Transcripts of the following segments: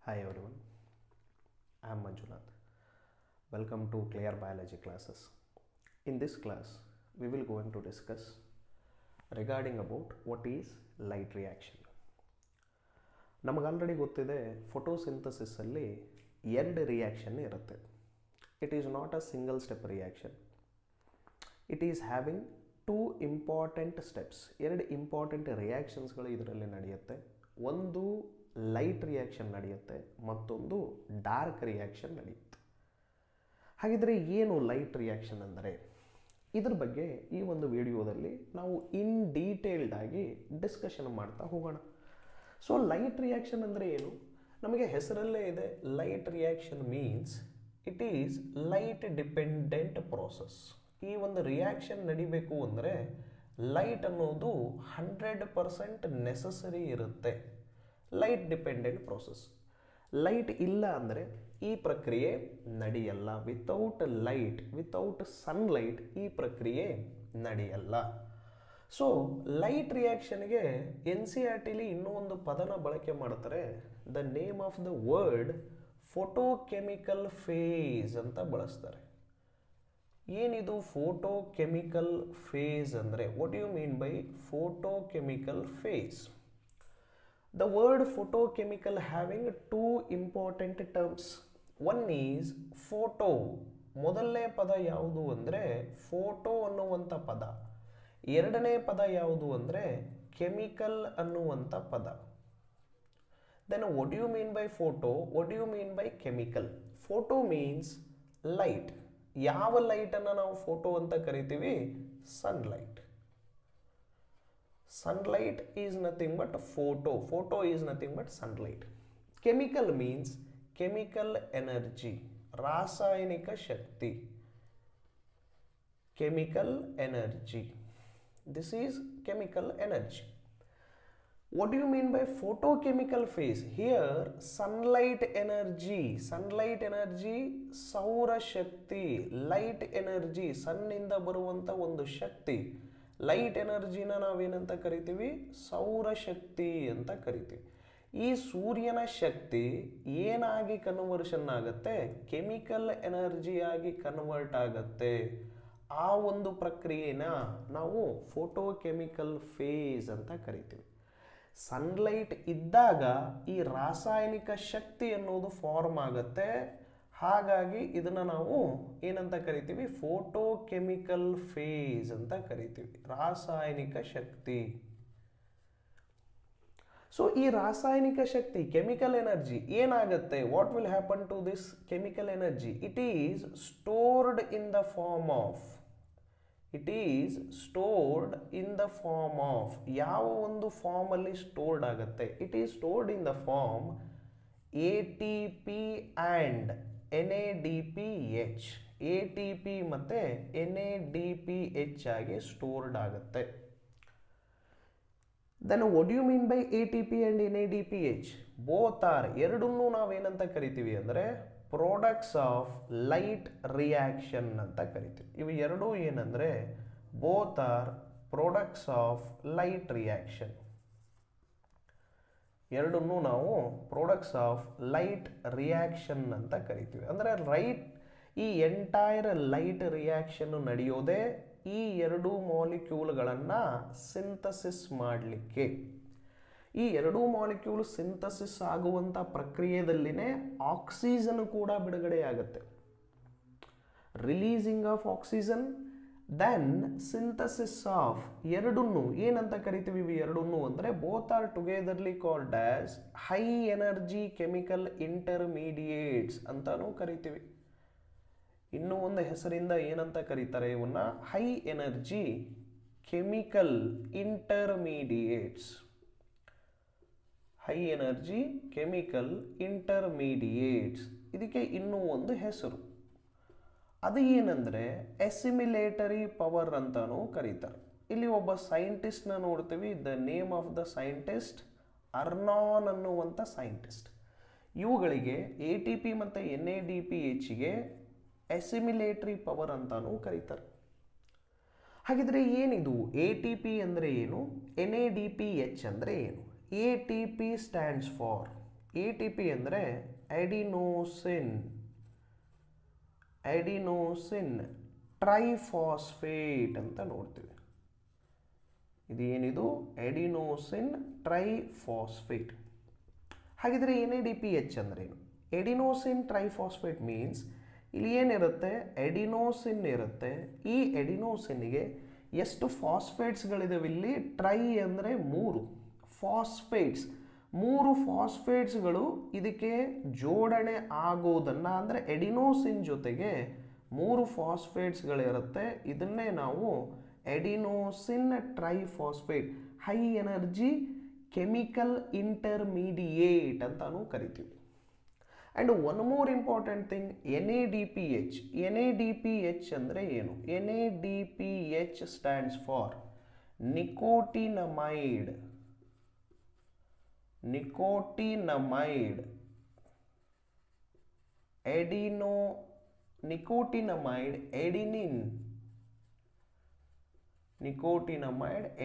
Hi everyone, I am Manjunath. Welcome to Clear Biology classes. In this class, we will going to discuss regarding about what is light reaction. ನಮಗೆ already ಗೊತ್ತಿದೆ photosynthesis ಅಲ್ಲಿ ಎರಡು reaction ಇರುತ್ತೆ. It is not a single step reaction. It is having two important steps. ಎರಡು important ರಿಯಾಕ್ಷನ್ಸ್ಗಳು ಇದರಲ್ಲಿ ನಡೆಯುತ್ತೆ. ಒಂದು light reaction ನಡೆಯುತ್ತೆ, ಮತ್ತೊಂದು ಡಾರ್ಕ್ ರಿಯಾಕ್ಷನ್ ನಡೆಯುತ್ತೆ. ಹಾಗಿದ್ರೆ ಏನು ಲೈಟ್ ರಿಯಾಕ್ಷನ್ ಅಂದರೆ? ಇದ್ರ ಬಗ್ಗೆ ಈ ಒಂದು ವಿಡಿಯೋದಲ್ಲಿ ನಾವು ಇನ್ ಡೀಟೇಲ್ಡ್ ಆಗಿ ಡಿಸ್ಕಷನ್ ಮಾಡ್ತಾ ಹೋಗೋಣ. ಸೊ ಲೈಟ್ ರಿಯಾಕ್ಷನ್ ಅಂದರೆ ಏನು? ನಮಗೆ ಹೆಸರಲ್ಲೇ ಇದೆ, light reaction means it is light dependent process. ಈ ಒಂದು ರಿಯಾಕ್ಷನ್ ನಡಿಬೇಕು ಅಂದರೆ ಲೈಟ್ ಅನ್ನೋದು 100% ನೆಸಸರಿ ಇರುತ್ತೆ. Light dependent process. ಲೈಟ್ ಇಲ್ಲ ಅಂದರೆ ಈ ಪ್ರಕ್ರಿಯೆ ನಡೆಯಲ್ಲ. ವಿತೌಟ್ ಸನ್ಲೈಟ್ ಈ ಪ್ರಕ್ರಿಯೆ ನಡೆಯಲ್ಲ. ಸೊ ಲೈಟ್ ರಿಯಾಕ್ಷನ್ಗೆ NCERTಲಿ ಇನ್ನೂ ಒಂದು ಪದನ ಬಳಕೆ ಮಾಡ್ತಾರೆ. The name of the word photochemical phase ಅಂತ ಬಳಸ್ತಾರೆ. ಏನಿದು ಫೋಟೋಕೆಮಿಕಲ್ ಫೇಸ್ ಅಂದರೆ? What you mean by photochemical phase? The word photochemical having two important terms. One is photo. ಮೊದಲನೇ ಪದ ಯಾವುದು ಅಂದರೆ ಫೋಟೋ ಅನ್ನುವಂಥ ಪದ. ಎರಡನೇ ಪದ ಯಾವುದು ಅಂದರೆ ಕೆಮಿಕಲ್ ಅನ್ನುವಂಥ ಪದ. Then what do you mean by photo? What do you mean by chemical? Photo means light. ಯಾವ ಲೈಟನ್ನು ನಾವು ಫೋಟೋ ಅಂತ ಕರಿತೀವಿ? Sunlight. Sunlight is nothing but photo. Photo is nothing but sunlight. Chemical means chemical energy. ರಾಸಾಯನಿಕ ಶಕ್ತಿ. Chemical energy. This is chemical energy. What do you mean by photochemical phase? Here sunlight energy. Sunlight energy ಸೌರ ಶಕ್ತಿ. Light energy ಸನ್ನಿಂದ ಬರುವಂಥ ಒಂದು ಶಕ್ತಿ. Light ಎನರ್ಜಿನ ನಾವೇನಂತ ಕರಿತೀವಿ? ಸೌರಶಕ್ತಿ ಅಂತ ಕರಿತೀವಿ. ಈ ಸೂರ್ಯನ ಶಕ್ತಿ ಏನಾಗಿ ಕನ್ವರ್ಷನ್ ಆಗುತ್ತೆ? ಕೆಮಿಕಲ್ ಎನರ್ಜಿ ಆಗಿ ಕನ್ವರ್ಟ್ ಆಗುತ್ತೆ. ಆ ಒಂದು ಪ್ರಕ್ರಿಯೆನ ನಾವು ಫೋಟೋಕೆಮಿಕಲ್ ಫೇಸ್ ಅಂತ ಕರಿತೀವಿ. ಸನ್ಲೈಟ್ ಇದ್ದಾಗ ಈ ರಾಸಾಯನಿಕ ಶಕ್ತಿ ಅನ್ನೋದು ಫಾರ್ಮ್ ಆಗುತ್ತೆ. ಹಾಗಾಗಿ ಇದನ್ನು ನಾವು ಏನಂತ ಕರಿತೀವಿ? ಫೋಟೋಕೆಮಿಕಲ್ ಫೇಸ್ ಅಂತ ಕರಿತೀವಿ. ರಾಸಾಯನಿಕ ಶಕ್ತಿ. ಸೊ ಈ ರಾಸಾಯನಿಕ ಶಕ್ತಿ, ಕೆಮಿಕಲ್ ಎನರ್ಜಿ ಏನಾಗುತ್ತೆ? What will happen to this chemical energy? It is stored in the form of ಯಾವ ಒಂದು ಫಾರ್ಮ್ ಅಲ್ಲಿ ಸ್ಟೋರ್ಡ್ ಆಗುತ್ತೆ? It is stored in the form ATP and NADPH. ATP ಮತ್ತು NADPH ಆಗಿ ಸ್ಟೋರ್ಡ್ ಆಗುತ್ತೆ. Then what you mean by ATP and NADPH? Both are, ಎರಡನ್ನೂ ನಾವೇನಂತ ಕರಿತೀವಿ ಅಂದರೆ ಪ್ರಾಡಕ್ಟ್ಸ್ ಆಫ್ ಲೈಟ್ ರಿಯಾಕ್ಷನ್ ಅಂತ ಕರಿತೀವಿ. ಇವು ಎರಡೂ ಏನಂದರೆ both are products of light reaction. ಎರಡನ್ನೂ ನಾವು ಪ್ರಾಡಕ್ಟ್ಸ್ ಆಫ್ ಲೈಟ್ ರಿಯಾಕ್ಷನ್ ಅಂತ ಕರಿತೀವಿ. ಅಂದರೆ ಈ ಎಂಟೈರ್ ಲೈಟ್ ರಿಯಾಕ್ಷನ್ ನಡೆಯೋದೇ ಈ ಎರಡು ಮಾಲಿಕ್ಯೂಲ್ಗಳನ್ನು ಸಿಂಥಸಿಸ್ ಮಾಡಲಿಕ್ಕೆ. ಈ ಎರಡೂ ಮಾಲಿಕ್ಯೂಲ್ ಸಿಂಥಸಿಸ್ ಆಗುವಂಥ ಪ್ರಕ್ರಿಯೆಯಲ್ಲಿನೇ ಆಕ್ಸಿಜನ್ ಕೂಡ ಬಿಡುಗಡೆಯಾಗುತ್ತೆ. Releasing of oxygen, then synthesis of ಎರಡನ್ನೂ ಏನಂತ ಕರಿತೀವಿ? ಇವು ಎರಡನ್ನೂ ಅಂದರೆ both are ಟುಗೆದರ್ಲಿ called as high energy chemical intermediates ಅಂತಾನೂ ಕರಿತೀವಿ. ಇನ್ನೂ ಒಂದು ಹೆಸರಿಂದ ಏನಂತ ಕರೀತಾರೆ ಇವನ್ನ? High energy chemical intermediates. High energy chemical intermediates. ಇದಕ್ಕೆ ಇನ್ನೂ ಒಂದು ಹೆಸರು. ಅದು ಏನಂದರೆ ಅಸಿಮಿಲೇಟರಿ ಪವರ್ ಅಂತಾನೂ ಕರೀತಾರೆ. ಇಲ್ಲಿ ಒಬ್ಬ ಸೈಂಟಿಸ್ಟ್ನ ನೋಡ್ತೀವಿ. The name of the scientist Arnon ಅನ್ನುವಂಥ ಸೈಂಟಿಸ್ಟ್. ಇವುಗಳಿಗೆ ATP ಮತ್ತು NADPHಗೆ ಅಸಿಮಿಲೇಟರಿ ಪವರ್ ಅಂತಾನೂ ಕರೀತಾರೆ. ಹಾಗಿದ್ರೆ ಏನಿದು? ATP ಅಂದರೆ ಏನು? NADPH ಅಂದರೆ ಏನು? ATP stands for A T P ಅಂದರೆ ಎಡಿನೋಸಿನ್ ಟ್ರೈಫಾಸ್ಫೇಟ್ ಅಂತ ನೋಡ್ತೀವಿ. ಇದೇನಿದು ಎಡಿನೋಸಿನ್ ಟ್ರೈಫಾಸ್ಫೇಟ್. ಹಾಗಿದ್ರೆ NADPH ಅಂದ್ರೇನು? ಎಡಿನೋಸಿನ್ ಟ್ರೈಫಾಸ್ಫೇಟ್ ಮೀನ್ಸ್ ಇಲ್ಲಿ ಏನಿರುತ್ತೆ, ಎಡಿನೋಸಿನ್ ಇರುತ್ತೆ. ಈ ಎಡಿನೋಸಿನ್ಗೆ ಎಷ್ಟು ಫಾಸ್ಫೇಟ್ಸ್ಗಳಿದಾವೆ ಇಲ್ಲಿ? ಟ್ರೈ ಅಂದರೆ 3 ಫಾಸ್ಫೇಟ್ಸ್, 3 ಫಾಸ್ಫೇಟ್ಸ್ಗಳು ಇದಕ್ಕೆ ಜೋಡಣೆ ಆಗೋದನ್ನು, ಅಂದರೆ ಎಡಿನೋಸಿನ್ ಜೊತೆಗೆ 3 ಫಾಸ್ಫೇಟ್ಸ್ಗಳಿರುತ್ತೆ. ಇದನ್ನೇ ನಾವು adenosine triphosphate, high energy chemical intermediate ಅಂತಾನು ಕರಿತೀವಿ. And one more important thing, NADPH. NADPH ಅಂದರೆ ಏನು? NADPH stands for nicotinamide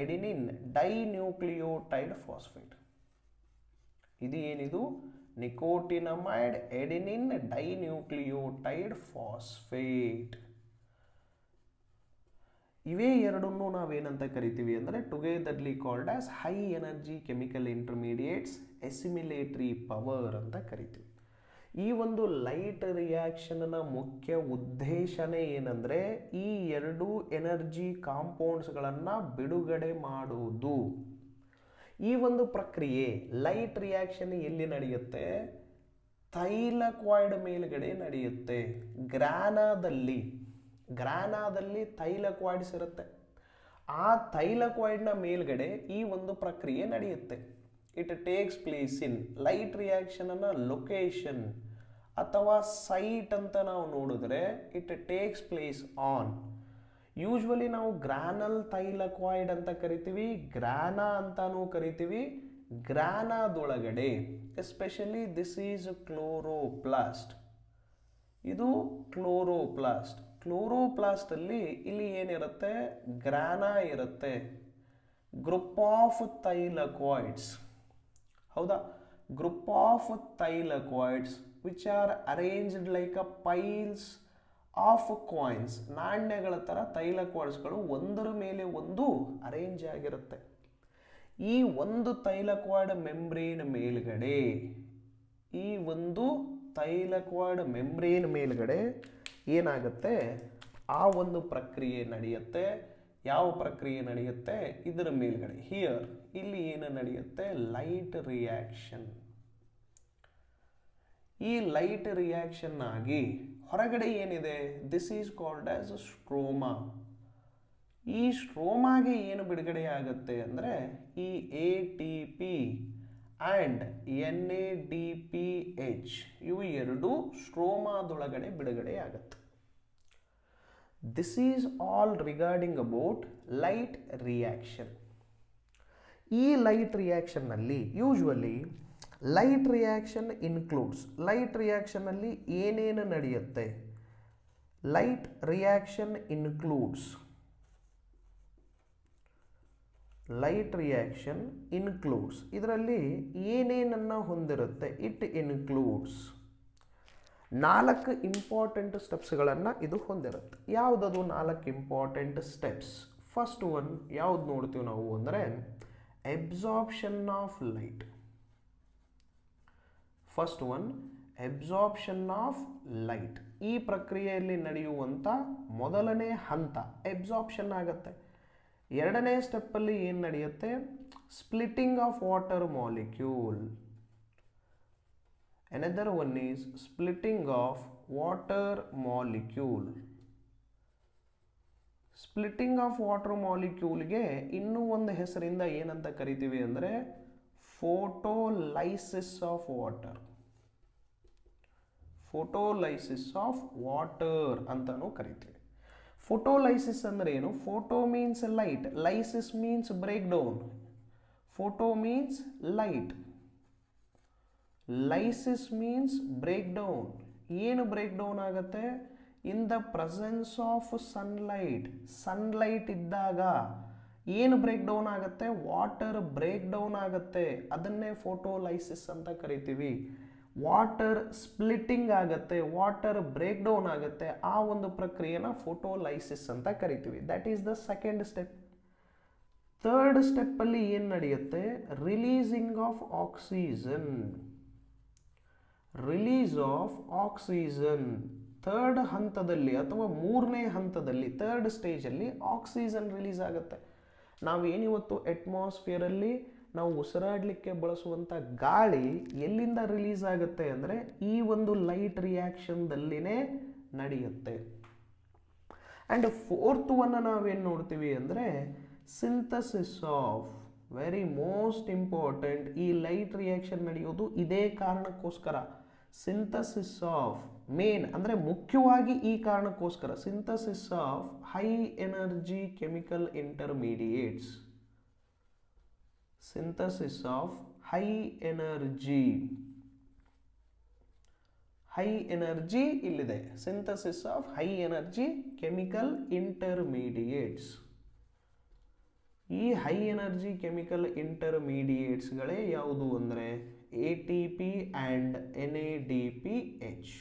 adenine dinucleotide phosphate. ಇದು ಏನಿದು? Nicotinamide adenine dinucleotide phosphate. ಇವೇ ಎರಡನ್ನೂ ನಾವೇನಂತ ಕರಿತೀವಿ ಅಂದರೆ togetherly called as high energy chemical intermediates, assimilatory power ಅಂತ ಕರಿತೀವಿ. ಈ ಒಂದು ಲೈಟ್ ರಿಯಾಕ್ಷನ್ನ ಮುಖ್ಯ ಉದ್ದೇಶನೇ ಏನಂದರೆ ಈ 2 ಎನರ್ಜಿ ಕಾಂಪೌಂಡ್ಸ್ಗಳನ್ನು ಬಿಡುಗಡೆ ಮಾಡುವುದು. ಈ ಒಂದು ಪ್ರಕ್ರಿಯೆ ಲೈಟ್ ರಿಯಾಕ್ಷನ್ ಎಲ್ಲಿ ನಡೆಯುತ್ತೆ? ಥೈಲಕಾಯ್ಡ್ ಮೇಲ್ಗಡೆ ನಡೆಯುತ್ತೆ. ಗ್ರಾನಾದಲ್ಲಿ ಥೈಲಕಾಯ್ಡ್ಸ್ ಇರುತ್ತೆ. ಆ ಥೈಲಕಾಯ್ಡ್ನ ಮೇಲ್ಗಡೆ ಈ ಒಂದು ಪ್ರಕ್ರಿಯೆ ನಡೆಯುತ್ತೆ. It takes place in light reaction ಅನ್ನ ಲೊಕೇಶನ್ ಅಥವಾ ಸೈಟ್ ಅಂತ ನಾವು ನೋಡಿದ್ರೆ it takes place on, usually ನಾವು ಗ್ರಾನಲ್ ಥೈಲಕಾಯ್ಡ್ ಅಂತ ಕರಿತೀವಿ, ಗ್ರಾನಾ ಅಂತಾನೂ ಕರಿತೀವಿ. ಗ್ರಾನಾದೊಳಗಡೆ ಎಸ್ಪೆಷಲಿ ದಿಸ್ ಈಸ್ ಕ್ಲೋರೋಪ್ಲಾಸ್ಟ್. ಇದು ಕ್ಲೋರೋಪ್ಲಾಸ್ಟ್ ಅಲ್ಲಿ ಇಲ್ಲಿ ಏನಿರುತ್ತೆ? ಗ್ರಾನಾ ಇರುತ್ತೆ. ಗ್ರೂಪ್ ಆಫ್ ಥೈಲಕಾಯ್ಡ್ಸ್, ಹೌದಾ? Group of thylakoids which are arranged like a piles of coins. ನಾಣ್ಯಗಳ ಥರ ಥೈಲಕಾಯ್ಡ್ಸ್ಗಳು ಒಂದರ ಮೇಲೆ ಒಂದು ಅರೇಂಜ್ ಆಗಿರುತ್ತೆ. ಈ ಒಂದು ಥೈಲಕಾಯ್ಡ್ ಮೆಂಬ್ರೇನ್ ಮೇಲ್ಗಡೆ ಏನಾಗುತ್ತೆ? ಆ ಒಂದು ಪ್ರಕ್ರಿಯೆ ನಡೆಯುತ್ತೆ. ಯಾವ ಪ್ರಕ್ರಿಯೆ ನಡೆಯುತ್ತೆ? ಇದರ ಮೇಲ್ಗಡೆ ಇಲ್ಲಿ ಏನು ನಡೆಯುತ್ತೆ? Light reaction. ಈ ಲೈಟ್ ರಿಯಾಕ್ಷನ್ ಆಗಿ ಹೊರಗಡೆ ಏನಿದೆ? This is called as stroma. ಈ ಸ್ಟ್ರೋಮಾಗೆ ಏನು ಬಿಡುಗಡೆ ಆಗುತ್ತೆ ಅಂದರೆ ಈ ATP ಆ್ಯಂಡ್ NADPH ಇವು 2 ಸ್ಟ್ರೋಮಾದೊಳಗಡೆ ಬಿಡುಗಡೆ ಆಗುತ್ತೆ. This is all regarding about light reaction. ಈ ಲೈಟ್ ರಿಯಾಕ್ಷನ್ನಲ್ಲಿ usually light reaction includes, light ರಿಯಾಕ್ಷನ್ನಲ್ಲಿ ಏನೇನು ನಡೆಯುತ್ತೆ? ಲೈಟ್ ರಿಯಾಕ್ಷನ್ ಇನ್ಕ್ಲೂಡ್ಸ್ ಇದರಲ್ಲಿ ಏನೇನನ್ನು ಹೊಂದಿರುತ್ತೆ? ಇಟ್ ಇನ್ಕ್ಲೂಡ್ಸ್ 4 ಇಂಪಾರ್ಟೆಂಟ್ ಸ್ಟೆಪ್ಸ್ಗಳನ್ನು ಇದು ಹೊಂದಿರುತ್ತೆ. ಯಾವುದದು 4 ಇಂಪಾರ್ಟೆಂಟ್ ಸ್ಟೆಪ್ಸ್? ಫಸ್ಟ್ ಒನ್ ಯಾವ್ದು ನೋಡ್ತೀವಿ ನಾವು ಅಂದರೆ absorption of light. First one absorption of light. ಈ ಪ್ರಕ್ರಿಯೆಯಲ್ಲಿ ನಡೆಯುವಂಥ ಮೊದಲನೇ ಹಂತ ಅಬ್ಸಾರ್ಪ್ಷನ್ ಆಗುತ್ತೆ. ಎರಡನೇ ಸ್ಟೆಪ್ಪಲ್ಲಿ ಏನು ನಡೆಯುತ್ತೆ? Splitting of water molecule. Another one is splitting of water molecule. Splitting of water ಮಾಲಿಕ್ಯೂಲ್ಗೆ ಇನ್ನೂ ಒಂದು ಹೆಸರಿಂದ ಏನಂತ ಕರಿತೀವಿ ಅಂದರೆ ಫೋಟೋಲೈಸಿಸ್ ಆಫ್ ವಾಟರ್. ಅಂತಾನೂ ಕರಿತೀವಿ. ಫೋಟೋಲೈಸಿಸ್ ಅಂದ್ರೆ ಏನು? Photo means light, lysis means break down. Photo means light, lysis means break down. ಏನು ಬ್ರೇಕ್ ಡೌನ್ ಆಗುತ್ತೆ? In the presence of sunlight. Sunlight ಇದ್ದಾಗ ಏನು ಬ್ರೇಕ್ ಡೌನ್ ಆಗುತ್ತೆ? ವಾಟರ್ ಬ್ರೇಕ್ ಡೌನ್ ಆಗುತ್ತೆ, ಅದನ್ನೇ ಫೋಟೋಲೈಸಿಸ್ ಅಂತ ಕರಿತೀವಿ. ವಾಟರ್ ಸ್ಪ್ಲಿಟ್ಟಿಂಗ್ ಆಗುತ್ತೆ, ವಾಟರ್ ಬ್ರೇಕ್ ಡೌನ್ ಆಗುತ್ತೆ, ಆ ಒಂದು ಪ್ರಕ್ರಿಯೆನ ಫೋಟೋಲೈಸಿಸ್ ಅಂತ ಕರಿತೀವಿ. That is the second step. Third step ಅಲ್ಲಿ ಏನು ನಡೆಯುತ್ತೆ? Releasing of oxygen. Release of oxygen third ಹಂತದಲ್ಲಿ ಅಥವಾ ಮೂರನೇ ಹಂತದಲ್ಲಿ, ಥರ್ಡ್ ಸ್ಟೇಜಲ್ಲಿ ಆಕ್ಸಿಜನ್ ರಿಲೀಸ್ ಆಗುತ್ತೆ. ನಾವೇನಿವತ್ತು ಅಟ್ಮಾಸ್ಫಿಯರಲ್ಲಿ ನಾವು ಉಸಿರಾಡಲಿಕ್ಕೆ ಬಳಸುವಂಥ ಗಾಳಿ ಎಲ್ಲಿಂದ ರಿಲೀಸ್ ಆಗುತ್ತೆ ಅಂದರೆ ಈ ಒಂದು ಲೈಟ್ ರಿಯಾಕ್ಷನ್ದಲ್ಲಿನೇ ನಡೆಯುತ್ತೆ. ಆ್ಯಂಡ್ ಫೋರ್ತ್ ಒನ್ ನಾವೇನು ನೋಡ್ತೀವಿ ಅಂದರೆ synthesis of, very most important. ಈ ಲೈಟ್ ರಿಯಾಕ್ಷನ್ ನಡೆಯೋದು ಇದೇ ಕಾರಣಕ್ಕೋಸ್ಕರ. ಸಿಂಥಸಿಸ್ ಆಫ್, ಮೇನ್ ಅಂದರೆ ಮುಖ್ಯವಾಗಿ ಈ ಕಾರಣಕ್ಕೋಸ್ಕರ, synthesis of high energy chemical intermediates. Synthesis of high energy ಇಲ್ಲಿದೆ. Synthesis of high energy chemical intermediates. ಈ ಹೈ ಎನರ್ಜಿ ಕೆಮಿಕಲ್ ಇಂಟರ್ಮೀಡಿಯೇಟ್ಸ್ಗಳೇ ಯಾವುದು ಅಂದರೆ ATP ಆ್ಯಂಡ್ NADPH.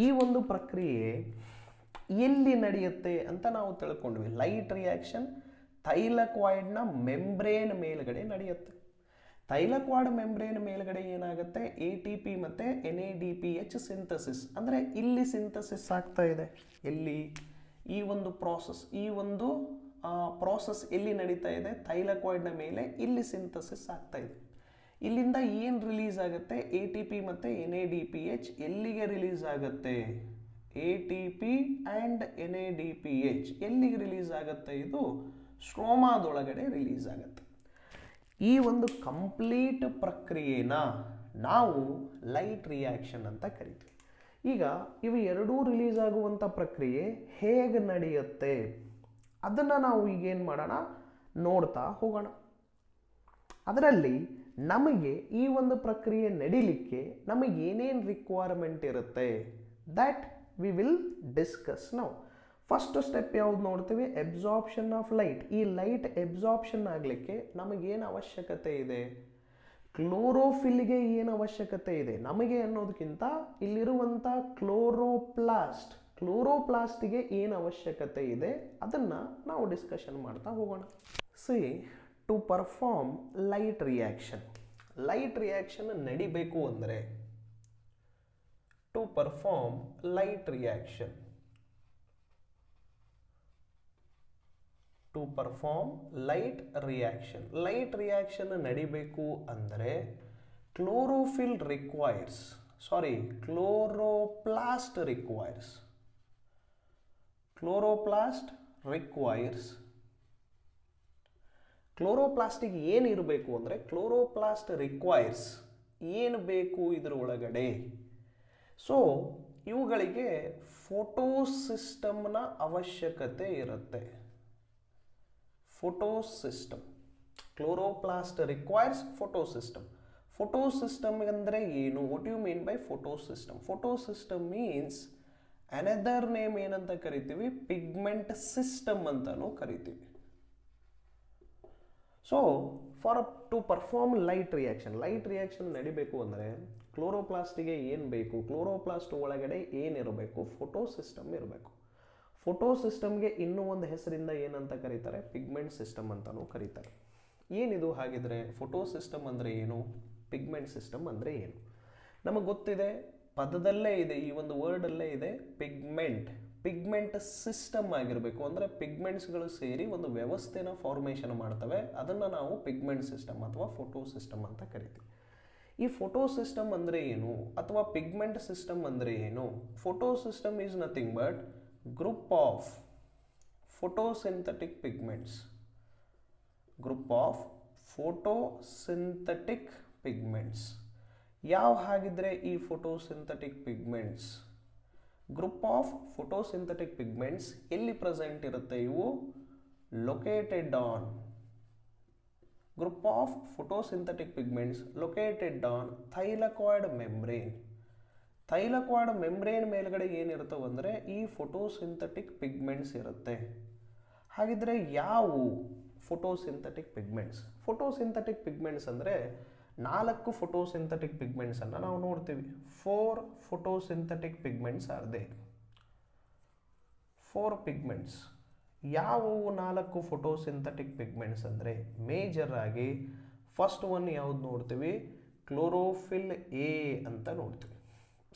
ಈ ಒಂದು ಪ್ರಕ್ರಿಯೆ ಎಲ್ಲಿ ನಡೆಯುತ್ತೆ ಅಂತ ನಾವು ತಿಳ್ಕೊಂಡ್ವಿ. ಲೈಟ್ ರಿಯಾಕ್ಷನ್ ಥೈಲಕಾಯ್ಡ್ನ ಮೆಂಬ್ರೇನ್ ಮೇಲ್ಗಡೆ ನಡೆಯುತ್ತೆ. ಥೈಲಕಾಯ್ಡ್ ಮೆಂಬ್ರೇನ್ ಮೇಲ್ಗಡೆ ಏನಾಗುತ್ತೆ? ATP ಮತ್ತು NADPH ಸಿಂಥಸಿಸ್, ಅಂದರೆ ಇಲ್ಲಿ ಸಿಂಥಸಿಸ್ ಆಗ್ತಾ ಇದೆ. ಎಲ್ಲಿ? ಈ ಒಂದು ಪ್ರಾಸೆಸ್ ಎಲ್ಲಿ ನಡೀತಾ ಇದೆ? ಥೈಲಕಾಯ್ಡ್ನ ಮೇಲೆ ಇಲ್ಲಿ ಸಿಂಥಸಿಸ್ ಆಗ್ತಾ ಇದೆ. ಇಲ್ಲಿಂದ ಏನು ರಿಲೀಸ್ ಆಗುತ್ತೆ? ATP ಮತ್ತು NADPH ಎಲ್ಲಿಗೆ ರಿಲೀಸ್ ಆಗುತ್ತೆ? ATP ಆ್ಯಂಡ್ NADPH ಎಲ್ಲಿಗೆ ರಿಲೀಸ್ ಆಗುತ್ತೆ? ಇದು ಸ್ಟ್ರೋಮಾದೊಳಗಡೆ ರಿಲೀಸ್ ಆಗುತ್ತೆ. ಈ ಒಂದು ಕಂಪ್ಲೀಟ್ ಪ್ರಕ್ರಿಯೆನ ನಾವು ಲೈಟ್ ರಿಯಾಕ್ಷನ್ ಅಂತ ಕರಿತೀವಿ. ಈಗ ಇವು ಎರಡೂ ರಿಲೀಸ್ ಆಗುವಂಥ ಪ್ರಕ್ರಿಯೆ ಹೇಗೆ ನಡೆಯುತ್ತೆ ಅದನ್ನು ನಾವು ಈಗೇನು ಮಾಡೋಣ? ನೋಡ್ತಾ ಹೋಗೋಣ. ಅದರಲ್ಲಿ ನಮಗೆ ಈ ಒಂದು ಪ್ರಕ್ರಿಯೆ ನಡೀಲಿಕ್ಕೆ ನಮಗೆ ಏನೇನು ರಿಕ್ವೈರ್ಮೆಂಟ್ ಇರುತ್ತೆ that we will discuss now. First step ಯಾವ್ದು ನೋಡ್ತೀವಿ? Absorption of light. ಈ ಲೈಟ್ ಅಬ್ಸಾರ್ಪ್ಷನ್ ಆಗಲಿಕ್ಕೆ ನಮಗೇನು ಅವಶ್ಯಕತೆ ಇದೆ? ಕ್ಲೋರೋಫಿಲ್ಗೆ ಏನು ಅವಶ್ಯಕತೆ ಇದೆ ನಮಗೆ ಅನ್ನೋದಕ್ಕಿಂತ ಇಲ್ಲಿರುವಂಥ ಕ್ಲೋರೋಪ್ಲಾಸ್ಟ್ಗೆ ಏನು ಅವಶ್ಯಕತೆ ಇದೆ ಅದನ್ನು ನಾವು ಡಿಸ್ಕಷನ್ ಮಾಡ್ತಾ ಹೋಗೋಣ. See, to perform light reaction ನಡಿಬೇಕು ಅಂದರೆ ಟು ಪರ್ಫಾರ್ಮ್ ಲೈಟ್ ರಿಯಾಕ್ಷನ್ ನಡಿಬೇಕು ಅಂದರೆ ಕ್ಲೋರೋಪ್ಲಾಸ್ಟ್ ರಿಕ್ವೈರ್ಸ್. ಕ್ಲೋರೋಪ್ಲಾಸ್ಟಿಗೆ ಏನು ಇರಬೇಕು ಅಂದರೆ ಕ್ಲೋರೋಪ್ಲಾಸ್ಟ್ ರಿಕ್ವೈರ್ಸ್ ಏನು ಬೇಕು ಇದರ ಒಳಗಡೆ? ಸೊ ಇವುಗಳಿಗೆ ಫೋಟೋಸಿಸ್ಟಮ್ನ ಅವಶ್ಯಕತೆ ಇರುತ್ತೆ. ಕ್ಲೋರೋಪ್ಲಾಸ್ಟ್ ರಿಕ್ವೈರ್ಸ್ ಫೋಟೋಸಿಸ್ಟಮ್ ಅಂದರೆ ಏನು? What you mean by photosystem means another name ಏನಂತ ಕರಿತೀವಿ? ಪಿಗ್ಮೆಂಟ್ ಸಿಸ್ಟಮ್ ಅಂತಾನೂ ಕರಿತೀವಿ. So to perform light reaction ನಡಿಬೇಕು ಅಂದರೆ ಕ್ಲೋರೋಪ್ಲಾಸ್ಟಿಗೆ ಏನು ಬೇಕು? ಕ್ಲೋರೋಪ್ಲಾಸ್ಟ್ ಒಳಗಡೆ ಏನಿರಬೇಕು? ಫೋಟೋಸಿಸ್ಟಮ್ ಇರಬೇಕು. ಫೋಟೋಸಿಸ್ಟಮ್ಗೆ ಇನ್ನೂ ಒಂದು ಹೆಸರಿಂದ ಏನಂತ ಕರೀತಾರೆ? ಪಿಗ್ಮೆಂಟ್ ಸಿಸ್ಟಮ್ ಅಂತಲೂ ಕರೀತಾರೆ. ಏನಿದು ಹಾಗಿದ್ರೆ? ಫೋಟೋಸಿಸ್ಟಮ್ ಅಂದರೆ ಏನು? ಪಿಗ್ಮೆಂಟ್ ಸಿಸ್ಟಮ್ ಅಂದರೆ ಏನು? ನಮಗೆ ಗೊತ್ತಿದೆ, ಪದದಲ್ಲೇ ಇದೆ, ಈ ಒಂದು ವರ್ಡಲ್ಲೇ ಇದೆ. ಪಿಗ್ಮೆಂಟ್ ಸಿಸ್ಟಮ್ ಆಗಿರಬೇಕು. ಅಂದರೆ ಪಿಗ್ಮೆಂಟ್ಸ್ಗಳು ಸೇರಿ ಒಂದು ವ್ಯವಸ್ಥೆನ ಫಾರ್ಮೇಷನ್ ಮಾಡ್ತವೆ. ಅದನ್ನು ನಾವು ಪಿಗ್ಮೆಂಟ್ ಸಿಸ್ಟಮ್ ಅಥವಾ ಫೋಟೋಸಿಸ್ಟಮ್ ಅಂತ ಕರಿತೀವಿ. ಈ ಫೋಟೋಸಿಸ್ಟಮ್ ಅಂದರೆ ಏನು ಅಥವಾ ಪಿಗ್ಮೆಂಟ್ ಸಿಸ್ಟಮ್ ಅಂದರೆ ಏನು? Photosystem is nothing but group of photosynthetic pigments. ಯಾವ ಹಾಗಿದ್ರೆ ಈ photosynthetic pigments? Group of photosynthetic pigments ಎಲ್ಲಿ ಪ್ರೆಸೆಂಟ್ ಇರುತ್ತೆ? ಇವು located on thylakoid membrane. Thylakoid membrane ಮೇಲ್ಗಡೆ ಏನಿರ್ತವೆ ಅಂದರೆ ಈ ಫೋಟೋಸಿಂಥೆಟಿಕ್ ಪಿಗ್ಮೆಂಟ್ಸ್ ಇರುತ್ತೆ. ಹಾಗಿದ್ರೆ ಯಾವುವು ಫೋಟೋಸಿಂಥೆಟಿಕ್ ಪಿಗ್ಮೆಂಟ್ಸ್? ಫೋಟೋಸಿಂಥೆಟಿಕ್ ಪಿಗ್ಮೆಂಟ್ಸ್ ಅಂದರೆ 4 ಫೋಟೋಸಿಂಥೆಟಿಕ್ ಪಿಗ್ಮೆಂಟ್ಸನ್ನು ನಾವು ನೋಡ್ತೀವಿ. 4 photosynthetic pigments are there. 4 pigments. ಯಾವುವು 4 ಫೋಟೋಸಿಂಥೆಟಿಕ್ ಪಿಗ್ಮೆಂಟ್ಸ್ ಅಂದರೆ ಮೇಜರ್ ಆಗಿ ಫಸ್ಟ್ ಒನ್ ಯಾವ್ದು ನೋಡ್ತೀವಿ? ಕ್ಲೋರೋಫಿಲ್ ಎ ಅಂತ ನೋಡ್ತೀವಿ.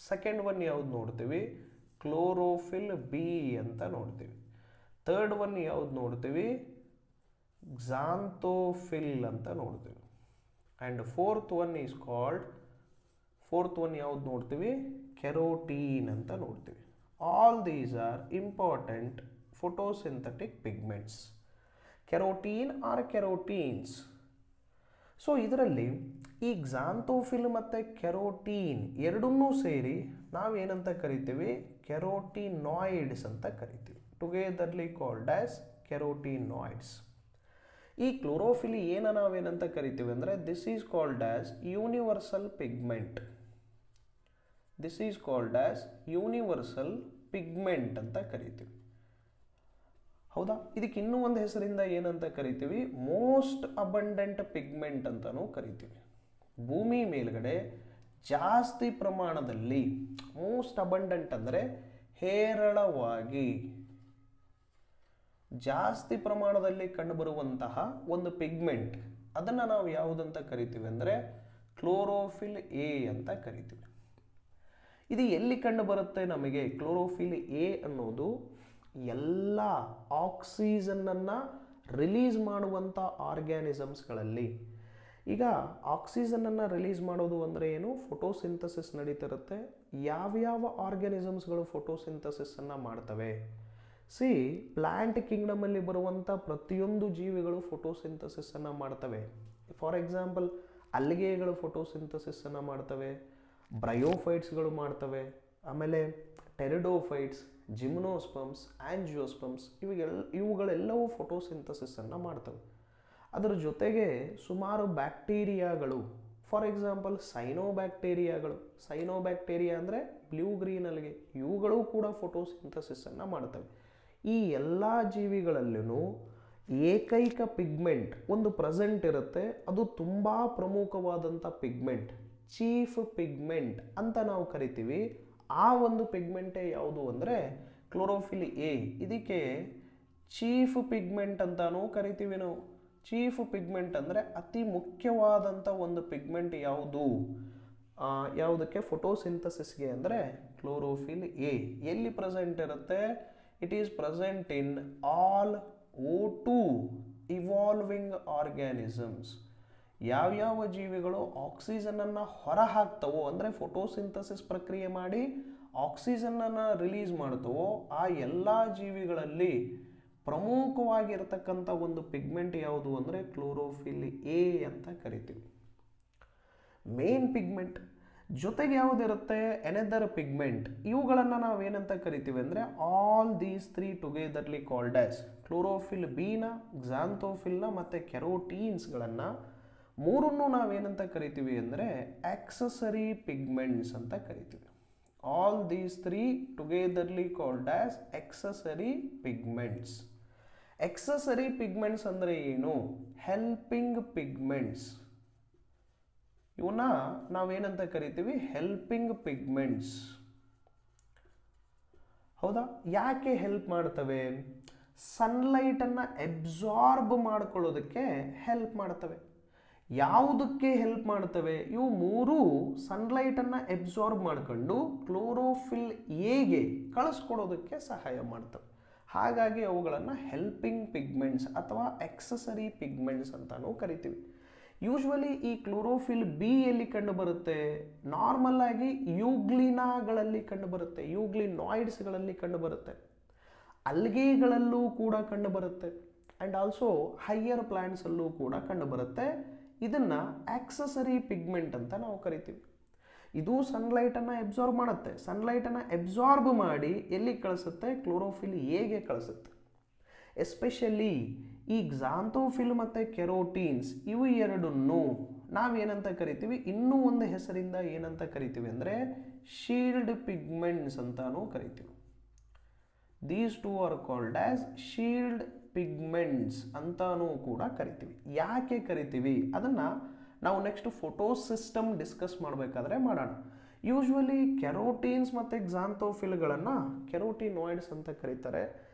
ಸೆಕೆಂಡ್ ಒನ್ ಯಾವ್ದು ನೋಡ್ತೀವಿ? ಕ್ಲೋರೋಫಿಲ್ ಬಿ ಅಂತ ನೋಡ್ತೀವಿ. ಥರ್ಡ್ ಒನ್ ಯಾವ್ದು ನೋಡ್ತೀವಿ? ಕ್ಸಾಂಥೋಫಿಲ್ ಅಂತ ನೋಡ್ತೀವಿ. ಆ್ಯಂಡ್ ಫೋರ್ತ್ ಒನ್ ಯಾವ್ದು ನೋಡ್ತೀವಿ? ಕೆರೋಟೀನ್ ಅಂತ ನೋಡ್ತೀವಿ. All these are important photosynthetic pigments. Carotene or carotenes. So ಇದರಲ್ಲಿ ಈ ಕ್ಸಾಂಥೋಫಿಲ್ ಮತ್ತು ಕೆರೋಟೀನ್ ಎರಡನ್ನೂ ಸೇರಿ ನಾವೇನಂತ ಕರಿತೀವಿ? ಕೆರೋಟಿನಾಯ್ಡ್ಸ್ ಅಂತ ಕರಿತೀವಿ. ಟುಗೆದರ್ಲಿ ಕಾಲ್ಡ್ ಆಸ್ ಕೆರೋಟಿನಾಯ್ಡ್ಸ್. ಈ ಕ್ಲೋರೋಫಿಲ್ ನಾವೇನಂತ ಕರಿತೀವಿ ಅಂದರೆ this is called as universal pigment. This is called as universal pigment ಅಂತ ಕರಿತೀವಿ. ಹೌದಾ? ಇದಕ್ಕೆ ಇನ್ನೂ ಒಂದು ಹೆಸರಿಂದ ಏನಂತ ಕರಿತೀವಿ? ಮೋಸ್ಟ್ ಅಬಂಡೆಂಟ್ ಪಿಗ್ಮೆಂಟ್ ಅಂತಲೂ ಕರಿತೀವಿ. ಭೂಮಿ ಮೇಲ್ಗಡೆ ಜಾಸ್ತಿ ಪ್ರಮಾಣದಲ್ಲಿ, ಮೋಸ್ಟ್ ಅಬಂಡೆಂಟ್ ಅಂದರೆ ಹೇರಳವಾಗಿ, ಜಾಸ್ತಿ ಪ್ರಮಾಣದಲ್ಲಿ ಕಂಡುಬರುವಂತಹ ಒಂದು ಪಿಗ್ಮೆಂಟ್, ಅದನ್ನು ನಾವು ಯಾವುದಂತ ಕರಿತೀವಿ ಅಂದರೆ ಕ್ಲೋರೋಫಿಲ್ ಎ ಅಂತ ಕರಿತೀವಿ. ಇದು ಎಲ್ಲಿ ಕಂಡು ಬರುತ್ತೆ ನಮಗೆ? ಕ್ಲೋರೋಫಿಲ್ ಎ ಅನ್ನೋದು ಎಲ್ಲ ಆಕ್ಸಿಜನ್ನನ್ನು ರಿಲೀಸ್ ಮಾಡುವಂಥ ಆರ್ಗ್ಯಾನಿಸಮ್ಸ್ಗಳಲ್ಲಿ. ಈಗ ಆಕ್ಸಿಜನನ್ನು ರಿಲೀಸ್ ಮಾಡೋದು ಅಂದರೆ ಏನು? ಫೋಟೋಸಿಂಥಸಿಸ್ ನಡೀತಿರುತ್ತೆ. ಯಾವ್ಯಾವ ಆರ್ಗ್ಯಾನಿಸಮ್ಸ್ಗಳು ಫೋಟೋಸಿಂಥಸಿಸನ್ನು ಮಾಡ್ತವೆ? ಸಿ, ಪ್ಲ್ಯಾಂಟ್ ಕಿಂಗ್ಡಮಲ್ಲಿ ಬರುವಂಥ ಪ್ರತಿಯೊಂದು ಜೀವಿಗಳು ಫೋಟೋಸಿಂಥಸಿಸನ್ನು ಮಾಡ್ತವೆ. ಫಾರ್ ಎಕ್ಸಾಂಪಲ್ ಅಲ್ಗೆಗಳು ಫೋಟೋಸಿಂಥಸಿಸನ್ನು ಮಾಡ್ತವೆ, ಬ್ರಯೋಫೈಟ್ಸ್ಗಳು ಮಾಡ್ತವೆ, ಆಮೇಲೆ ಟೆರಿಡೋಫೈಟ್ಸ್, ಜಿಮ್ನೋಸ್ಪಮ್ಸ್, ಆಂಜಿಯೋಸ್ಪಮ್ಸ್ ಇವುಗಳೆಲ್ಲವೂ ಫೋಟೋಸಿಂಥಸಿಸನ್ನು ಮಾಡ್ತವೆ. ಅದರ ಜೊತೆಗೆ ಸುಮಾರು ಬ್ಯಾಕ್ಟೀರಿಯಾಗಳು, ಫಾರ್ ಎಕ್ಸಾಂಪಲ್ ಸೈನೋಬ್ಯಾಕ್ಟೀರಿಯಾ ಅಂದರೆ ಬ್ಲೂ ಗ್ರೀನ್ ಅಲ್ಗೆ, ಇವುಗಳು ಕೂಡ ಫೋಟೋಸಿಂಥಸಿಸನ್ನು ಮಾಡ್ತವೆ. ಈ ಎಲ್ಲ ಜೀವಿಗಳಲ್ಲೂ ಏಕೈಕ ಪಿಗ್ಮೆಂಟ್ ಒಂದು ಪ್ರೆಸೆಂಟ್ ಇರುತ್ತೆ. ಅದು ತುಂಬ ಪ್ರಮುಖವಾದಂಥ ಪಿಗ್ಮೆಂಟ್, ಚೀಫ್ ಪಿಗ್ಮೆಂಟ್ ಅಂತ ನಾವು ಕರಿತೀವಿ. ಆ ಒಂದು ಪಿಗ್ಮೆಂಟೇ ಯಾವುದು ಅಂದರೆ ಕ್ಲೋರೋಫಿಲ್ ಎ. ಇದಕ್ಕೆ ಚೀಫ್ ಪಿಗ್ಮೆಂಟ್ ಅಂತಾನೂ ಕರಿತೀವಿ ನಾವು. ಚೀಫ್ ಪಿಗ್ಮೆಂಟ್ ಅಂದರೆ ಅತಿ ಮುಖ್ಯವಾದಂಥ ಒಂದು ಪಿಗ್ಮೆಂಟ್ ಯಾವುದು? ಯಾವುದಕ್ಕೆ? ಫೋಟೋಸಿಂಥಸಿಸ್ಗೆ ಅಂದರೆ ಕ್ಲೋರೋಫಿಲ್ ಎ. ಎಲ್ಲಿ ಪ್ರೆಸೆಂಟ್ ಇರುತ್ತೆ? It is present in all O2 evolving organisms. ಯಾವ್ಯಾವ ಜೀವಿಗಳು ಆಕ್ಸಿಜನನ್ನು ಹೊರ ಹಾಕ್ತವೋ ಅಂದರೆ ಫೋಟೋಸಿಂಥಸಿಸ್ ಪ್ರಕ್ರಿಯೆ ಮಾಡಿ ಆಕ್ಸಿಜನನ್ನು ರಿಲೀಸ್ ಮಾಡ್ತವೋ ಆ ಎಲ್ಲ ಜೀವಿಗಳಲ್ಲಿ ಪ್ರಮುಖವಾಗಿರ್ತಕ್ಕಂಥ ಒಂದು ಪಿಗ್ಮೆಂಟ್ ಯಾವುದು ಅಂದರೆ ಕ್ಲೋರೋಫಿಲ್ ಎ ಅಂತ ಕರಿತೀವಿ. ಮೇನ್ ಪಿಗ್ಮೆಂಟ್ ಜೊತೆಗೆ ಯಾವುದಿರುತ್ತೆ? ಎನೆದರ್ ಪಿಗ್ಮೆಂಟ್. ಇವುಗಳನ್ನು ನಾವೇನಂತ ಕರಿತೀವಿ ಅಂದರೆ all these 3 togetherly called as chlorophyll ಬಿನ, ಕ್ಸಾಂಥೋಫಿಲ್ನ ಮತ್ತು ಕೆರೋಟೀನ್ಸ್ಗಳನ್ನು ಮೂರನ್ನು ನಾವೇನಂತ ಕರಿತೀವಿ ಅಂದರೆ ಆಕ್ಸೆಸರಿ ಪಿಗ್ಮೆಂಟ್ಸ್ ಅಂತ ಕರಿತೀವಿ. All these 3 togetherly called as accessory pigments. Accessory pigments ಅಂದರೆ ಏನು? Helping pigments. ಇವನ್ನ ನಾವೇನಂತ ಕರಿತೀವಿ? Helping pigments. ಹೌದಾ? ಯಾಕೆ ಹೆಲ್ಪ್ ಮಾಡ್ತವೆ? ಸನ್ಲೈಟನ್ನು ಎಬ್ಸಾರ್ಬ್ ಮಾಡ್ಕೊಳ್ಳೋದಕ್ಕೆ ಹೆಲ್ಪ್ ಮಾಡ್ತವೆ. ಯಾವುದಕ್ಕೆ ಹೆಲ್ಪ್ ಮಾಡ್ತವೆ? ಇವು ಮೂರು ಸನ್ಲೈಟನ್ನು ಎಬ್ಸಾರ್ಬ್ ಮಾಡಿಕೊಂಡು ಕ್ಲೋರೋಫಿಲ್ ಎಗೆ ಕಳಿಸ್ಕೊಡೋದಕ್ಕೆ ಸಹಾಯ ಮಾಡ್ತವೆ. ಹಾಗಾಗಿ ಅವುಗಳನ್ನು ಹೆಲ್ಪಿಂಗ್ ಪಿಗ್ಮೆಂಟ್ಸ್ ಅಥವಾ ಆಕ್ಸೆಸರಿ ಪಿಗ್ಮೆಂಟ್ಸ್ ಅಂತಾನೂ ಕರಿತೀವಿ. ಯೂಶ್ವಲಿ ಈ ಕ್ಲೋರೋಫಿಲ್ ಬಿ ಎಲ್ಲಿ ಕಂಡುಬರುತ್ತೆ? ನಾರ್ಮಲ್ ಆಗಿ ಯೂಗ್ಲಿನಾಗಳಲ್ಲಿ ಕಂಡುಬರುತ್ತೆ, ಯೂಗ್ಲಿನಾಯ್ಡ್ಸ್ಗಳಲ್ಲಿ ಕಂಡುಬರುತ್ತೆ, ಅಲ್ಗೆಗಳಲ್ಲೂ ಕೂಡ ಕಂಡುಬರುತ್ತೆ, ಆ್ಯಂಡ್ ಆಲ್ಸೋ ಹೈಯರ್ ಪ್ಲಾಂಟ್ಸಲ್ಲೂ ಕೂಡ ಕಂಡುಬರುತ್ತೆ. ಇದನ್ನು ಆಕ್ಸೆಸರಿ ಪಿಗ್ಮೆಂಟ್ ಅಂತ ನಾವು ಕರಿತೀವಿ. ಇದು ಸನ್ಲೈಟನ್ನು ಎಬ್ಸಾರ್ಬ್ ಮಾಡುತ್ತೆ. ಸನ್ಲೈಟನ್ನು ಎಬ್ಸಾರ್ಬ್ ಮಾಡಿ ಎಲ್ಲಿ ಕಳಿಸುತ್ತೆ? ಕ್ಲೋರೋಫಿಲ್ ಎಗೆ ಕಳಿಸುತ್ತೆ. ಎಸ್ಪೆಷಲಿ ಈ ಕ್ಸಾಂಥೋಫಿಲ್ ಮತ್ತು ಕೆರೋಟೀನ್ಸ್ ಇವು ಎರಡನ್ನೂ ನಾವೇನಂತ ಕರಿತೀವಿ? ಇನ್ನೂ ಒಂದು ಹೆಸರಿಂದ ಏನಂತ ಕರಿತೀವಿ ಅಂದರೆ ಶೀಲ್ಡ್ ಪಿಗ್ಮೆಂಟ್ಸ್ ಅಂತಾನೂ ಕರಿತೀವಿ. These two R called as shield pigments ಅಂತಾನೂ ಕೂಡ ಕರಿತೀವಿ. ಯಾಕೆ ಕರಿತೀವಿ ಅದನ್ನು ನಾವು ನೆಕ್ಸ್ಟ್ ಫೋಟೋ ಸಿಸ್ಟಮ್ ಡಿಸ್ಕಸ್ ಮಾಡಬೇಕಾದ್ರೆ ಮಾಡೋಣ. ಯೂಶ್ವಲಿ ಕೆರೋಟೀನ್ಸ್ ಮತ್ತು ಕ್ಸಾಂಥೋಫಿಲ್ಗಳನ್ನು ಕೆರೋಟಿನಾಯ್ಡ್ಸ್ ಅಂತ ಕರೀತಾರೆ.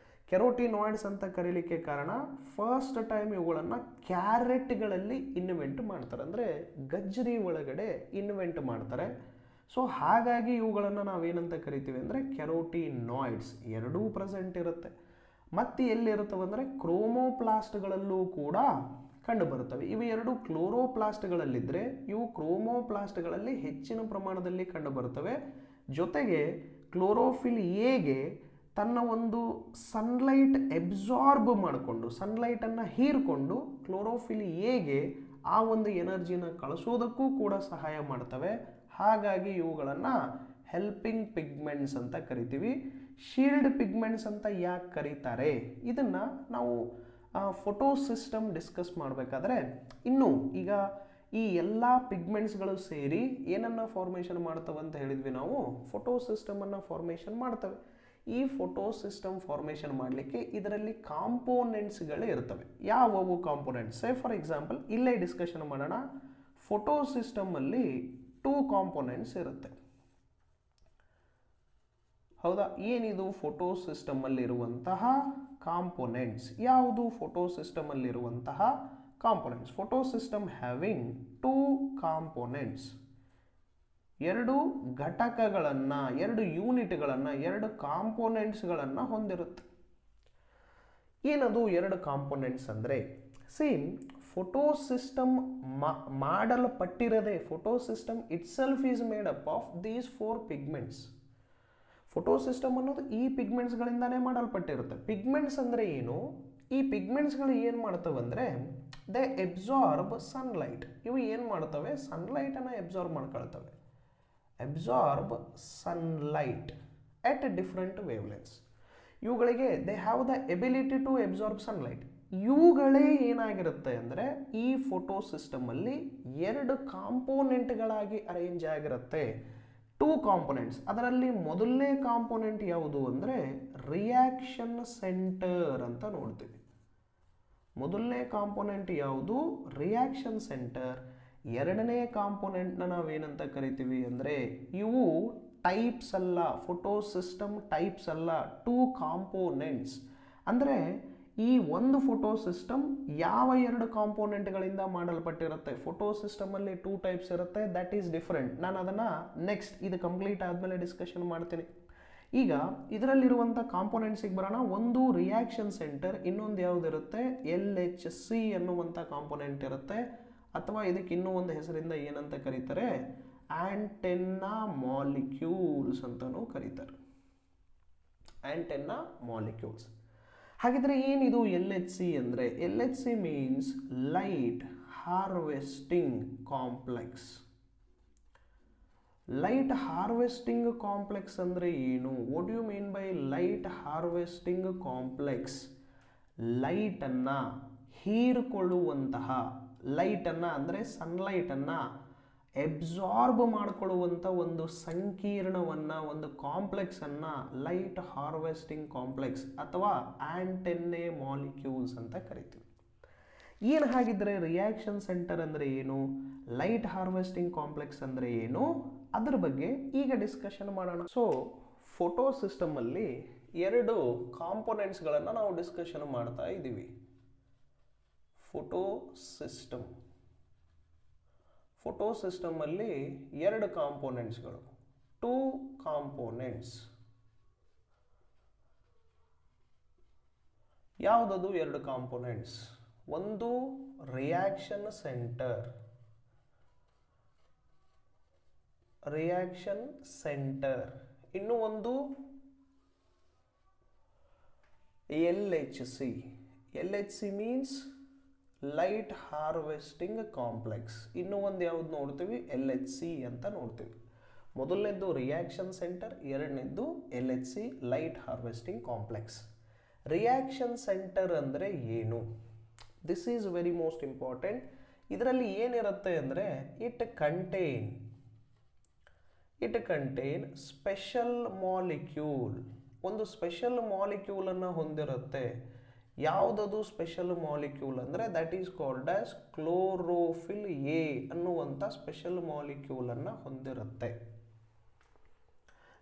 ಕೆರೋಟಿನಾಯ್ಡ್ಸ್ ಅಂತ ಕರೀಲಿಕ್ಕೆ ಕಾರಣ ಫಸ್ಟ್ ಟೈಮ್ ಇವುಗಳನ್ನು ಕ್ಯಾರೆಟ್ಗಳಲ್ಲಿ ಇನ್ವೆಂಟ್ ಮಾಡ್ತಾರೆ, ಅಂದರೆ ಗಜ್ಜರಿ ಒಳಗಡೆ ಇನ್ವೆಂಟ್ ಮಾಡ್ತಾರೆ. ಸೊ ಹಾಗಾಗಿ ಇವುಗಳನ್ನು ನಾವೇನಂತ ಕರಿತೀವಿ ಅಂದರೆ ಕೆರೋಟಿನಾಯ್ಡ್ಸ್. ಎರಡೂ ಪ್ರೆಸೆಂಟ್ ಇರುತ್ತೆ. ಮತ್ತು ಎಲ್ಲಿರುತ್ತವೆ ಅಂದರೆ ಕ್ರೋಮೋಪ್ಲಾಸ್ಟ್ಗಳಲ್ಲೂ ಕೂಡ ಕಂಡು ಬರುತ್ತವೆ. ಇವು ಎರಡು ಕ್ಲೋರೋಪ್ಲಾಸ್ಟ್ಗಳಲ್ಲಿದ್ದರೆ ಇವು ಕ್ರೋಮೋಪ್ಲಾಸ್ಟ್ಗಳಲ್ಲಿ ಹೆಚ್ಚಿನ ಪ್ರಮಾಣದಲ್ಲಿ ಕಂಡು ಬರುತ್ತವೆ. ಜೊತೆಗೆ ಕ್ಲೋರೋಫಿಲ್ ಎಗೆ ತನ್ನ ಒಂದು ಸನ್ಲೈಟ್ ಎಬ್ಸಾರ್ಬ್ ಮಾಡಿಕೊಂಡು ಸನ್ಲೈಟನ್ನು ಹೀರಿಕೊಂಡು ಕ್ಲೋರೋಫಿಲ್ ಎಗೆ ಆ ಒಂದು ಎನರ್ಜಿನ ಕಳಿಸೋದಕ್ಕೂ ಕೂಡ ಸಹಾಯ ಮಾಡ್ತವೆ. ಹಾಗಾಗಿ ಇವುಗಳನ್ನು ಹೆಲ್ಪಿಂಗ್ ಪಿಗ್ಮೆಂಟ್ಸ್ ಅಂತ ಕರಿತೀವಿ. ಶೀಲ್ಡ್ ಪಿಗ್ಮೆಂಟ್ಸ್ ಅಂತ ಯಾಕೆ ಕರೀತಾರೆ ಇದನ್ನು ನಾವು ಫೋಟೋ ಸಿಸ್ಟಮ್ ಡಿಸ್ಕಸ್ ಮಾಡಬೇಕಾದ್ರೆ ಇನ್ನು ಈಗ ಈ ಎಲ್ಲ ಪಿಗ್ಮೆಂಟ್ಸ್ಗಳು ಸೇರಿ ಏನನ್ನು ಫಾರ್ಮೇಷನ್ ಮಾಡ್ತವೆ ಅಂತ ಹೇಳಿದ್ವಿ ನಾವು, ಫೋಟೋ ಸಿಸ್ಟಮನ್ನು ಫಾರ್ಮೇಷನ್ ಮಾಡ್ತವೆ. ಈ ಫೋಟೋ ಸಿಸ್ಟಮ್ ಫಾರ್ಮೇಷನ್ ಮಾಡಲಿಕ್ಕೆ ಇದರಲ್ಲಿ ಕಾಂಪೋನೆಂಟ್ಸ್ಗಳೇ ಇರ್ತವೆ. ಯಾವುವು ಕಾಂಪೋನೆಂಟ್ಸ್? ಫಾರ್ ಎಕ್ಸಾಂಪಲ್ ಇಲ್ಲೇ ಡಿಸ್ಕಷನ್ ಮಾಡೋಣ. ಫೋಟೋ ಸಿಸ್ಟಮಲ್ಲಿ 2 ಕಾಂಪೋನೆಂಟ್ಸ್ ಇರುತ್ತೆ. ಹೌದಾ? ಏನಿದು ಫೋಟೋ ಸಿಸ್ಟಮಲ್ಲಿರುವಂತಹ ಕಾಂಪೋನೆಂಟ್ಸ್? ಯಾವುದು ಫೋಟೋ ಸಿಸ್ಟಮಲ್ಲಿರುವಂತಹ ಕಾಂಪೋನೆಂಟ್ಸ್? ಫೋಟೋ ಸಿಸ್ಟಮ್ ಹ್ಯಾವಿಂಗ್ 2 ಕಾಂಪೋನೆಂಟ್ಸ್, 2 ಘಟಕಗಳನ್ನು, 2 ಯೂನಿಟ್ಗಳನ್ನು, 2 ಕಾಂಪೋನೆಂಟ್ಸ್ಗಳನ್ನು ಹೊಂದಿರುತ್ತೆ. ಏನದು 2 ಕಾಂಪೋನೆಂಟ್ಸ್ ಅಂದರೆ? ಸೇಮ್ ಫೋಟೋ ಸಿಸ್ಟಮ್ ಮಾಡಲ್ಪಟ್ಟಿರದೆ, photo system itself is made up of these 4 pigments. Photo system ಅನ್ನೋದು ಈ ಪಿಗ್ಮೆಂಟ್ಸ್ಗಳಿಂದಾನೇ ಮಾಡಲ್ಪಟ್ಟಿರುತ್ತೆ. ಪಿಗ್ಮೆಂಟ್ಸ್ ಅಂದರೆ ಏನು? ಈ ಪಿಗ್ಮೆಂಟ್ಸ್ಗಳು ಏನು ಮಾಡ್ತವೆ ಅಂದರೆ ದೇ ಎಬ್ಸಾರ್ಬ್ ಸನ್ಲೈಟ್. ಇವು ಏನು ಮಾಡ್ತವೆ? ಸನ್ಲೈಟನ್ನು ಎಬ್ಸಾರ್ಬ್ ಮಾಡ್ಕೊಳ್ತವೆ. Absorb sunlight at different wavelengths. ಇವುಗಳಿಗೆ they have the ability to absorb sunlight. ಇವುಗಳೇ ಏನಾಗಿರುತ್ತೆ ಅಂದರೆ ಈ ಫೋಟೋ ಸಿಸ್ಟಮಲ್ಲಿ 2 ಕಾಂಪೋನೆಂಟ್ಗಳಾಗಿ ಅರೇಂಜ್ ಆಗಿರುತ್ತೆ. 2 ಕಾಂಪೋನೆಂಟ್ಸ್. ಅದರಲ್ಲಿ ಮೊದಲನೇ ಕಾಂಪೋನೆಂಟ್ ಯಾವುದು ಅಂದರೆ ರಿಯಾಕ್ಷನ್ ಸೆಂಟರ್ ಅಂತ ನೋಡ್ತೀವಿ. ಮೊದಲನೇ ಕಾಂಪೋನೆಂಟ್ ಯಾವುದು? Reaction centre. ಎರಡನೇ ಕಾಂಪೋನೆಂಟ್ನ ನಾವೇನಂತ ಕರಿತೀವಿ ಅಂದರೆ ಇವು ಟೈಪ್ಸ್ ಅಲ್ಲ, ಫೋಟೋ ಸಿಸ್ಟಮ್ ಟೈಪ್ಸ್ ಅಲ್ಲ, 2 ಕಾಂಪೋನೆಂಟ್ಸ್. ಅಂದರೆ ಈ ಒಂದು ಫೋಟೋ ಸಿಸ್ಟಮ್ ಯಾವ 2 ಕಾಂಪೋನೆಂಟ್ಗಳಿಂದ ಮಾಡಲ್ಪಟ್ಟಿರುತ್ತೆ? ಫೋಟೋ ಸಿಸ್ಟಮಲ್ಲಿ 2 ಟೈಪ್ಸ್ ಇರುತ್ತೆ, ದಟ್ ಈಸ್ ಡಿಫರೆಂಟ್. ನಾನು ಅದನ್ನು ನೆಕ್ಸ್ಟ್ ಇದು ಕಂಪ್ಲೀಟ್ ಆದಮೇಲೆ ಡಿಸ್ಕಷನ್ ಮಾಡ್ತೀನಿ. ಈಗ ಇದರಲ್ಲಿರುವಂಥ ಕಾಂಪೋನೆಂಟ್ಸಿಗೆ ಬರೋಣ. ಒಂದು ರಿಯಾಕ್ಷನ್ ಸೆಂಟರ್, ಇನ್ನೊಂದು ಯಾವುದಿರುತ್ತೆ? LHC ಅನ್ನುವಂಥ ಕಾಂಪೋನೆಂಟ್ ಇರುತ್ತೆ. ಅಥವಾ ಇದಕ್ಕೆ ಇನ್ನೂ ಒಂದು ಹೆಸರಿಂದ ಏನಂತ ಕರೀತಾರೆ? ಆಂಟೆನ್ನಾ ಮಾಲಿಕ್ಯೂಲ್ಸ್ ಅಂತಲೂ ಕರೀತಾರೆ. Antenna molecules. ಹಾಗಿದ್ರೆ ಏನಿದು LHC ಅಂದರೆ? LHC means light harvesting complex. Light harvesting complex ಅಂದರೆ ಏನು? What you mean by light harvesting complex? ಲೈಟನ್ನು ಹೀರಿಕೊಳ್ಳುವಂತಹ, ಲೈಟನ್ನು ಅಂದರೆ ಸನ್ಲೈಟನ್ನು ಎಬ್ಸಾರ್ಬ್ ಮಾಡಿಕೊಳ್ಳುವಂಥ ಒಂದು ಸಂಕೀರ್ಣವನ್ನು, ಒಂದು ಕಾಂಪ್ಲೆಕ್ಸನ್ನು ಲೈಟ್ ಹಾರ್ವೆಸ್ಟಿಂಗ್ ಕಾಂಪ್ಲೆಕ್ಸ್ ಅಥವಾ ಆಂಟೆನ್ನೆ ಮಾಲಿಕ್ಯೂಲ್ಸ್ ಅಂತ ಕರಿತೀವಿ. ಏನು ಹಾಗಿದ್ರೆ ರಿಯಾಕ್ಷನ್ ಸೆಂಟರ್ ಅಂದರೆ ಏನು? ಲೈಟ್ ಹಾರ್ವೆಸ್ಟಿಂಗ್ ಕಾಂಪ್ಲೆಕ್ಸ್ ಅಂದರೆ ಏನು? ಅದ್ರ ಬಗ್ಗೆ ಈಗ ಡಿಸ್ಕಷನ್ ಮಾಡೋಣ. ಸೊ ಫೋಟೋ ಸಿಸ್ಟಮಲ್ಲಿ 2 ಕಾಂಪೋನೆಂಟ್ಸ್ಗಳನ್ನು ನಾವು ಡಿಸ್ಕಷನ್ ಮಾಡ್ತಾ ಇದ್ದೀವಿ. ಫೋಟೋ ಸಿಸ್ಟಮ್, ಫೋಟೋ ಸಿಸ್ಟಮಲ್ಲಿ 2 ಕಾಂಪೋನೆಂಟ್ಸ್ಗಳು, 2 ಕಾಂಪೋನೆಂಟ್ಸ್. ಯಾವುದದು 2 ಕಾಂಪೋನೆಂಟ್ಸ್? ಒಂದು ರಿಯಾಕ್ಷನ್ ಸೆಂಟರ್, ರಿಯಾಕ್ಷನ್ ಸೆಂಟರ್, ಇನ್ನು ಒಂದು LHC. LHC means light harvesting complex. ಇನ್ನೂ ಒಂದು ಯಾವ್ದು ನೋಡ್ತೀವಿ? LHC ಅಂತ ನೋಡ್ತೀವಿ. ಮೊದಲನೇದು ರಿಯಾಕ್ಷನ್ ಸೆಂಟರ್, ಎರಡನೇದು LHC light harvesting complex. Reaction centre ಅಂದರೆ ಏನು? This is very most important. ಇದರಲ್ಲಿ ಏನಿರುತ್ತೆ ಅಂದರೆ it contain it contain special molecule. ಒಂದು ಸ್ಪೆಷಲ್ ಮಾಲಿಕ್ಯೂಲನ್ನು ಹೊಂದಿರುತ್ತೆ. ಯಾವುದದು ಸ್ಪೆಷಲ್ ಮಾಲಿಕ್ಯೂಲ್ ಅಂದರೆ that is called as chlorophyll A ಅನ್ನುವಂಥ ಸ್ಪೆಷಲ್ ಮಾಲಿಕ್ಯೂಲನ್ನು ಹೊಂದಿರುತ್ತೆ.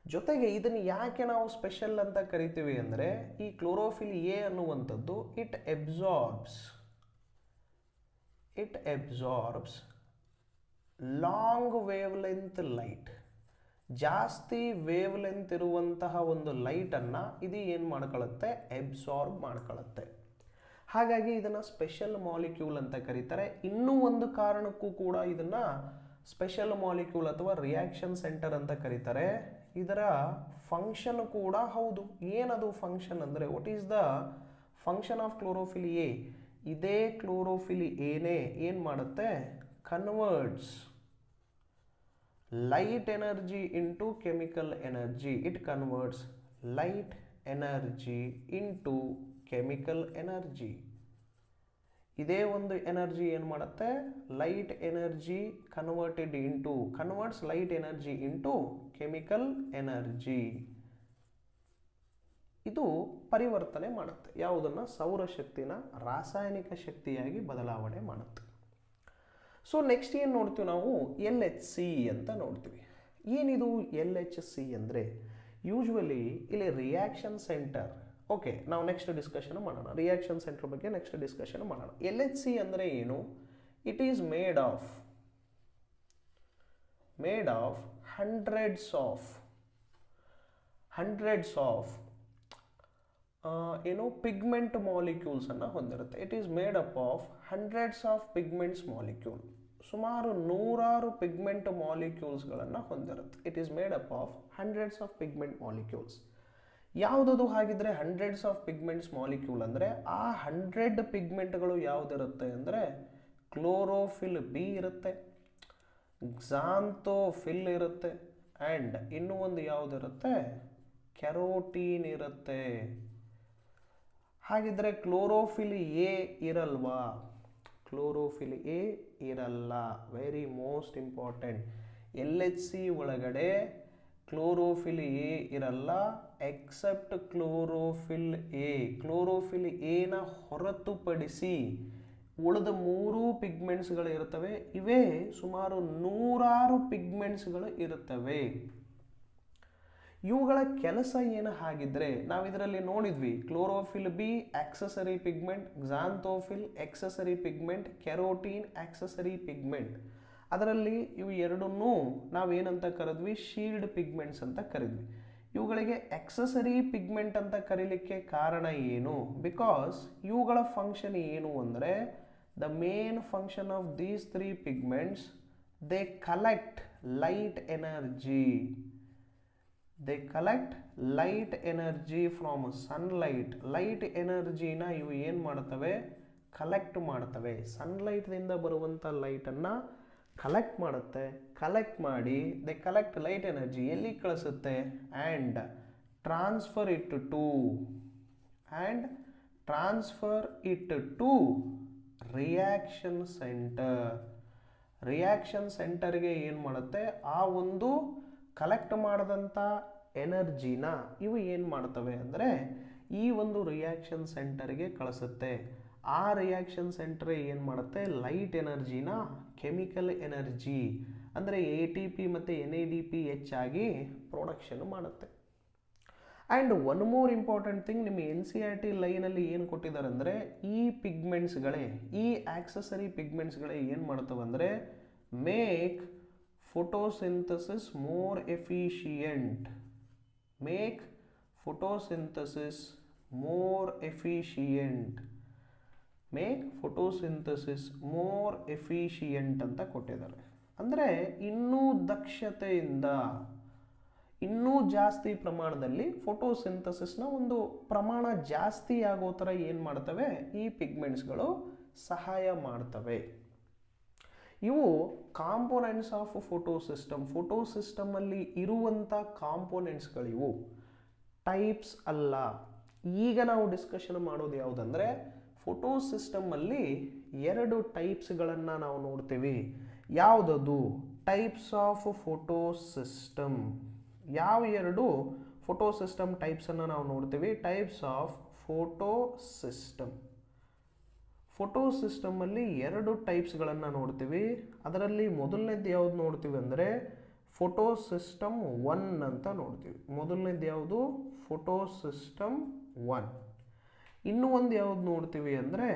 ಜೊತೆಗೆ ಇದನ್ನು ಯಾಕೆ ನಾವು ಸ್ಪೆಷಲ್ ಅಂತ ಕರಿತೀವಿ ಅಂದರೆ ಈ ಕ್ಲೋರೋಫಿಲ್ ಎ ಅನ್ನುವಂಥದ್ದು it absorbs long wavelength light. ಜಾಸ್ತಿ ವೇವ್ ಲೆಂತ್ ಇರುವಂತಹ ಒಂದು ಲೈಟನ್ನು ಇದು ಏನು ಮಾಡ್ಕೊಳ್ಳುತ್ತೆ, ಎಬ್ಸಾರ್ಬ್ ಮಾಡ್ಕೊಳ್ಳುತ್ತೆ. ಹಾಗಾಗಿ ಇದನ್ನು ಸ್ಪೆಷಲ್ ಮಾಲಿಕ್ಯೂಲ್ ಅಂತ ಕರೀತಾರೆ. ಇನ್ನೂ ಒಂದು ಕಾರಣಕ್ಕೂ ಕೂಡ ಇದನ್ನು ಸ್ಪೆಷಲ್ ಮಾಲಿಕ್ಯೂಲ್ ಅಥವಾ ರಿಯಾಕ್ಷನ್ ಸೆಂಟರ್ ಅಂತ ಕರೀತಾರೆ. ಇದರ ಫಂಕ್ಷನ್ ಕೂಡ ಹೌದು. ಏನದು ಫಂಕ್ಷನ್ ಅಂದರೆ what is the function of chlorophyll A? ಇದೇ ಕ್ಲೋರೋಫಿಲ್ ಎನೇ ಏನು ಮಾಡುತ್ತೆ, converts light energy into chemical energy. It converts light energy into chemical energy. ಇದೇ ಒಂದು ಎನರ್ಜಿ ಏನು ಮಾಡುತ್ತೆ, light energy converts light energy into chemical energy. ಇದು ಪರಿವರ್ತನೆ ಮಾಡುತ್ತೆ. ಯಾವುದನ್ನು, ಸೌರಶಕ್ತಿನ ರಾಸಾಯನಿಕ ಶಕ್ತಿಯಾಗಿ ಬದಲಾವಣೆ ಮಾಡುತ್ತೆ. ಸೊ ನೆಕ್ಸ್ಟ್ ಏನು ನೋಡ್ತೀವಿ ನಾವು, LHC ಅಂತ ನೋಡ್ತೀವಿ. ಏನಿದು LHC ಅಂದರೆ ಯೂಶ್ವಲಿ ಇಲ್ಲಿ ರಿಯಾಕ್ಷನ್ ಸೆಂಟರ್. ಓಕೆ, ನಾವು ನೆಕ್ಸ್ಟ್ ಡಿಸ್ಕಷನ್ ಮಾಡೋಣ. ರಿಯಾಕ್ಷನ್ ಸೆಂಟರ್ ಬಗ್ಗೆ ನೆಕ್ಸ್ಟ್ ಡಿಸ್ಕಷನ್ ಮಾಡೋಣ. LHC ಅಂದರೆ ಏನು? It is made of hundreds of pigment molecules ಅನ್ನು ಹೊಂದಿರುತ್ತೆ. It is made up of hundreds of pigments molecule. ಸುಮಾರು ನೂರಾರು ಪಿಗ್ಮೆಂಟ್ ಮಾಲಿಕ್ಯೂಲ್ಸ್ಗಳನ್ನು ಹೊಂದಿರುತ್ತೆ. It is made up of hundreds of pigment molecules. ಯಾವುದದು ಹಾಗಿದ್ರೆ ಹಂಡ್ರೆಡ್ಸ್ ಆಫ್ ಪಿಗ್ಮೆಂಟ್ಸ್ ಮಾಲಿಕ್ಯೂಲ್ ಅಂದರೆ ಆ 100 ಪಿಗ್ಮೆಂಟ್ಗಳು ಯಾವುದಿರುತ್ತೆ ಅಂದರೆ ಕ್ಲೋರೋಫಿಲ್ ಬಿ ಇರುತ್ತೆ, ಕ್ಸಾಂಥೋಫಿಲ್ ಇರುತ್ತೆ, ಆ್ಯಂಡ್ ಇನ್ನೂ ಒಂದು ಯಾವುದಿರುತ್ತೆ, ಕೆರೋಟೀನ್ ಇರುತ್ತೆ. ಹಾಗಿದ್ರೆ ಕ್ಲೋರೋಫಿಲ್ ಎ ಇರಲ್ವಾ? ಕ್ಲೋರೋಫಿಲ್ ಎ ಇರಲ್ಲ. Very most important. LHC ಒಳಗಡೆ ಕ್ಲೋರೋಫಿಲ್ ಎ ಇರಲ್ಲ ಎಕ್ಸೆಪ್ಟ್ ಕ್ಲೋರೋಫಿಲ್ ಎ. ಕ್ಲೋರೋಫಿಲ್ ಎನ ಹೊರತುಪಡಿಸಿ ಉಳಿದ 3 ಪಿಗ್ಮೆಂಟ್ಸ್ಗಳು ಇರುತ್ತವೆ. ಇವೇ ಸುಮಾರು ನೂರಾರು ಪಿಗ್ಮೆಂಟ್ಸ್ಗಳು ಇರುತ್ತವೆ. ಇವುಗಳ ಕೆಲಸ ಏನು ಹಾಗಿದ್ರೆ ನಾವು ಇದರಲ್ಲಿ ನೋಡಿದ್ವಿ. Chlorophyll b accessory pigment, xanthophyll accessory pigment, carotene accessory pigment. ಅದರಲ್ಲಿ ಇವು ಎರಡನ್ನೂ ನಾವೇನಂತ ಕರೆದ್ವಿ, ಶೀಲ್ಡ್ ಪಿಗ್ಮೆಂಟ್ಸ್ ಅಂತ ಕರೆದ್ವಿ. ಇವುಗಳಿಗೆ ಆಕ್ಸೆಸರಿ ಪಿಗ್ಮೆಂಟ್ ಅಂತ ಕರೀಲಿಕ್ಕೆ ಕಾರಣ ಏನು? ಬಿಕಾಸ್ ಇವುಗಳ ಫಂಕ್ಷನ್ ಏನು ಅಂದರೆ the main function of these 3 pigments, they collect light energy. They collect light energy from sunlight. Light ಎನರ್ಜಿನ ಇವು ಏನು ಮಾಡ್ತವೆ, ಕಲೆಕ್ಟ್ ಮಾಡ್ತವೆ. ಸನ್ಲೈಟ್ದಿಂದ ಬರುವಂಥ ಲೈಟನ್ನು ಕಲೆಕ್ಟ್ ಮಾಡುತ್ತೆ. ಕಲೆಕ್ಟ್ ಮಾಡಿ ದೇ ಕಲೆಕ್ಟ್ ಲೈಟ್ ಎನರ್ಜಿ ಎಲ್ಲಿ ಕಳಿಸುತ್ತೆ, and transfer it to reaction centre. Reaction ಸೆಂಟರ್ಗೆ ಏನು ಮಾಡುತ್ತೆ, ಆ ಒಂದು ಕಲೆಕ್ಟ್ ಮಾಡಿದಂಥ ಎನರ್ಜಿನ ಇವು ಏನು ಮಾಡ್ತವೆ ಅಂದರೆ ಈ ಒಂದು ರಿಯಾಕ್ಷನ್ ಸೆಂಟರ್ಗೆ ಕಳಿಸುತ್ತೆ. ಆ ರಿಯಾಕ್ಷನ್ ಸೆಂಟರ್ ಏನು ಮಾಡುತ್ತೆ, ಲೈಟ್ ಎನರ್ಜಿನ ಕೆಮಿಕಲ್ ಎನರ್ಜಿ ಅಂದರೆ ATP ಮತ್ತು NADP ಹೆಚ್ಚಾಗಿ ಪ್ರೊಡಕ್ಷನ್ ಮಾಡುತ್ತೆ. And one more important thing, ನಿಮ್ಮ NCERT ಲೈನಲ್ಲಿ ಏನು ಕೊಟ್ಟಿದ್ದಾರೆ ಅಂದರೆ ಈ ಪಿಗ್ಮೆಂಟ್ಸ್ಗಳೇ, ಈ ಆಕ್ಸೆಸರಿ ಪಿಗ್ಮೆಂಟ್ಸ್ಗಳೇ ಏನು ಮಾಡ್ತವೆ ಅಂದರೆ make photosynthesis more efficient. Make photosynthesis more efficient. Make photosynthesis more efficient ಅಂತ ಕೊಟ್ಟಿದ್ದಾರೆ. ಅಂದರೆ ಇನ್ನೂ ದಕ್ಷತೆಯಿಂದ, ಇನ್ನೂ ಜಾಸ್ತಿ ಪ್ರಮಾಣದಲ್ಲಿ ಫೋಟೋಸಿಂಥಸಿಸ್ನ ಒಂದು ಪ್ರಮಾಣ ಜಾಸ್ತಿ ಆಗೋ ಥರ ಏನು ಮಾಡ್ತವೆ, ಈ ಪಿಗ್ಮೆಂಟ್ಸ್ಗಳು ಸಹಾಯ ಮಾಡ್ತವೆ. ಇವು ಕಾಂಪೋನೆಂಟ್ಸ್ ಆಫ್ ಫೋಟೋಸಿಸ್ಟಮಲ್ಲಿ ಇರುವಂಥ ಕಾಂಪೋನೆಂಟ್ಸ್ಗಳಿವು, ಟೈಪ್ಸ್ ಅಲ್ಲ. ಈಗ ನಾವು ಡಿಸ್ಕಷನ್ ಮಾಡೋದು ಯಾವುದಂದರೆ ಫೋಟೋಸಿಸ್ಟಮಲ್ಲಿ ಎರಡು ಟೈಪ್ಸ್ಗಳನ್ನು ನಾವು ನೋಡ್ತೀವಿ. ಯಾವುದದು? Types of photo system. ಯಾವ ಎರಡು ಫೋಟೋ ಸಿಸ್ಟಮ್ ಟೈಪ್ಸನ್ನು ನಾವು ನೋಡ್ತೀವಿ? Types of photo system. Photo ಸಿಸ್ಟಮಲ್ಲಿ ಎರಡು ಟೈಪ್ಸ್ಗಳನ್ನು ನೋಡ್ತೀವಿ. ಅದರಲ್ಲಿ ಮೊದಲನೇದು ಯಾವುದು ನೋಡ್ತೀವಿ ಅಂದರೆ ಫೋಟೋ ಸಿಸ್ಟಮ್ 1 ಅಂತ ನೋಡ್ತೀವಿ. ಮೊದಲನೇದು ಯಾವುದು? Photo system 1. ಇನ್ನೂ ಒಂದು ಯಾವುದು ನೋಡ್ತೀವಿ ಅಂದರೆ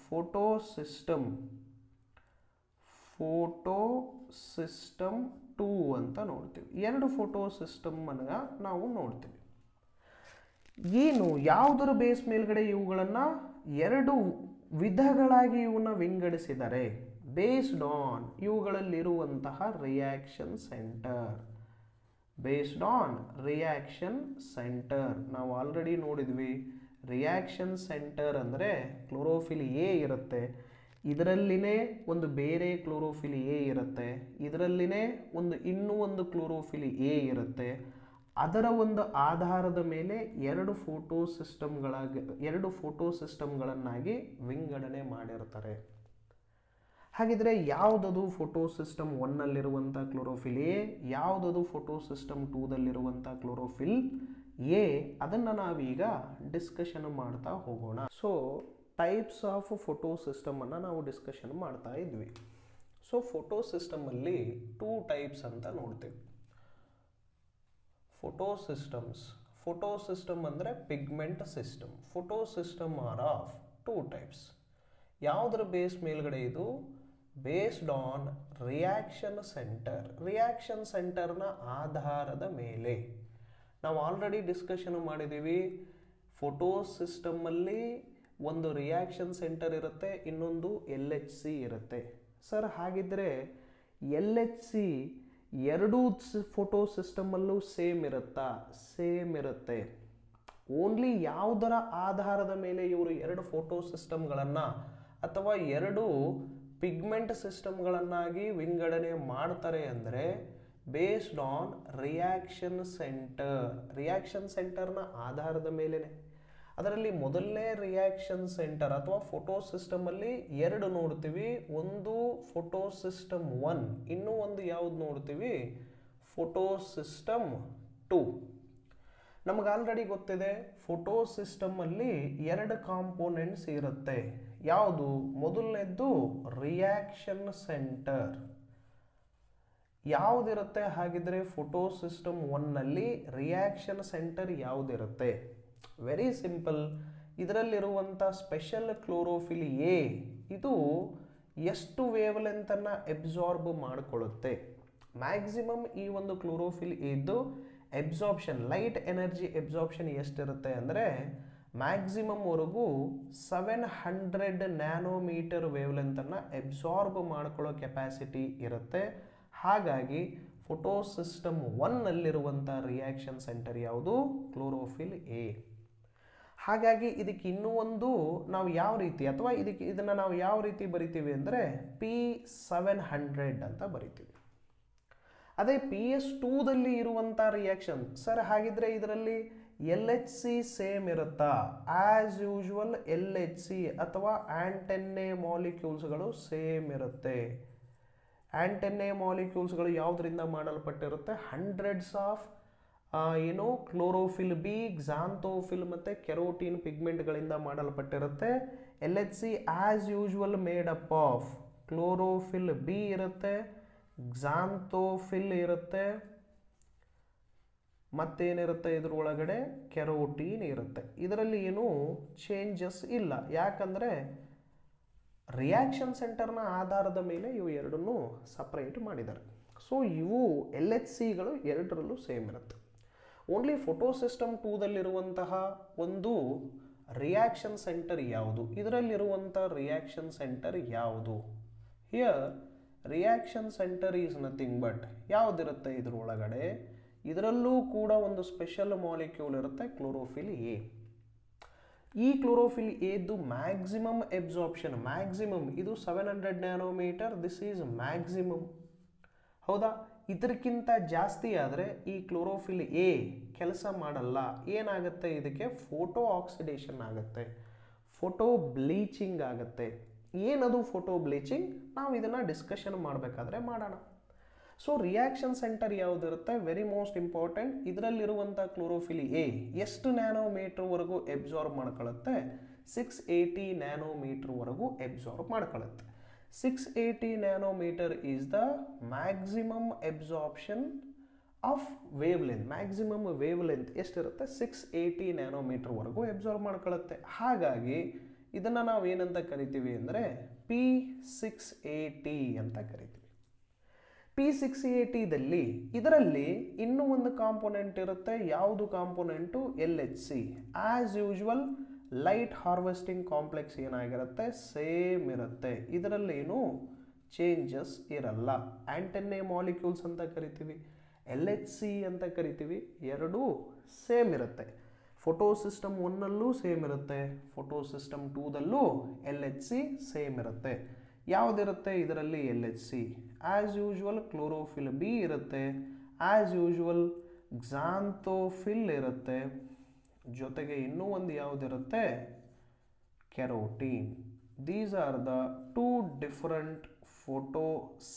ಫೋಟೋ ಸಿಸ್ಟಮ್ 2 ಅಂತ ನೋಡ್ತೀವಿ. ಎರಡು ಫೋಟೋ ಸಿಸ್ಟಮನ್ನು ನಾವು ನೋಡ್ತೀವಿ. ಏನು ಯಾವುದರ ಬೇಸ್ ಮೇಲ್ಗಡೆ ಇವುಗಳನ್ನು ಎರಡು ವಿಧಗಳಾಗಿ ಇವನ್ನ ವಿಂಗಡಿಸಿದರೆ ಬೇಸ್ಡ್ ಆನ್ ಇವುಗಳಲ್ಲಿರುವಂತಹ reaction centre. Based on reaction centre ನಾವು ಆಲ್ರೆಡಿ ನೋಡಿದ್ವಿ. ರಿಯಾಕ್ಷನ್ ಸೆಂಟರ್ ಅಂದರೆ ಕ್ಲೋರೋಫಿಲ್ ಎ ಇರುತ್ತೆ, ಇದರಲ್ಲಿನೇ ಒಂದು ಬೇರೆ ಕ್ಲೋರೋಫಿಲ್ ಎ ಇರುತ್ತೆ, ಇದರಲ್ಲಿನೇ ಇನ್ನೂ ಒಂದು ಕ್ಲೋರೋಫಿಲ್ ಎ ಇರುತ್ತೆ. ಅದರ ಒಂದು ಆಧಾರದ ಮೇಲೆ ಎರಡು ಫೋಟೋ ಸಿಸ್ಟಮ್ಗಳನ್ನಾಗಿ ವಿಂಗಡಣೆ ಮಾಡಿರ್ತಾರೆ. ಹಾಗಿದ್ರೆ ಯಾವುದದು ಫೋಟೋ ಸಿಸ್ಟಮ್ 1ನಲ್ಲಿರುವಂಥ ಕ್ಲೋರೋಫಿಲ್ ಎ, ಯಾವುದದು ಫೋಟೋ ಸಿಸ್ಟಮ್ 2ದಲ್ಲಿರುವಂಥ ಕ್ಲೋರೋಫಿಲ್ ಎ, ಅದನ್ನು ನಾವೀಗ ಡಿಸ್ಕಷನ್ ಮಾಡ್ತಾ ಹೋಗೋಣ. ಸೊ ಟೈಪ್ಸ್ ಆಫ್ ಫೋಟೋ ಸಿಸ್ಟಮನ್ನು ನಾವು ಡಿಸ್ಕಷನ್ ಮಾಡ್ತಾ ಇದ್ವಿ. ಸೊ ಫೋಟೋ ಸಿಸ್ಟಮಲ್ಲಿ 2 ಟೈಪ್ಸ್ ಅಂತ ನೋಡ್ತೀವಿ. ಫೋಟೋ ಸಿಸ್ಟಮ್ ಅಂದರೆ pigment system. Photo system are of 2 types. ಯಾವುದರ ಬೇಸ್ ಮೇಲ್ಗಡೆ ಇದು? Based on reaction centre. Reaction ಸೆಂಟರ್ನ ಆಧಾರದ ಮೇಲೆ. ನಾವು ಆಲ್ರೆಡಿ ಡಿಸ್ಕಷನ್ ಮಾಡಿದ್ದೀವಿ. ಫೋಟೋ ಸಿಸ್ಟಮಲ್ಲಿ ಒಂದು ರಿಯಾಕ್ಷನ್ ಸೆಂಟರ್ ಇರುತ್ತೆ, ಇನ್ನೊಂದು LHC ಇರುತ್ತೆ. ಸರ್ ಹಾಗಿದ್ರೆ LHC ಎರಡೂ ಫೋಟೋ ಸಿಸ್ಟಮಲ್ಲೂ ಸೇಮ್ ಇರುತ್ತಾ? ಸೇಮ್ ಇರುತ್ತೆ. ಓನ್ಲಿ ಯಾವುದರ ಆಧಾರದ ಮೇಲೆ ಇವರು ಎರಡು ಫೋಟೋ ಸಿಸ್ಟಮ್ಗಳನ್ನು ಅಥವಾ ಎರಡು ಪಿಗ್ಮೆಂಟ್ ಸಿಸ್ಟಮ್ಗಳನ್ನಾಗಿ ವಿಂಗಡಣೆ ಮಾಡ್ತಾರೆ ಅಂದರೆ based on reaction centre. Reaction ಸೆಂಟರ್ನ ಆಧಾರದ ಮೇಲೆನೆ. ಅದರಲ್ಲಿ ಮೊದಲನೇ ರಿಯಾಕ್ಷನ್ ಸೆಂಟರ್ ಅಥವಾ ಫೋಟೋ ಸಿಸ್ಟಮಲ್ಲಿ ಎರಡು ನೋಡ್ತೀವಿ. ಒಂದು ಫೋಟೋ ಸಿಸ್ಟಮ್ 1, ಇನ್ನೂ ಒಂದು ಯಾವುದು ನೋಡ್ತೀವಿ? Photo system 2. ನಮಗೆ ಆಲ್ರೆಡಿ ಗೊತ್ತಿದೆ ಫೋಟೋ ಸಿಸ್ಟಮಲ್ಲಿ ಎರಡು ಕಾಂಪೋನೆಂಟ್ಸ್ ಇರುತ್ತೆ. ಯಾವುದು? ಮೊದಲನೇದ್ದು ರಿಯಾಕ್ಷನ್ ಸೆಂಟರ್. ಯಾವುದಿರುತ್ತೆ ಹಾಗಿದ್ರೆ ಫೋಟೋ ಸಿಸ್ಟಮ್ 1ನಲ್ಲಿ ರಿಯಾಕ್ಷನ್ ಸೆಂಟರ್ ಯಾವುದಿರುತ್ತೆ? Very simple. ಇದರಲ್ಲಿರುವಂಥ ಸ್ಪೆಷಲ್ ಕ್ಲೋರೋಫಿಲ್ ಎ ಇದು ಎಷ್ಟು ವೇವ್ ಲೆಂತನ್ನು ಎಬ್ಸಾರ್ಬ್ ಮಾಡಿಕೊಳ್ಳುತ್ತೆ? ಮ್ಯಾಕ್ಸಿಮಮ್ ಈ ಒಂದು ಕ್ಲೋರೋಫಿಲ್ ಎದ್ದು ಎಬ್ಸಾರ್ಪ್ಷನ್, ಲೈಟ್ ಎನರ್ಜಿ ಎಬ್ಸಾರ್ಪ್ಷನ್ ಎಷ್ಟಿರುತ್ತೆ ಅಂದರೆ ಮ್ಯಾಕ್ಸಿಮಮ್ವರೆಗೂ 700 ನ್ಯಾನೋಮೀಟರ್ ವೇವ್ ಲೆಂತನ್ನು ಎಬ್ಸಾರ್ಬ್ ಮಾಡ್ಕೊಳ್ಳೋ ಕೆಪಾಸಿಟಿ ಇರುತ್ತೆ. ಹಾಗಾಗಿ ಫೋಟೋ ಸಿಸ್ಟಮ್ 1ನಲ್ಲಿರುವಂಥ ರಿಯಾಕ್ಷನ್ ಸೆಂಟರ್ ಯಾವುದು? Chlorophyll A. ಹಾಗಾಗಿ ಇದಕ್ಕೆ ಇನ್ನೂ ಒಂದು ನಾವು ಯಾವ ರೀತಿ ಅಥವಾ ಇದನ್ನು ನಾವು ಯಾವ ರೀತಿ ಬರಿತೀವಿ ಅಂದರೆ P700 ಅಂತ ಬರಿತೀವಿ. ಅದೇ PS2ದಲ್ಲಿ ಇರುವಂಥ ರಿಯಾಕ್ಷನ್. ಸರ್ ಹಾಗಿದ್ರೆ ಇದರಲ್ಲಿ LHC ಸೇಮ್ ಇರುತ್ತಾ? ಆಸ್ ಯೂಶುವಲ್ LHC ಅಥವಾ ಆಂಟೆನ್ನೆ ಮಾಲಿಕ್ಯೂಲ್ಸ್ಗಳು ಸೇಮ್ ಇರುತ್ತೆ. ಆಂಟೆನ್ನೆ ಮಾಲಿಕ್ಯೂಲ್ಸ್ಗಳು ಯಾವುದರಿಂದ ಮಾಡಲ್ಪಟ್ಟಿರುತ್ತೆ? Hundreds of chlorophyll B, xanthophyll ಮತ್ತು ಕೆರೋಟಿನ್ ಪಿಗ್ಮೆಂಟ್ಗಳಿಂದ ಮಾಡಲ್ಪಟ್ಟಿರುತ್ತೆ. LHC as usual made up of chlorophyll B ಇರುತ್ತೆ, ಕ್ಸಾಂಥೋಫಿಲ್ ಇರುತ್ತೆ, ಮತ್ತೇನಿರುತ್ತೆ ಇದರೊಳಗಡೆ? ಕೆರೋಟಿನ್ ಇರುತ್ತೆ. ಇದರಲ್ಲಿ ಏನೂ ಚೇಂಜಸ್ ಇಲ್ಲ. ಯಾಕಂದರೆ ರಿಯಾಕ್ಷನ್ ಸೆಂಟರ್ನ ಆಧಾರದ ಮೇಲೆ ಇವು ಎರಡನ್ನೂ ಸಪ್ರೇಟ್ ಮಾಡಿದ್ದಾರೆ. ಸೊ ಇವು LHCಗಳು ಎರಡರಲ್ಲೂ ಸೇಮ್ ಇರುತ್ತೆ. ಓನ್ಲಿ ಫೋಟೋ ಸಿಸ್ಟಮ್ 2ದಲ್ಲಿರುವಂತಹ ಒಂದು ರಿಯಾಕ್ಷನ್ ಸೆಂಟರ್ ಯಾವುದು? ಇದರಲ್ಲಿರುವಂಥ ರಿಯಾಕ್ಷನ್ ಸೆಂಟರ್ ಯಾವುದು? Here reaction centre is nothing but ಯಾವುದಿರುತ್ತೆ ಇದರೊಳಗಡೆ? ಇದರಲ್ಲೂ ಕೂಡ ಒಂದು ಸ್ಪೆಷಲ್ ಮಾಲಿಕ್ಯೂಲ್ ಇರುತ್ತೆ, ಕ್ಲೋರೋಫಿಲ್ ಎ. ಈ ಕ್ಲೋರೋಫಿಲ್ ಎದ್ದು ಮ್ಯಾಕ್ಸಿಮಮ್ ಎಬ್ಸಾರ್ಪ್ಷನ್, ಮ್ಯಾಕ್ಸಿಮಮ್ ಇದು 700 ನ್ಯಾನೋಮೀಟರ್, ದಿಸ್ ಈಸ್ ಮ್ಯಾಕ್ಸಿಮಮ್. ಹೌದಾ? ಇದಕ್ಕಿಂತ ಜಾಸ್ತಿ ಆದರೆ ಈ ಕ್ಲೋರೋಫಿಲ್ ಎ ಕೆಲಸ ಮಾಡಲ್ಲ. ಏನಾಗುತ್ತೆ? ಇದಕ್ಕೆ ಫೋಟೋ ಆಕ್ಸಿಡೇಷನ್ ಆಗುತ್ತೆ, ಫೋಟೋ ಬ್ಲೀಚಿಂಗ್ ಆಗುತ್ತೆ. ಏನದು ಫೋಟೋ ಬ್ಲೀಚಿಂಗ್, ನಾವು ಇದನ್ನು ಡಿಸ್ಕಷನ್ ಮಾಡಬೇಕಾದ್ರೆ ಮಾಡೋಣ. ಸೊ ರಿಯಾಕ್ಷನ್ ಸೆಂಟರ್ ಯಾವುದಿರುತ್ತೆ, ವೆರಿ ಮೋಸ್ಟ್ ಇಂಪಾರ್ಟೆಂಟ್. ಇದರಲ್ಲಿರುವಂಥ ಕ್ಲೋರೋಫಿಲ್ ಎ ಎಷ್ಟು ನ್ಯಾನೋಮೀಟ್ರ್ವರೆಗೂ ಎಬ್ಸಾರ್ಬ್ ಮಾಡ್ಕೊಳ್ಳುತ್ತೆ, 680 ನ್ಯಾನೋಮೀಟ್ರ್ವರೆಗೂ ಎಬ್ಸಾರ್ಬ್ ಮಾಡ್ಕೊಳ್ಳುತ್ತೆ. 680 nanometre is the maximum absorption of wave length. Maximum wave length ಎಷ್ಟಿರುತ್ತೆ, 680 ನ್ಯಾನೋಮೀಟರ್ವರೆಗೂ ಎಬ್ಸಾರ್ಬ್ ಮಾಡ್ಕೊಳ್ಳುತ್ತೆ. ಹಾಗಾಗಿ ಇದನ್ನು ನಾವು ಏನಂತ ಕರಿತೀವಿ ಅಂದರೆ P680 ಅಂತ ಕರಿತೀವಿ. P680ದಲ್ಲಿ ಇದರಲ್ಲಿ ಇನ್ನೂ ಒಂದು ಕಾಂಪೊನೆಂಟ್ ಇರುತ್ತೆ. ಯಾವುದು component, LHC. As usual light harvesting complex ಏನಾಗಿರುತ್ತೆ, ಸೇಮ್ ಇರುತ್ತೆ. ಇದರಲ್ಲೇನು ಚೇಂಜಸ್ ಇರಲ್ಲ. ಆಂಟೆನ್ನೆ ಮಾಲಿಕ್ಯೂಲ್ಸ್ ಅಂತ ಕರಿತೀವಿ, LHC ಅಂತ ಕರಿತೀವಿ, ಎರಡೂ ಸೇಮ್ ಇರುತ್ತೆ. ಫೋಟೋ ಸಿಸ್ಟಮ್ 1ನಲ್ಲೂ ಸೇಮ್ ಇರುತ್ತೆ, ಫೋಟೋ ಸಿಸ್ಟಮ್ 2ದಲ್ಲೂ LHC ಸೇಮ್ ಇರುತ್ತೆ. ಯಾವುದಿರುತ್ತೆ ಇದರಲ್ಲಿ, LHC. As usual chlorophyll B ಇರುತ್ತೆ, ಆ್ಯಸ್ ಯೂಶುವಲ್ ಕ್ಸಾಂಥೋಫಿಲ್ ಇರುತ್ತೆ, ಜೊತೆಗೆ ಇನ್ನೂ ಒಂದು ಯಾವುದಿರುತ್ತೆ, carotene. These are the 2 different photo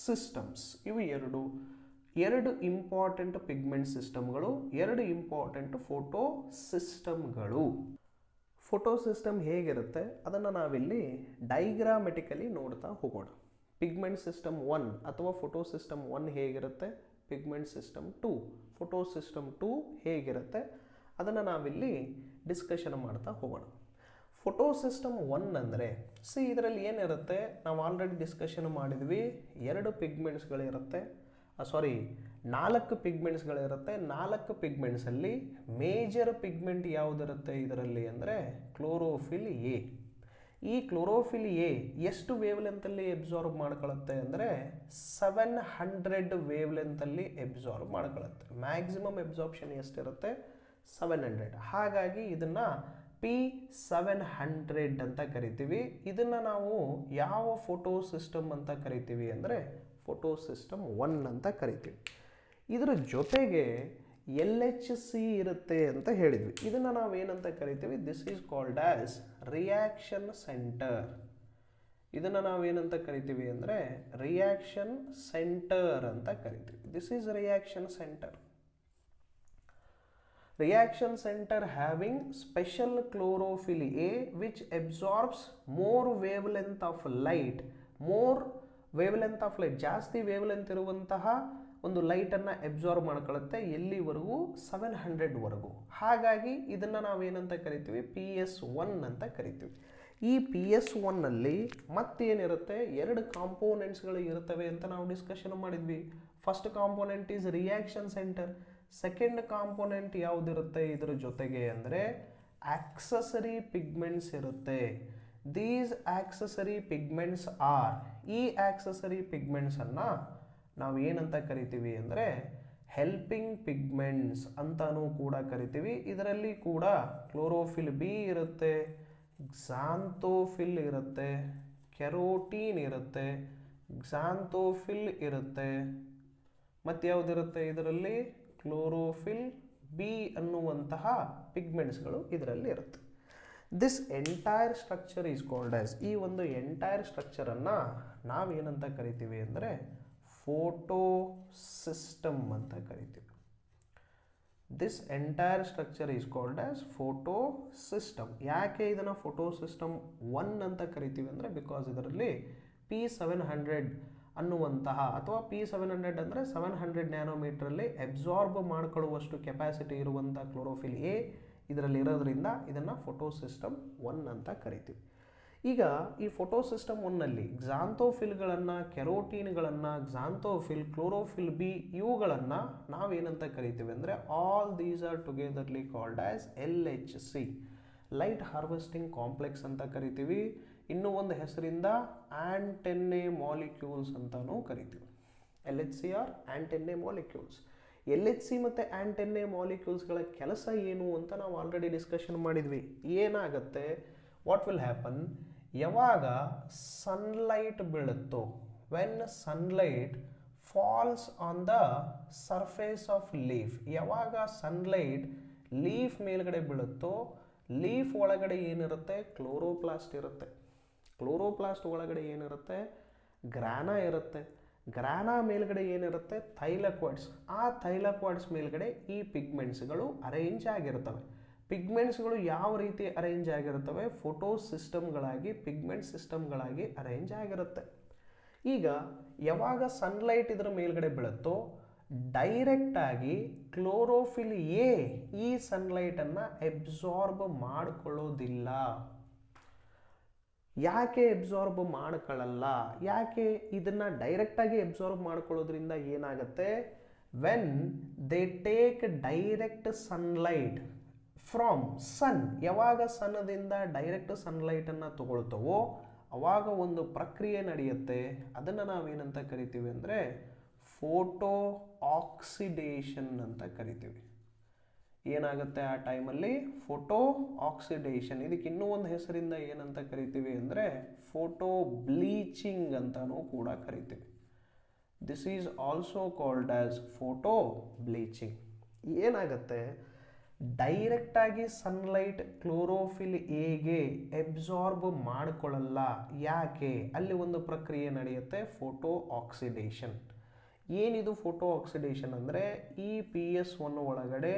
systems. ಇವು ಎರಡು ಇಂಪಾರ್ಟೆಂಟ್ ಪಿಗ್ಮೆಂಟ್ ಸಿಸ್ಟಮ್ಗಳು, 2 ಇಂಪಾರ್ಟೆಂಟ್ ಫೋಟೋ ಸಿಸ್ಟಮ್ಗಳು. ಫೋಟೋ ಸಿಸ್ಟಮ್ ಹೇಗಿರುತ್ತೆ ಅದನ್ನು ನಾವಿಲ್ಲಿ ಡೈಗ್ರಾಮೆಟಿಕಲಿ ನೋಡ್ತಾ ಹೋಗೋಣ. ಪಿಗ್ಮೆಂಟ್ ಸಿಸ್ಟಮ್ 1 ಅಥವಾ ಫೋಟೋ ಸಿಸ್ಟಮ್ 1 ಹೇಗಿರುತ್ತೆ, ಪಿಗ್ಮೆಂಟ್ ಸಿಸ್ಟಮ್ 2, ಫೋಟೋ ಸಿಸ್ಟಮ್ 2 ಹೇಗಿರುತ್ತೆ ಅದನ್ನು ನಾವಿಲ್ಲಿ ಡಿಸ್ಕಷನ್ ಮಾಡ್ತಾ ಹೋಗೋಣ. ಫೋಟೋ ಸಿಸ್ಟಮ್ 1 ಅಂದರೆ ಇದರಲ್ಲಿ ಏನಿರುತ್ತೆ, ನಾವು ಆಲ್ರೆಡಿ ಡಿಸ್ಕಷನ್ ಮಾಡಿದ್ವಿ. 2 ಪಿಗ್ಮೆಂಟ್ಸ್ಗಳಿರುತ್ತೆ, 4 ಪಿಗ್ಮೆಂಟ್ಸ್ಗಳಿರುತ್ತೆ. 4 ಪಿಗ್ಮೆಂಟ್ಸಲ್ಲಿ ಮೇಜರ್ ಪಿಗ್ಮೆಂಟ್ ಯಾವುದಿರುತ್ತೆ ಇದರಲ್ಲಿ ಅಂದರೆ ಕ್ಲೋರೋಫಿಲ್ ಎ. ಈ ಕ್ಲೋರೋಫಿಲ್ ಎ ಎಷ್ಟು ವೇವ್ ಲೆಂತಲ್ಲಿ ಎಬ್ಸಾರ್ಬ್ ಮಾಡ್ಕೊಳ್ಳುತ್ತೆ ಅಂದರೆ 700 ವೇವ್ ಲೆಂತಲ್ಲಿ ಎಬ್ಸಾರ್ಬ್ ಮಾಡ್ಕೊಳ್ಳುತ್ತೆ. ಮ್ಯಾಕ್ಸಿಮಮ್ ಎಬ್ಸಾರ್ಪ್ಷನ್ ಎಷ್ಟಿರುತ್ತೆ, 700. ಹಾಗಾಗಿ ಇದನ್ನು P700 ಅಂತ ಕರಿತೀವಿ. ಇದನ್ನು ನಾವು ಯಾವ ಫೋಟೋ ಸಿಸ್ಟಮ್ ಅಂತ ಕರಿತೀವಿ ಅಂದರೆ ಫೋಟೋ ಸಿಸ್ಟಮ್ 1 ಅಂತ ಕರಿತೀವಿ. ಇದರ ಜೊತೆಗೆ LHC ಇರುತ್ತೆ ಅಂತ ಹೇಳಿದ್ವಿ. ಇದನ್ನು ನಾವು ಏನಂತ ಕರಿತೀವಿ, this is called as reaction centre. ಇದನ್ನು ನಾವು ಏನಂತ ಕರಿತೀವಿ ಅಂದರೆ ರಿಯಾಕ್ಷನ್ ಸೆಂಟರ್ ಅಂತ ಕರಿತೀವಿ. This is reaction centre. Reaction center having special chlorophyll A which absorbs more wavelength of light, ಜಾಸ್ತಿ ವೇವ್ಲೆಂತ್ ಇರುವಂತಹ ಒಂದು ಲೈಟನ್ನು ಎಬ್ಸಾರ್ಬ್ ಮಾಡ್ಕೊಳ್ಳುತ್ತೆ. ಎಲ್ಲಿವರೆಗೂ, 700ವರೆಗೂ. ಹಾಗಾಗಿ ಇದನ್ನು ನಾವೇನಂತ ಕರಿತೀವಿ, PS1 ಅಂತ ಕರಿತೀವಿ. ಈ PS1ನಲ್ಲಿ ಮತ್ತೇನಿರುತ್ತೆ, 2 ಕಾಂಪೋನೆಂಟ್ಸ್ಗಳು ಇರ್ತವೆ ಅಂತ ನಾವು ಡಿಸ್ಕಷನ್ ಮಾಡಿದ್ವಿ. First component is reaction centre. Second component ಯಾವುದಿರುತ್ತೆ ಇದರ ಜೊತೆಗೆ ಅಂದರೆ ಆಕ್ಸೆಸರಿ ಪಿಗ್ಮೆಂಟ್ಸ್ ಇರುತ್ತೆ. ದೀಸ್ ಆಕ್ಸೆಸರಿ ಪಿಗ್ಮೆಂಟ್ಸ್ ಆರ್, ಈ ಆಕ್ಸೆಸರಿ ಪಿಗ್ಮೆಂಟ್ಸನ್ನು ನಾವು ಏನಂತ ಕರಿತೀವಿ ಅಂದರೆ ಹೆಲ್ಪಿಂಗ್ ಪಿಗ್ಮೆಂಟ್ಸ್ ಅಂತಾನೂ ಕೂಡ ಕರಿತೀವಿ. ಇದರಲ್ಲಿ ಕೂಡ ಕ್ಲೋರೋಫಿಲ್ ಬಿ ಇರುತ್ತೆ, ಕ್ಸಾಂಥೋಫಿಲ್ ಇರುತ್ತೆ, ಕೆರೋಟಿನ್ ಇರುತ್ತೆ, ಕ್ಸಾಂಥೋಫಿಲ್ ಇರುತ್ತೆ, ಮತ್ತು ಯಾವುದಿರುತ್ತೆ ಇದರಲ್ಲಿ, ಕ್ಲೋರೋಫಿಲ್ ಬಿ ಅನ್ನುವಂತಹ ಪಿಗ್ಮೆಂಟ್ಸ್ಗಳು ಇದರಲ್ಲಿ ಇರುತ್ತೆ. This entire structure is called as, ಈ ಒಂದು ಎಂಟೈರ್ ಸ್ಟ್ರಕ್ಚರನ್ನು ನಾವೇನಂತ ಕರಿತೀವಿ ಅಂದರೆ ಫೋಟೋ ಸಿಸ್ಟಮ್ ಅಂತ ಕರಿತೀವಿ. This entire structure is called as photo system. ಯಾಕೆ ಇದನ್ನು ಫೋಟೋ ಸಿಸ್ಟಮ್ 1 ಅಂತ ಕರಿತೀವಿ ಅಂದರೆ ಬಿಕಾಸ್ ಇದರಲ್ಲಿ P700 ಅನ್ನುವಂತಹ ಅಥವಾ P700 ಅಂದರೆ 700 ನ್ಯಾನೋಮೀಟ್ರಲ್ಲಿ ಎಬ್ಸಾರ್ಬ್ ಮಾಡಿಕೊಳ್ಳುವಷ್ಟು ಕೆಪಾಸಿಟಿ ಇರುವಂಥ ಕ್ಲೋರೋಫಿಲ್ ಎ ಇದರಲ್ಲಿ ಇರೋದ್ರಿಂದ ಇದನ್ನು ಫೋಟೋ ಸಿಸ್ಟಮ್ 1 ಅಂತ ಕರಿತೀವಿ. ಈಗ ಈ ಫೋಟೋ ಸಿಸ್ಟಮ್ 1ನಲ್ಲಿ ಕ್ಸಾಂಥೋಫಿಲ್ಗಳನ್ನು, ಕೆರೋಟೀನ್ಗಳನ್ನು, ಕ್ಸಾಂಥೋಫಿಲ್, ಕ್ಲೋರೋಫಿಲ್ ಬಿ ಇವುಗಳನ್ನು ನಾವೇನಂತ ಕರಿತೀವಿ ಅಂದರೆ all these are ಟುಗೆದರ್ಲಿ called as LHC, light harvesting complex ಅಂತ ಕರಿತೀವಿ. ಇನ್ನೂ ಒಂದು ಹೆಸರಿಂದ ಆಂಟೆನ್ನೆ ಮಾಲಿಕ್ಯೂಲ್ಸ್ ಅಂತಲೂ ಕರಿತೀವಿ. LHC are antennae molecules. LHC ಮತ್ತು ಆಂಟೆನ್ನೆ ಮಾಲಿಕ್ಯೂಲ್ಸ್ಗಳ ಕೆಲಸ ಏನು ಅಂತ ನಾವು ಆಲ್ರೆಡಿ ಡಿಸ್ಕಷನ್ ಮಾಡಿದ್ವಿ. ಏನಾಗುತ್ತೆ, ವಾಟ್ ವಿಲ್ ಹ್ಯಾಪನ್, ಯಾವಾಗ ಸನ್ಲೈಟ್ ಬೀಳುತ್ತೋ, when sunlight falls on the surface of leaf, ಯಾವಾಗ ಸನ್ಲೈಟ್ ಲೀಫ್ ಮೇಲ್ಗಡೆ ಬೀಳುತ್ತೋ, ಲೀಫ್ ಒಳಗಡೆ ಏನಿರುತ್ತೆ, ಕ್ಲೋರೋಪ್ಲಾಸ್ಟ್ ಇರುತ್ತೆ. ಕ್ಲೋರೋಪ್ಲಾಸ್ಟ್ ಒಳಗಡೆ ಏನಿರುತ್ತೆ, ಗ್ರಾನಾ ಇರುತ್ತೆ. ಗ್ರಾನಾ ಮೇಲ್ಗಡೆ ಏನಿರುತ್ತೆ, ಥೈಲಕಾಯ್ಡ್ಸ್. ಆ ಥೈಲಕಾಯ್ಡ್ಸ್ ಮೇಲ್ಗಡೆ ಈ ಪಿಗ್ಮೆಂಟ್ಸ್ಗಳು ಅರೇಂಜ್ ಆಗಿರ್ತವೆ. ಪಿಗ್ಮೆಂಟ್ಸ್ಗಳು ಯಾವ ರೀತಿ ಅರೇಂಜ್ ಆಗಿರ್ತವೆ, ಫೋಟೋ ಸಿಸ್ಟಮ್ಗಳಾಗಿ, ಪಿಗ್ಮೆಂಟ್ ಸಿಸ್ಟಮ್ಗಳಾಗಿ ಅರೇಂಜ್ ಆಗಿರುತ್ತೆ. ಈಗ ಯಾವಾಗ ಸನ್ಲೈಟ್ ಇದರ ಮೇಲ್ಗಡೆ ಬೀಳುತ್ತೋ ಡೈರೆಕ್ಟಾಗಿ ಕ್ಲೋರೋಫಿಲ್ ಎ ಈ ಸನ್ಲೈಟನ್ನು ಎಬ್ಸಾರ್ಬ್ ಮಾಡಿಕೊಳ್ಳೋದಿಲ್ಲ. ಯಾಕೆ ಎಬ್ಸಾರ್ಬ್ ಮಾಡ್ಕೊಳ್ಳಲ್ಲ, ಯಾಕೆ ಇದನ್ನು ಡೈರೆಕ್ಟಾಗಿ ಎಬ್ಸಾರ್ಬ್ ಮಾಡ್ಕೊಳ್ಳೋದ್ರಿಂದ ಏನಾಗುತ್ತೆ, when they take direct sunlight from sun, ಯಾವಾಗ ಸನ್ನದಿಂದ ಡೈರೆಕ್ಟ್ ಸನ್ಲೈಟನ್ನು ತಗೊಳ್ತವೋ ಅವಾಗ ಒಂದು ಪ್ರಕ್ರಿಯೆ ನಡೆಯುತ್ತೆ. ಅದನ್ನು ನಾವೇನಂತ ಕರಿತೀವಿ ಅಂದರೆ ಫೋಟೋ ಆಕ್ಸಿಡೇಷನ್ ಅಂತ ಕರಿತೀವಿ. ಏನಾಗುತ್ತೆ ಆ ಟೈಮಲ್ಲಿ, ಫೋಟೋ ಆಕ್ಸಿಡೇಷನ್. ಇದಕ್ಕೆ ಇನ್ನೂ ಒಂದು ಹೆಸರಿಂದ ಏನಂತ ಕರಿತೀವಿ ಅಂದರೆ ಫೋಟೋ ಬ್ಲೀಚಿಂಗ್ ಅಂತಲೂ ಕೂಡ ಕರಿತೀವಿ. This is also called as photo bleaching. ಏನಾಗುತ್ತೆ, ಡೈರೆಕ್ಟಾಗಿ ಸನ್ಲೈಟ್ ಕ್ಲೋರೋಫಿಲ್ ಎಗೆ ಎಬ್ಸಾರ್ಬ್ ಮಾಡಿಕೊಳ್ಳಲ್ಲ. ಯಾಕೆ, ಅಲ್ಲಿ ಒಂದು ಪ್ರಕ್ರಿಯೆ ನಡೆಯುತ್ತೆ, ಫೋಟೋ ಆಕ್ಸಿಡೇಷನ್. ಏನಿದು ಫೋಟೋ ಆಕ್ಸಿಡೇಷನ್ ಅಂದರೆ ಈ PS1 ಒಳಗಡೆ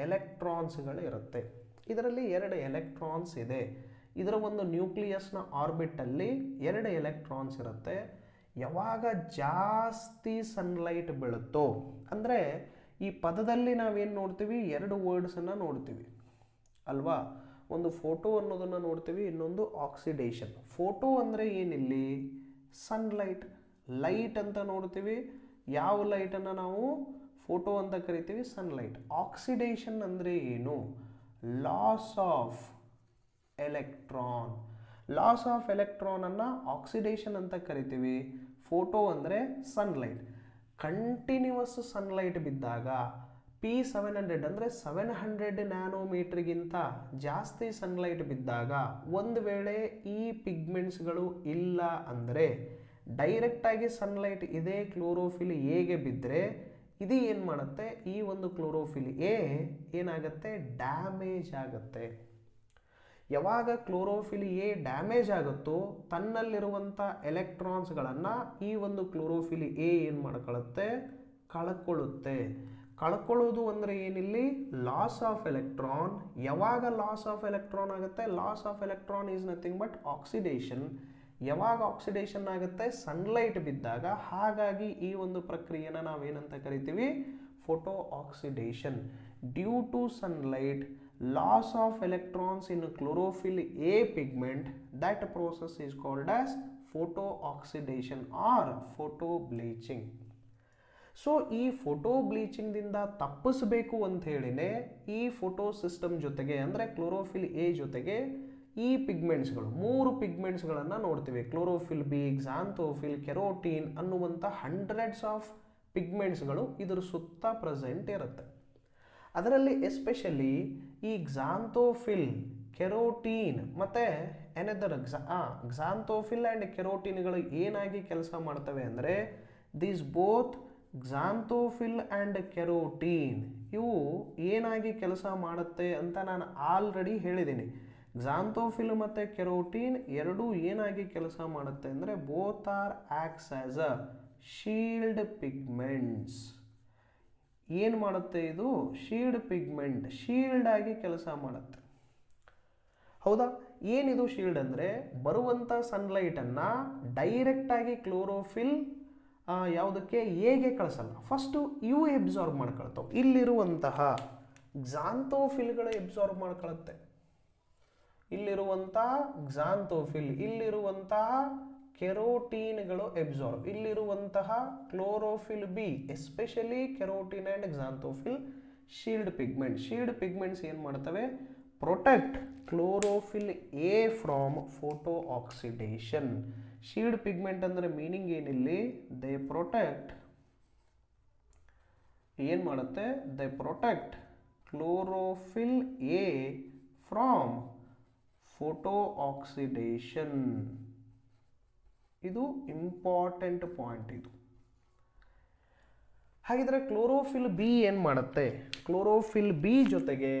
ಎಲೆಕ್ಟ್ರಾನ್ಸ್ಗಳು ಇರುತ್ತೆ. ಇದರಲ್ಲಿ 2 ಎಲೆಕ್ಟ್ರಾನ್ಸ್ ಇದೆ. ಇದರ ಒಂದು ನ್ಯೂಕ್ಲಿಯಸ್ನ ಆರ್ಬಿಟಲ್ಲಿ 2 ಎಲೆಕ್ಟ್ರಾನ್ಸ್ ಇರುತ್ತೆ. ಯಾವಾಗ ಜಾಸ್ತಿ ಸನ್ಲೈಟ್ ಬೀಳುತ್ತೋ, ಅಂದರೆ ಈ ಪದದಲ್ಲಿ ನಾವೇನು ನೋಡ್ತೀವಿ, 2 ವರ್ಡ್ಸನ್ನು ನೋಡ್ತೀವಿ ಅಲ್ವಾ. ಒಂದು ಫೋಟೋ ಅನ್ನೋದನ್ನು ನೋಡ್ತೀವಿ, ಇನ್ನೊಂದು ಆಕ್ಸಿಡೇಷನ್. ಫೋಟೋ ಅಂದರೆ ಏನಿಲ್ಲಿ ಸನ್ಲೈಟ್, ಲೈಟ್ ಅಂತ ನೋಡ್ತೀವಿ. ಯಾವ ಲೈಟನ್ನು ನಾವು ಫೋಟೋ ಅಂತ ಕರಿತೀವಿ, ಸನ್ಲೈಟ್. ಆಕ್ಸಿಡೇಷನ್ ಅಂದರೆ ಏನು, loss of electron. Loss of ಎಲೆಕ್ಟ್ರಾನನ್ನು ಆಕ್ಸಿಡೇಷನ್ ಅಂತ ಕರಿತೀವಿ. ಫೋಟೋ ಅಂದರೆ ಸನ್ಲೈಟ್. ಕಂಟಿನ್ಯೂಸ್ ಸನ್ಲೈಟ್ ಬಿದ್ದಾಗ P700 ಅಂದರೆ 700 ನ್ಯಾನೋಮೀಟ್ರಿಗಿಂತ ಜಾಸ್ತಿ ಸನ್ಲೈಟ್ ಬಿದ್ದಾಗ, ಒಂದು ವೇಳೆ ಈ ಪಿಗ್ಮೆಂಟ್ಸ್ಗಳು ಇಲ್ಲ ಅಂದರೆ, ಡೈರೆಕ್ಟಾಗಿ ಸನ್ಲೈಟ್ ಇದೇ ಕ್ಲೋರೋಫಿಲ್ ಎಗೆ ಬಿದ್ದರೆ ಇದು ಏನು ಮಾಡುತ್ತೆ, ಈ ಒಂದು ಕ್ಲೋರೋಫಿಲ್ ಎ ಏನಾಗುತ್ತೆ, ಡ್ಯಾಮೇಜ್ ಆಗುತ್ತೆ. ಯಾವಾಗ ಕ್ಲೋರೋಫಿಲ್ ಎ ಡ್ಯಾಮೇಜ್ ಆಗುತ್ತೋ ತನ್ನಲ್ಲಿರುವಂಥ ಎಲೆಕ್ಟ್ರಾನ್ಸ್ಗಳನ್ನು ಈ ಒಂದು ಕ್ಲೋರೋಫಿಲ್ ಎ ಏನು ಮಾಡ್ಕೊಳ್ಳುತ್ತೆ, ಕಳ್ಕೊಳ್ಳುತ್ತೆ. ಕಳ್ಕೊಳ್ಳೋದು ಅಂದರೆ ಏನಿಲ್ಲಿ, ಲಾಸ್ ಆಫ್ ಎಲೆಕ್ಟ್ರಾನ್. ಯಾವಾಗ ಲಾಸ್ ಆಫ್ ಎಲೆಕ್ಟ್ರಾನ್ ಆಗುತ್ತೆ, loss of electron is nothing but oxidation. ಯಾವಾಗ ಆಕ್ಸಿಡೇಷನ್ ಆಗುತ್ತೆ, ಸನ್ಲೈಟ್ ಬಿದ್ದಾಗ. ಹಾಗಾಗಿ ಈ ಒಂದು ಪ್ರಕ್ರಿಯೆನ ನಾವೇನಂತ ಕರಿತೀವಿ, photo oxidation. Due to sunlight, loss of electrons in chlorophyll A pigment, that process is called as photo oxidation or photo bleaching. So ಈ ಫೋಟೋ ಬ್ಲೀಚಿಂಗ್ದಿಂದ ತಪ್ಪಿಸಬೇಕು ಅಂತ ಹೇಳಿನೇ ಈ ಫೋಟೋ ಸಿಸ್ಟಮ್ ಜೊತೆಗೆ ಅಂದರೆ ಕ್ಲೋರೋಫಿಲ್ ಎ ಜೊತೆಗೆ ಈ ಪಿಗ್ಮೆಂಟ್ಸ್ಗಳು 3 ಪಿಗ್ಮೆಂಟ್ಸ್ಗಳನ್ನು ನೋಡ್ತೀವಿ. ಕ್ಲೋರೋಫಿಲ್ ಬಿ, ಕ್ಸಾಂಥೋಫಿಲ್, ಕೆರೋಟಿನ್ ಅನ್ನುವಂಥ ಹಂಡ್ರೆಡ್ಸ್ ಆಫ್ ಪಿಗ್ಮೆಂಟ್ಸ್ಗಳು ಇದರ ಸುತ್ತ ಪ್ರೆಸೆಂಟ್ ಇರುತ್ತೆ. ಅದರಲ್ಲಿ ಎಸ್ಪೆಷಲಿ ಈ ಕ್ಸಾಂಥೋಫಿಲ್, ಕೆರೋಟೀನ್ ಮತ್ತು ಏನದರ್ ಕ್ಸಾಂಥೋಫಿಲ್ ಆ್ಯಂಡ್ ಕೆರೋಟೀನ್ಗಳು ಏನಾಗಿ ಕೆಲಸ ಮಾಡ್ತವೆ ಅಂದರೆ, ದೀಸ್ ಬೋತ್ ಕ್ಸಾಂಥೋಫಿಲ್ ಆ್ಯಂಡ್ ಕೆರೋಟೀನ್ ಇವು ಏನಾಗಿ ಕೆಲಸ ಮಾಡುತ್ತೆ ಅಂತ ನಾನು ಆಲ್ರೆಡಿ ಹೇಳಿದ್ದೀನಿ. ಕ್ಸಾಂಥೋಫಿಲ್ ಮತ್ತು ಕೆರೋಟೀನ್ ಎರಡೂ ಏನಾಗಿ ಕೆಲಸ ಮಾಡುತ್ತೆ ಅಂದರೆ, both R acts as a shield pigments. ಏನು ಮಾಡುತ್ತೆ ಇದು, ಶೀಲ್ಡ್ ಪಿಗ್ಮೆಂಟ್, ಶೀಲ್ಡ್ ಆಗಿ ಕೆಲಸ ಮಾಡುತ್ತೆ. ಹೌದಾ, ಏನಿದು ಶೀಲ್ಡ್ ಅಂದರೆ, ಬರುವಂಥ ಸನ್ಲೈಟನ್ನು ಡೈರೆಕ್ಟಾಗಿ ಕ್ಲೋರೋಫಿಲ್ ಯಾವುದಕ್ಕೆ ಎಗೆ ಕಳಿಸಲ್ಲ. ಫಸ್ಟು ಇವು ಎಬ್ಸಾರ್ಬ್ ಮಾಡ್ಕೊಳ್ತಾವೆ. ಇಲ್ಲಿರುವಂತಹ ಕ್ಸಾಂಥೋಫಿಲ್ಗಳು ಎಬ್ಸಾರ್ಬ್ ಮಾಡ್ಕೊಳುತ್ತೆ. ಇಲ್ಲಿರುವಂತಹ ಕ್ಸಾಂಥೋಫಿಲ್, ಇಲ್ಲಿರುವಂತಹ ಕೆರೋಟೀನ್ಗಳು ಎಬ್ಸಾರ್ಬ್, ಇಲ್ಲಿರುವಂತಹ chlorophyll B, especially carotene and xanthophyll shield pigment. Shield pigments ಏನು ಮಾಡ್ತವೆ, protect chlorophyll A from photo oxidation. Shield pigment ಅಂದರೆ ಮೀನಿಂಗ್ ಏನಿಲ್ಲಿ, ದೇ ಪ್ರೊಟೆಕ್ಟ್, ಏನು ಮಾಡುತ್ತೆ, they protect chlorophyll A from photo oxidation. ಇದು ಇಂಪಾರ್ಟೆಂಟ್ ಪಾಯಿಂಟ್ ಇದು. ಹಾಗಿದ್ರೆ ಕ್ಲೋರೋಫಿಲ್ ಬಿ ಏನು ಮಾಡುತ್ತೆ, ಕ್ಲೋರೋಫಿಲ್ ಬಿ ಜೊತೆಗೆ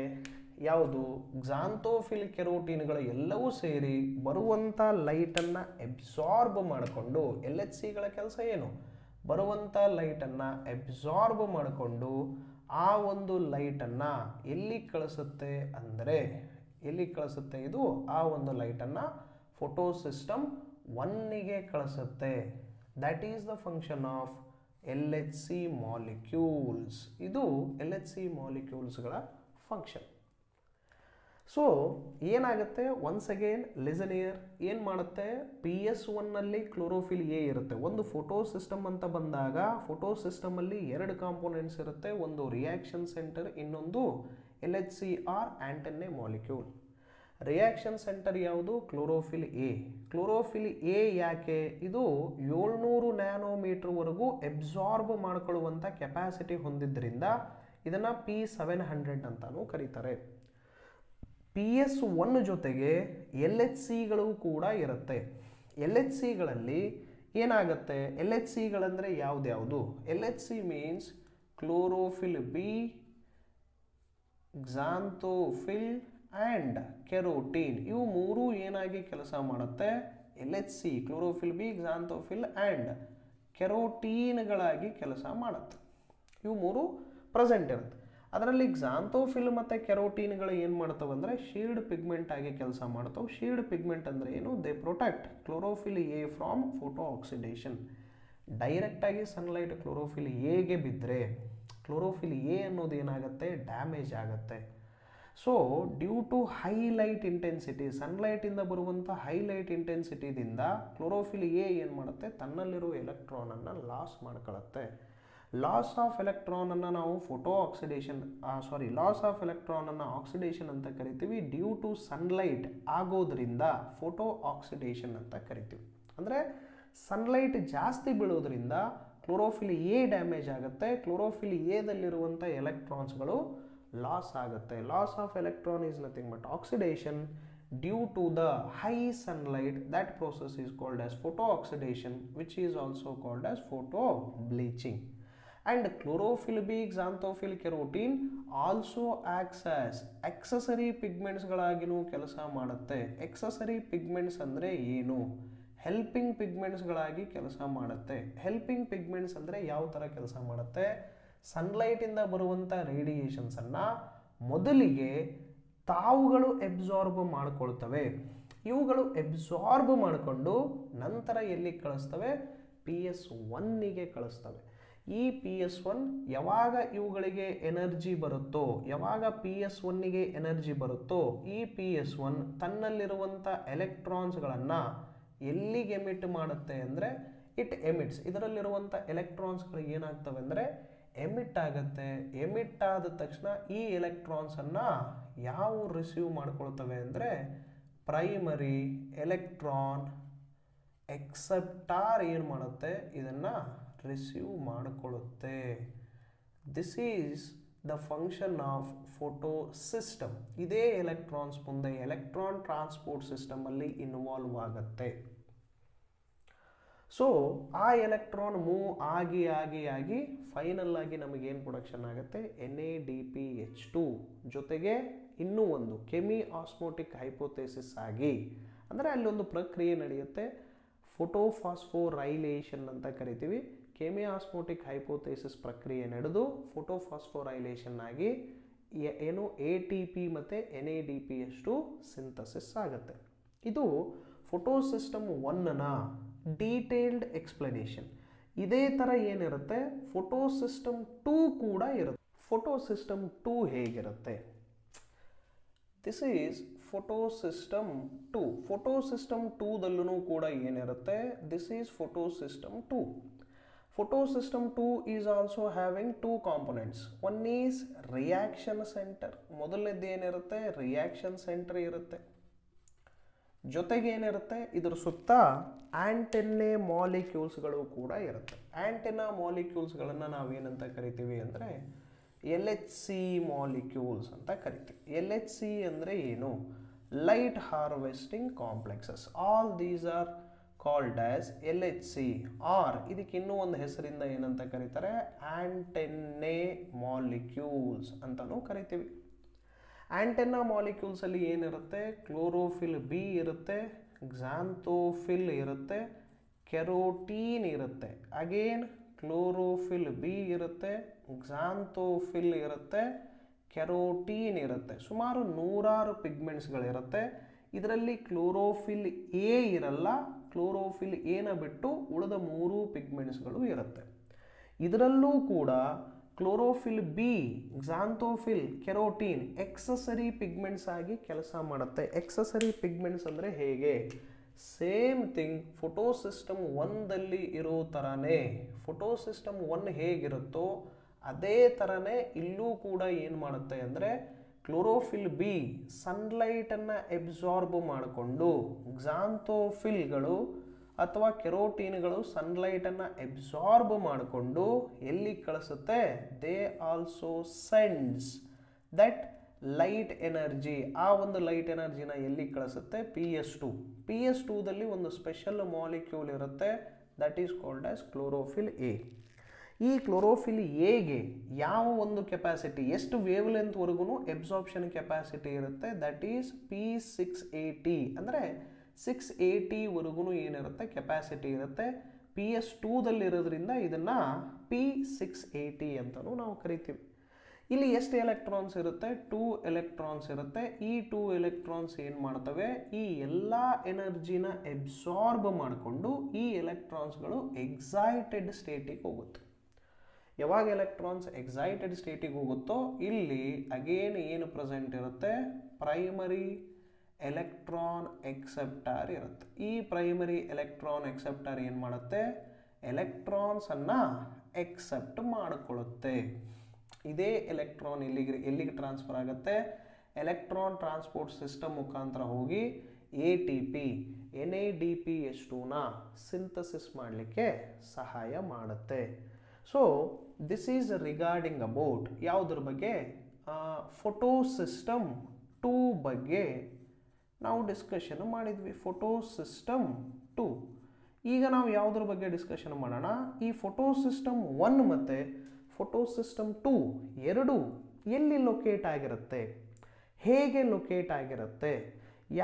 ಯಾವುದು ಕ್ಸಾಂಥೋಫಿಲ್ ಕೆರೋಟಿನ್ಗಳು ಎಲ್ಲವೂ ಸೇರಿ ಬರುವಂಥ ಲೈಟನ್ನು ಎಬ್ಸಾರ್ಬ್ ಮಾಡಿಕೊಂಡು LHCಗಳ ಕೆಲಸ ಏನು, ಬರುವಂಥ ಲೈಟನ್ನು ಎಬ್ಸಾರ್ಬ್ ಮಾಡಿಕೊಂಡು ಆ ಒಂದು ಲೈಟನ್ನು ಎಲ್ಲಿ ಕಳಿಸುತ್ತೆ ಅಂದರೆ ಎಲ್ಲಿ ಕಳಿಸುತ್ತೆ ಇದು ಆ ಒಂದು ಲೈಟನ್ನು ಫೋಟೋ ಸಿಸ್ಟಮ್ 1ಗೆ ಕಳಿಸುತ್ತೆ. That is the function of LHC molecules. ಇದು LHC ಮಾಲಿಕ್ಯೂಲ್ಸ್ಗಳ ಫಂಕ್ಷನ್. ಸೊ ಏನಾಗುತ್ತೆ, ಒನ್ಸ್ ಅಗೇನ್ ಲಿಸನ್ ಹಿಯರ್, ಏನು ಮಾಡುತ್ತೆ, PS1ನಲ್ಲಿ ಕ್ಲೋರೋಫಿಲ್ ಎ ಇರುತ್ತೆ. ಒಂದು ಫೋಟೋ ಸಿಸ್ಟಮ್ ಅಂತ ಬಂದಾಗ ಫೋಟೋ ಸಿಸ್ಟಮಲ್ಲಿ 2 ಕಾಂಪೋನೆಂಟ್ಸ್ ಇರುತ್ತೆ, ಒಂದು ರಿಯಾಕ್ಷನ್ ಸೆಂಟರ್, ಇನ್ನೊಂದು LHC are antennae molecule. Reaction centre ಯಾವುದು, ಕ್ಲೋರೋಫಿಲ್ ಎ. ಕ್ಲೋರೋಫಿಲ್ ಎ ಯಾಕೆ, ಇದು 700 ನ್ಯಾನೋಮೀಟರ್ವರೆಗೂ ಎಬ್ಸಾರ್ಬ್ ಮಾಡಿಕೊಳ್ಳುವಂಥ ಕೆಪಾಸಿಟಿ ಹೊಂದಿದ್ದರಿಂದ ಇದನ್ನು P700 ಅಂತಾನೂ ಕರೀತಾರೆ. PS1 ಜೊತೆಗೆ LHCಗಳು ಕೂಡ ಇರುತ್ತೆ. LHCಗಳಲ್ಲಿ ಏನಾಗುತ್ತೆ, LHCಗಳಂದರೆ ಯಾವ್ದ್ಯಾವುದು, LHC means chlorophyll B, xanthophyll and carotene. ಇವು ಮೂರು ಏನಾಗಿ ಕೆಲಸ ಮಾಡುತ್ತೆ, LHC chlorophyll B, xanthophyll and ಕೆರೋಟೀನ್ಗಳಾಗಿ ಕೆಲಸ ಮಾಡುತ್ತೆ. ಇವು ಮೂರು ಪ್ರೆಸೆಂಟ್ ಇರುತ್ತೆ. ಅದರಲ್ಲಿ ಕ್ಸಾಂಥೋಫಿಲ್ ಮತ್ತು ಕೆರೋಟೀನ್ಗಳು ಏನು ಮಾಡ್ತವೆ ಅಂದರೆ ಶೀಲ್ಡ್ ಪಿಗ್ಮೆಂಟ್ ಆಗಿ ಕೆಲಸ ಮಾಡ್ತವೆ. ಶೀಲ್ಡ್ ಪಿಗ್ಮೆಂಟ್ ಅಂದರೆ ಏನು, they protect chlorophyll A from photo oxidation. ಡೈರೆಕ್ಟಾಗಿ ಸನ್ಲೈಟ್ ಕ್ಲೋರೋಫಿಲ್ ಎಗೆ ಬಿದ್ದರೆ ಕ್ಲೋರೋಫಿಲ್ ಎ ಅನ್ನೋದು ಏನಾಗುತ್ತೆ, ಡ್ಯಾಮೇಜ್ ಆಗುತ್ತೆ. So due to high light intensity, ಸನ್ಲೈಟಿಂದ ಬರುವಂಥ ಹೈಲೈಟ್ ಇಂಟೆನ್ಸಿಟಿದಿಂದ ಕ್ಲೋರೋಫಿಲ್ ಎ ಏನು ಮಾಡುತ್ತೆ, ತನ್ನಲ್ಲಿರೋ ಎಲೆಕ್ಟ್ರಾನನ್ನು ಲಾಸ್ ಮಾಡ್ಕೊಳ್ಳುತ್ತೆ. ಲಾಸ್ ಆಫ್ ಎಲೆಕ್ಟ್ರಾನನ್ನು ನಾವು ಫೋಟೋ ಆಕ್ಸಿಡೇಷನ್ ಲಾಸ್ ಆಫ್ ಎಲೆಕ್ಟ್ರಾನನ್ನು ಆಕ್ಸಿಡೇಷನ್ ಅಂತ ಕರಿತೀವಿ. ಡ್ಯೂ ಟು ಸನ್ಲೈಟ್ ಆಗೋದ್ರಿಂದ ಫೋಟೋ ಆಕ್ಸಿಡೇಷನ್ ಅಂತ ಕರಿತೀವಿ. ಅಂದರೆ ಸನ್ಲೈಟ್ ಜಾಸ್ತಿ ಬೀಳೋದ್ರಿಂದ ಕ್ಲೋರೋಫಿಲ್ ಎ ಡ್ಯಾಮೇಜ್ ಆಗುತ್ತೆ. ಕ್ಲೋರೋಫಿಲ್ ಎದಲ್ಲಿರುವಂಥ ಎಲೆಕ್ಟ್ರಾನ್ಸ್ಗಳು ಲಾಸ್ ಆಗುತ್ತೆ. Loss of electron is nothing but oxidation due to the high sunlight. That process is called as photo oxidation, which is also called as photo bleaching. And chlorophyll B, xanthophyll carotene also acts as accessory pigments ಗಳಾಗಿನೂ ಕೆಲಸ ಮಾಡುತ್ತೆ. accessory pigments ಅಂದರೆ ಏನು, helping pigments ಗಳಾಗಿ ಕೆಲಸ ಮಾಡುತ್ತೆ. Helping pigments ಅಂದರೆ ಯಾವ ಥರ ಕೆಲಸ ಮಾಡುತ್ತೆ, ಸನ್ಲೈಟಿಂದ ಬರುವಂಥ ರೇಡಿಯೇಷನ್ಸನ್ನು ಮೊದಲಿಗೆ ತಾವುಗಳು ಎಬ್ಸಾರ್ಬ್ ಮಾಡಿಕೊಳ್ತವೆ. ಇವುಗಳು ಎಬ್ಸಾರ್ಬ್ ಮಾಡಿಕೊಂಡು ನಂತರ ಎಲ್ಲಿ ಕಳಿಸ್ತವೆ, PS1ಗೆ ಕಳಿಸ್ತವೆ. ಈ PS1 ಯಾವಾಗ ಇವುಗಳಿಗೆ ಎನರ್ಜಿ ಬರುತ್ತೋ, ಯಾವಾಗ PS1ಗೆ ಎನರ್ಜಿ ಬರುತ್ತೋ, ಈ PS1 ತನ್ನಲ್ಲಿರುವಂಥ ಎಲೆಕ್ಟ್ರಾನ್ಸ್ಗಳನ್ನು ಎಲ್ಲಿಗೆ ಎಮಿಟ್ ಮಾಡುತ್ತೆ ಅಂದರೆ ಇಟ್ ಎಮಿಟ್ಸ್. ಇದರಲ್ಲಿರುವಂಥ ಎಲೆಕ್ಟ್ರಾನ್ಸ್ಗಳು ಏನಾಗ್ತವೆ ಅಂದರೆ ಎಮಿಟ್ ಆಗುತ್ತೆ. ಎಮಿಟ್ ಆದ ತಕ್ಷಣ ಈ ಎಲೆಕ್ಟ್ರಾನ್ಸನ್ನು ಯಾವ ರಿಸೀವ್ ಮಾಡ್ಕೊಳ್ತವೆ ಅಂದರೆ ಪ್ರೈಮರಿ ಎಲೆಕ್ಟ್ರಾನ್ ಎಕ್ಸೆಪ್ಟಾರ್ ಏನು ಮಾಡುತ್ತೆ, ಇದನ್ನು ರಿಸೀವ್ ಮಾಡಿಕೊಳ್ಳುತ್ತೆ. This is the function of photo system. ಇದೇ ಎಲೆಕ್ಟ್ರಾನ್ಸ್ ಮುಂದೆ ಎಲೆಕ್ಟ್ರಾನ್ ಟ್ರಾನ್ಸ್ಪೋರ್ಟ್ ಸಿಸ್ಟಮಲ್ಲಿ ಇನ್ವಾಲ್ವ್ ಆಗುತ್ತೆ. ಸೊ ಆ ಎಲೆಕ್ಟ್ರಾನ್ ಮೂವ್ ಆಗಿ ಆಗಿ ಆಗಿ ಫೈನಲ್ ಆಗಿ ನಮಗೇನು ಪ್ರೊಡಕ್ಷನ್ ಆಗುತ್ತೆ, NADPH2 ಜೊತೆಗೆ ಇನ್ನೂ ಒಂದು ಕೆಮಿ ಆಸ್ಮೋಟಿಕ್ ಹೈಪೋಥೆಸಿಸ್ ಆಗಿ, ಅಂದರೆ ಅಲ್ಲೊಂದು ಪ್ರಕ್ರಿಯೆ ನಡೆಯುತ್ತೆ, ಫೋಟೋಫಾಸ್ಫೋರೈಲೇಷನ್ ಅಂತ ಕರಿತೀವಿ. ಕೆಮಿ ಆಸ್ಮೋಟಿಕ್ ಹೈಪೋಥೆಸಿಸ್ ಪ್ರಕ್ರಿಯೆ ನಡೆದು ಫೋಟೋಫಾಸ್ಫೋರೈಲೇಷನ್ ಆಗಿ ಏನು ATP ಮತ್ತು NADPH2 ಸಿಂಥಸಿಸ್ ಆಗುತ್ತೆ. ಇದು ಫೋಟೋ ಸಿಸ್ಟಮ್ 1ನ ಡೀಟೇಲ್ಡ್ ಎಕ್ಸ್ಪ್ಲನೇಷನ್. ಇದೇ ಥರ ಏನಿರುತ್ತೆ ಫೋಟೋ ಸಿಸ್ಟಮ್ 2 ಕೂಡ ಇರುತ್ತೆ. ಫೋಟೋ ಸಿಸ್ಟಮ್ 2 ಹೇಗಿರುತ್ತೆ, this is photo system 2. Photo system 2ದಲ್ಲೂ ಕೂಡ ಏನಿರುತ್ತೆ, this is photo system 2. Photo system 2 is also having 2 components. One is reaction center. ಮೊದಲನೇದು ಏನಿರುತ್ತೆ, ರಿಯಾಕ್ಷನ್ ಸೆಂಟರ್ ಇರುತ್ತೆ. ಜೊತೆಗೆ ಏನಿರುತ್ತೆ, ಇದರ ಸುತ್ತ ಆಂಟೆನ್ನೆ ಮಾಲಿಕ್ಯೂಲ್ಸ್ಗಳು ಕೂಡ ಇರುತ್ತೆ. ಆಂಟೆನಾ ಮಾಲಿಕ್ಯೂಲ್ಸ್ಗಳನ್ನು ನಾವೇನಂತ ಕರಿತೀವಿ ಅಂದರೆ LHC ಮಾಲಿಕ್ಯೂಲ್ಸ್ ಅಂತ ಕರಿತೀವಿ. LHC ಅಂದರೆ ಏನು, light harvesting complexes. All these are called as LHC or ಇದಕ್ಕೆ ಇನ್ನೂ ಒಂದು ಹೆಸರಿಂದ ಏನಂತ ಕರೀತಾರೆ, ಆಂಟೆನ್ನೆ ಮಾಲಿಕ್ಯೂಲ್ಸ್ ಅಂತಲೂ ಕರಿತೀವಿ. ಆಂಟೆನಾ ಮಾಲಿಕ್ಯೂಲ್ಸಲ್ಲಿ ಏನಿರುತ್ತೆ, ಕ್ಲೋರೋಫಿಲ್ ಬಿ ಇರುತ್ತೆ, ಕ್ಸಾಂಥೋಫಿಲ್ ಇರುತ್ತೆ, ಕೆರೋಟೀನ್ ಇರುತ್ತೆ. ಅಗೇನ್ ಕ್ಲೋರೋಫಿಲ್ ಬಿ ಇರುತ್ತೆ, ಕ್ಸಾಂಥೋಫಿಲ್ ಇರುತ್ತೆ, ಕೆರೋಟೀನ್ ಇರುತ್ತೆ. ಸುಮಾರು 100 ಪಿಗ್ಮೆಂಟ್ಸ್ಗಳಿರುತ್ತೆ. ಇದರಲ್ಲಿ ಕ್ಲೋರೋಫಿಲ್ ಎ ಇರಲ್ಲ. ಕ್ಲೋರೋಫಿಲ್ ಎನ ಬಿಟ್ಟು ಉಳಿದ 3 ಪಿಗ್ಮೆಂಟ್ಸ್ಗಳು ಇರುತ್ತೆ. ಇದರಲ್ಲೂ ಕೂಡ ಕ್ಲೋರೋಫಿಲ್ ಬಿ, ಕ್ಸಾಂಥೋಫಿಲ್, ಕೆರೋಟೀನ್ ಎಕ್ಸಸರಿ ಪಿಗ್ಮೆಂಟ್ಸ್ ಆಗಿ ಕೆಲಸ ಮಾಡುತ್ತೆ. ಎಕ್ಸಸರಿ ಪಿಗ್ಮೆಂಟ್ಸ್ ಅಂದರೆ ಹೇಗೆ? ಸೇಮ್ ಥಿಂಗ್ ಫೋಟೋಸಿಸ್ಟಮ್ 1ದಲ್ಲಿ ಇರೋ ಥರನೇ, ಫೋಟೋಸಿಸ್ಟಮ್ 1 ಹೇಗಿರುತ್ತೋ ಅದೇ ಥರನೇ ಇಲ್ಲೂ ಕೂಡ ಏನು ಮಾಡುತ್ತೆ ಅಂದರೆ ಕ್ಲೋರೋಫಿಲ್ ಬಿ ಸನ್ಲೈಟನ್ನು ಎಬ್ಸಾರ್ಬ್ ಮಾಡಿಕೊಂಡು, ಕ್ಸಾಂಥೋಫಿಲ್ಗಳು ಅಥವಾ ಕೆರೋಟೀನ್ಗಳು ಸನ್ಲೈಟನ್ನು ಎಬ್ಸಾರ್ಬ್ ಮಾಡಿಕೊಂಡು ಎಲ್ಲಿ ಕಳಿಸುತ್ತೆ? They also sends that light energy. ಆ ಒಂದು ಲೈಟ್ ಎನರ್ಜಿನ ಎಲ್ಲಿ ಕಳಿಸುತ್ತೆ? PS2. PS2ದಲ್ಲಿ ಒಂದು ಸ್ಪೆಷಲ್ ಮಾಲಿಕ್ಯೂಲ್ ಇರುತ್ತೆ, that is called as chlorophyll A. ಈ ಕ್ಲೋರೋಫಿಲ್ ಎಗೆ ಯಾವ ಒಂದು ಕೆಪಾಸಿಟಿ, ಎಷ್ಟು ವೇವ್ ಲೆಂತ್ವರೆಗೂ ಎಬ್ಸಾರ್ಪ್ಷನ್ ಕೆಪಾಸಿಟಿ ಇರುತ್ತೆ? That is P680. ಅಂದರೆ 680ವರೆಗೂ ಏನಿರುತ್ತೆ? ಕೆಪಾಸಿಟಿ ಇರುತ್ತೆ. PS2ದಲ್ಲಿರೋದ್ರಿಂದ ಇದನ್ನು P680 ಅಂತಲೂ ನಾವು ಕರಿತೀವಿ. ಇಲ್ಲಿ ಎಷ್ಟು ಎಲೆಕ್ಟ್ರಾನ್ಸ್ ಇರುತ್ತೆ? 2 ಎಲೆಕ್ಟ್ರಾನ್ಸ್ ಇರುತ್ತೆ. ಈ 2 ಎಲೆಕ್ಟ್ರಾನ್ಸ್ ಏನು ಮಾಡ್ತವೆ? ಈ ಎಲ್ಲ ಎನರ್ಜಿನ ಎಬ್ಸಾರ್ಬ್ ಮಾಡಿಕೊಂಡು ಈ ಎಲೆಕ್ಟ್ರಾನ್ಸ್ಗಳು ಎಕ್ಸೈಟೆಡ್ ಸ್ಟೇಟಿಗೆ ಹೋಗುತ್ತೆ. ಯಾವಾಗ ಎಲೆಕ್ಟ್ರಾನ್ಸ್ ಎಕ್ಸೈಟೆಡ್ ಸ್ಟೇಟಿಗೆ ಹೋಗುತ್ತೋ ಇಲ್ಲಿ ಅಗೇನ್ ಏನು ಪ್ರೆಸೆಂಟ್ ಇರುತ್ತೆ? ಪ್ರೈಮರಿ ಎಲೆಕ್ಟ್ರಾನ್ ಎಕ್ಸೆಪ್ಟಾರ್ ಇರುತ್ತೆ. ಈ ಪ್ರೈಮರಿ ಎಲೆಕ್ಟ್ರಾನ್ ಎಕ್ಸೆಪ್ಟಾರ್ ಏನು ಮಾಡುತ್ತೆ? ಎಲೆಕ್ಟ್ರಾನ್ಸನ್ನು ಎಕ್ಸೆಪ್ಟ್ ಮಾಡಿಕೊಳ್ಳುತ್ತೆ. ಇದೇ ಎಲೆಕ್ಟ್ರಾನ್ ಎಲ್ಲಿಗೆ ಟ್ರಾನ್ಸ್ಫರ್ ಆಗುತ್ತೆ? ಎಲೆಕ್ಟ್ರಾನ್ ಟ್ರಾನ್ಸ್ಪೋರ್ಟ್ ಸಿಸ್ಟಮ್ ಮುಖಾಂತರ ಹೋಗಿ ATP NADPH2ನ ಸಿಂಥಸಿಸ್ ಮಾಡಲಿಕ್ಕೆ ಸಹಾಯ ಮಾಡುತ್ತೆ. So this is regarding about ಯಾವುದ್ರ ಬಗ್ಗೆ? ಫೋಟೋಸಿಸ್ಟಮ್ 2 ಬಗ್ಗೆ ನಾವು ಡಿಸ್ಕಷನ್ ಮಾಡಿದ್ವಿ. ಫೋಟೋಸಿಸ್ಟಮ್ 2. ಈಗ ನಾವು ಯಾವುದ್ರ ಬಗ್ಗೆ ಡಿಸ್ಕಷನ್ ಮಾಡೋಣ? ಈ ಫೋಟೋಸಿಸ್ಟಮ್ 1 ಮತ್ತು ಫೋಟೋಸಿಸ್ಟಮ್ 2 ಎರಡು ಎಲ್ಲಿ ಲೊಕೇಟ್ ಆಗಿರುತ್ತೆ, ಹೇಗೆ ಲೊಕೇಟ್ ಆಗಿರುತ್ತೆ,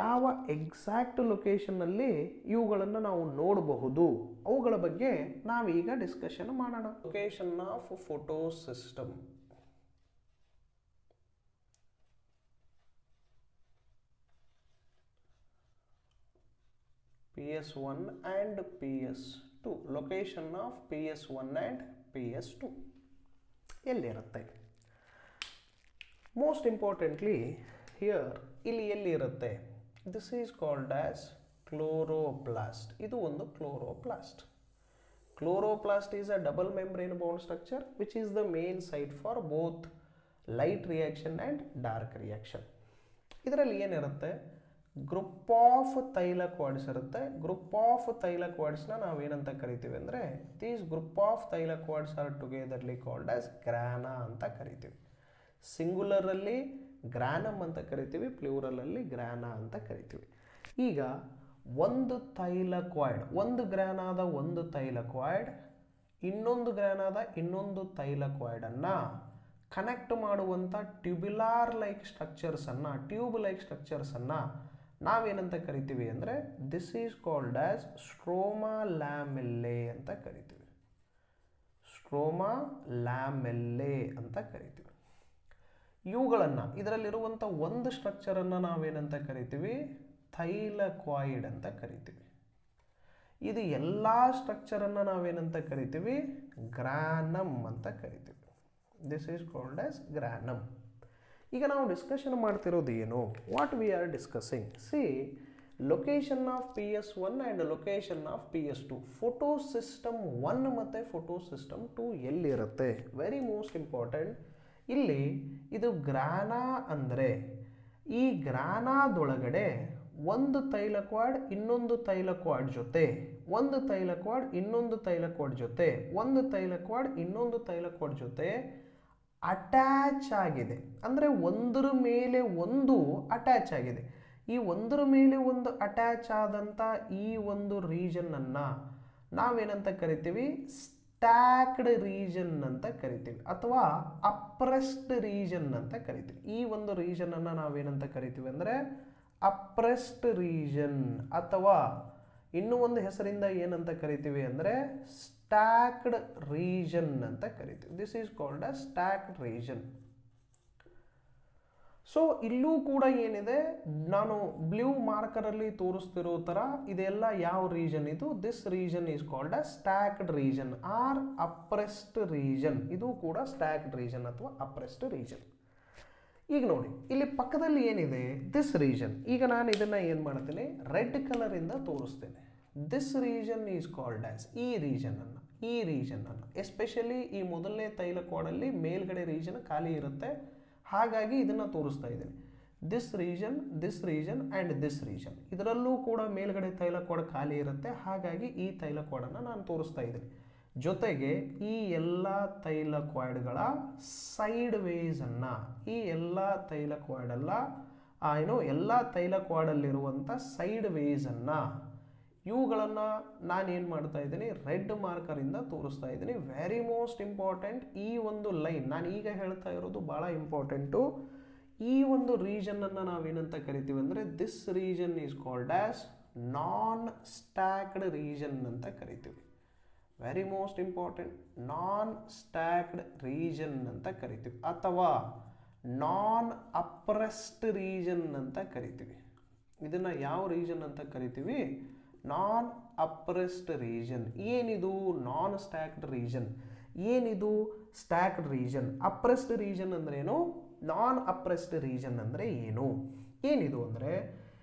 ಯಾವ ಎಕ್ಸಾಕ್ಟ್ ಲೊಕೇಶನ್ನಲ್ಲಿ ಇವುಗಳನ್ನು ನಾವು ನೋಡಬಹುದು, ಅವುಗಳ ಬಗ್ಗೆ ನಾವೀಗ ಡಿಸ್ಕಷನ್ ಮಾಡೋಣ. Location of photosystem. PS1 and PS2. Location of PS1 and PS2 ಎಲ್ಲಿರುತ್ತೆ? ಮೋಸ್ಟ್ ಇಂಪಾರ್ಟೆಂಟ್ಲಿ ಹಿಯರ್ ಇಲ್ಲಿ ಎಲ್ಲಿರುತ್ತೆ? This is called as chloroplast. ಇದು ಒಂದು chloroplast. Chloroplast is a double membrane bound structure which is the main site for both light reaction and dark reaction. ಇದರಲ್ಲಿ ಏನಿರುತ್ತೆ? Group of ಥೈಲಕ್ವಾಯ್ಡ್ಸ್ ಇರುತ್ತೆ. Group of ಥೈಲಕ್ವಾಯ್ಡ್ಸ್ನ ನಾವೇನಂತ ಕರಿತೀವಿ ಅಂದರೆ these group of thylakoids are ಟುಗೆದರ್ಲಿ called as grana ಅಂತ ಕರಿತೀವಿ. ಸಿಂಗುಲರಲ್ಲಿ ಗ್ರಾನಮ್ ಅಂತ ಕರಿತೀವಿ, ಪ್ಲೂರಲಲ್ಲಿ ಗ್ರಾನಾ ಅಂತ ಕರಿತೀವಿ. ಈಗ ಒಂದು ಥೈಲಕ್ವಾಯ್ಡ್, ಒಂದು ಗ್ರಾನಾದ ಒಂದು ಥೈಲಕ್ವಾಯ್ಡ್ ಇನ್ನೊಂದು ಗ್ರಾನಾದ ಇನ್ನೊಂದು ಥೈಲಕ್ವಾಯ್ಡನ್ನು ಕನೆಕ್ಟ್ ಮಾಡುವಂಥ ಟ್ಯೂಬ್ಯುಲಾರ್ ಲೈಕ್ ಸ್ಟ್ರಕ್ಚರ್ಸನ್ನು, ಟ್ಯೂಬ್ ಲೈಕ್ ಸ್ಟ್ರಕ್ಚರ್ಸನ್ನು ನಾವೇನಂತ ಕರಿತೀವಿ ಅಂದರೆ this is called as stroma ಲ್ಯಾಮೆಲ್ಲೆ ಅಂತ ಕರಿತೀವಿ. ಸ್ಟ್ರೋಮಾ ಲ್ಯಾಮೆಲ್ಲೆ ಅಂತ ಕರಿತೀವಿ. ಇವುಗಳನ್ನು, ಇದರಲ್ಲಿರುವಂಥ ಒಂದು ಸ್ಟ್ರಕ್ಚರನ್ನು ನಾವೇನಂತ ಕರಿತೀವಿ? ಥೈಲಕ್ವಾಯ್ಡ್ ಅಂತ ಕರಿತೀವಿ. ಇದು ಎಲ್ಲ ಸ್ಟ್ರಕ್ಚರನ್ನು ನಾವೇನಂತ ಕರಿತೀವಿ? ಗ್ರಾನಮ್ ಅಂತ ಕರಿತೀವಿ. This is called as ಗ್ರಾನಮ್. ಈಗ ನಾವು ಡಿಸ್ಕಷನ್ ಮಾಡ್ತಿರೋದು ಏನು? What we are discussing? C, location of PS1 and location of PS2. Photosystem 1 ಮತ್ತು ಫೋಟೋಸಿಸ್ಟಮ್ 2 ಎಲ್ಲಿರುತ್ತೆ? Very most important. ಇಲ್ಲಿ ಇದು ಗ್ರಾನಾ ಅಂದರೆ ಈ ಗ್ರಾನಾದೊಳಗಡೆ ಒಂದು ಥೈಲಕ್ವಾಯ್ಡ್ ಇನ್ನೊಂದು ಥೈಲಕ್ವಾಯ್ಡ್ ಜೊತೆ, ಒಂದು ಥೈಲಕ್ವಾಯ್ಡ್ ಇನ್ನೊಂದು ಥೈಲಕ್ವಾಯ್ಡ್ ಜೊತೆ, ಒಂದು ಥೈಲಕ್ವಾಯ್ಡ್ ಇನ್ನೊಂದು ಥೈಲಕ್ವಾಯ್ಡ್ ಜೊತೆ ಅಟ್ಯಾಚ್ ಆಗಿದೆ. ಅಂದರೆ ಒಂದರ ಮೇಲೆ ಒಂದು ಅಟ್ಯಾಚ್ ಆಗಿದೆ. ಈ ಒಂದರ ಮೇಲೆ ಒಂದು ಅಟ್ಯಾಚ್ ಆದಂಥ ಈ ಒಂದು ರೀಜನನ್ನು ನಾವೇನಂತ ಕರಿತೀವಿ? ಸ್ಟ್ಯಾಕ್ಡ್ ರೀಜನ್ ಅಂತ ಕರಿತೀವಿ ಅಥವಾ ಅಪ್ರೆಸ್ಡ್ ರೀಜನ್ ಅಂತ ಕರಿತೀವಿ. ಈ ಒಂದು ರೀಜನ್ ಅನ್ನು ನಾವೇನಂತ ಕರಿತೀವಿ ಅಂದರೆ ಅಪ್ರೆಸ್ಡ್ ರೀಜನ್ ಅಥವಾ ಇನ್ನೂ ಒಂದು ಹೆಸರಿಂದ ಏನಂತ ಕರಿತೀವಿ ಅಂದರೆ ಸ್ಟ್ಯಾಕ್ಡ್ ರೀಜನ್ ಅಂತ ಕರಿತೀವಿ. This is called a stacked region. So ಇಲ್ಲೂ ಕೂಡ ಏನಿದೆ, ನಾನು ಬ್ಲೂ ಮಾರ್ಕರಲ್ಲಿ ತೋರಿಸ್ತಿರೋ ಥರ ಇದೆಲ್ಲ ಯಾವ ರೀಜನ್ ಇದು? This region is called a stacked region or appressed region. ಇದು ಕೂಡ ಸ್ಟ್ಯಾಕ್ಡ್ ರೀಜನ್ ಅಥವಾ ಅಪ್ರೆಸ್ಡ್ ರೀಜನ್. ಈಗ ನೋಡಿ, ಇಲ್ಲಿ ಪಕ್ಕದಲ್ಲಿ ಏನಿದೆ? This region. ಈಗ ನಾನು ಇದನ್ನು ಏನು ಮಾಡ್ತೀನಿ? ರೆಡ್ ಕಲರಿಂದ ತೋರಿಸ್ತೇನೆ. This region is called as ಈ ರೀಜನನ್ನು ಎಸ್ಪೆಷಲಿ ಈ ಮೊದಲನೇ ತೈಲಕೋಡಲ್ಲಿ ಮೇಲ್ಗಡೆ ರೀಜನ್ ಖಾಲಿ ಇರುತ್ತೆ, ಹಾಗಾಗಿ ಇದನ್ನು ತೋರಿಸ್ತಾ ಇದ್ದೀನಿ. This region and this region, ಇದರಲ್ಲೂ ಕೂಡ ಮೇಲ್ಗಡೆ ತೈಲಕೋಡ ಖಾಲಿ ಇರುತ್ತೆ, ಹಾಗಾಗಿ ಈ ತೈಲಕೋಡನ್ನು ನಾನು ತೋರಿಸ್ತಾ ಇದ್ದೀನಿ. ಜೊತೆಗೆ ಈ ಎಲ್ಲ ತೈಲಕೋಡ್ಗಳ ಸೈಡ್ ವೇಸನ್ನು, ಈ ಎಲ್ಲ ತೈಲಕೋಡಲ್ಲ ಎಲ್ಲ ತೈಲಕೋಡಲ್ಲಿರುವಂಥ ಸೈಡ್ ವೇಸನ್ನು, ಇವುಗಳನ್ನು ನಾನೇನು ಮಾಡ್ತಾ ಇದ್ದೀನಿ? ರೆಡ್ ಮಾರ್ಕರಿಂದ ತೋರಿಸ್ತಾ ಇದ್ದೀನಿ. ವೆರಿ ಮೋಸ್ಟ್ ಇಂಪಾರ್ಟೆಂಟ್ ಈ ಒಂದು ಲೈನ್, ನಾನು ಈಗ ಹೇಳ್ತಾ ಇರೋದು ಭಾಳ ಇಂಪಾರ್ಟೆಂಟು. ಈ ಒಂದು ರೀಜನನ್ನು ನಾವೇನಂತ ಕರಿತೀವಿ ಅಂದರೆ this region is called as non stacked region ಅಂತ ಕರಿತೀವಿ. ವೆರಿ ಮೋಸ್ಟ್ ಇಂಪಾರ್ಟೆಂಟ್, ನಾನ್ ಸ್ಟ್ಯಾಕ್ಡ್ ರೀಜನ್ ಅಂತ ಕರಿತೀವಿ ಅಥವಾ ನಾನ್ ಅಪ್ರೆಸ್ಡ್ ರೀಜನ್ ಅಂತ ಕರಿತೀವಿ. ಇದನ್ನು ಯಾವ ರೀಜನ್ ಅಂತ ಕರಿತೀವಿ? Non appressed region. ಏನಿದು ನಾನ್ ಸ್ಟ್ಯಾಕ್ಡ್ ರೀಜನ್? ಏನಿದು ಸ್ಟ್ಯಾಕ್ಡ್ ರೀಜನ್? ಅಪ್ರೆಸ್ಡ್ ರೀಜನ್ ಅಂದ್ರೆ ಏನು? ನಾನ್ ಅಪ್ರೆಸ್ಡ್ ರೀಜನ್ ಅಂದರೆ ಏನು? ಏನಿದು ಅಂದರೆ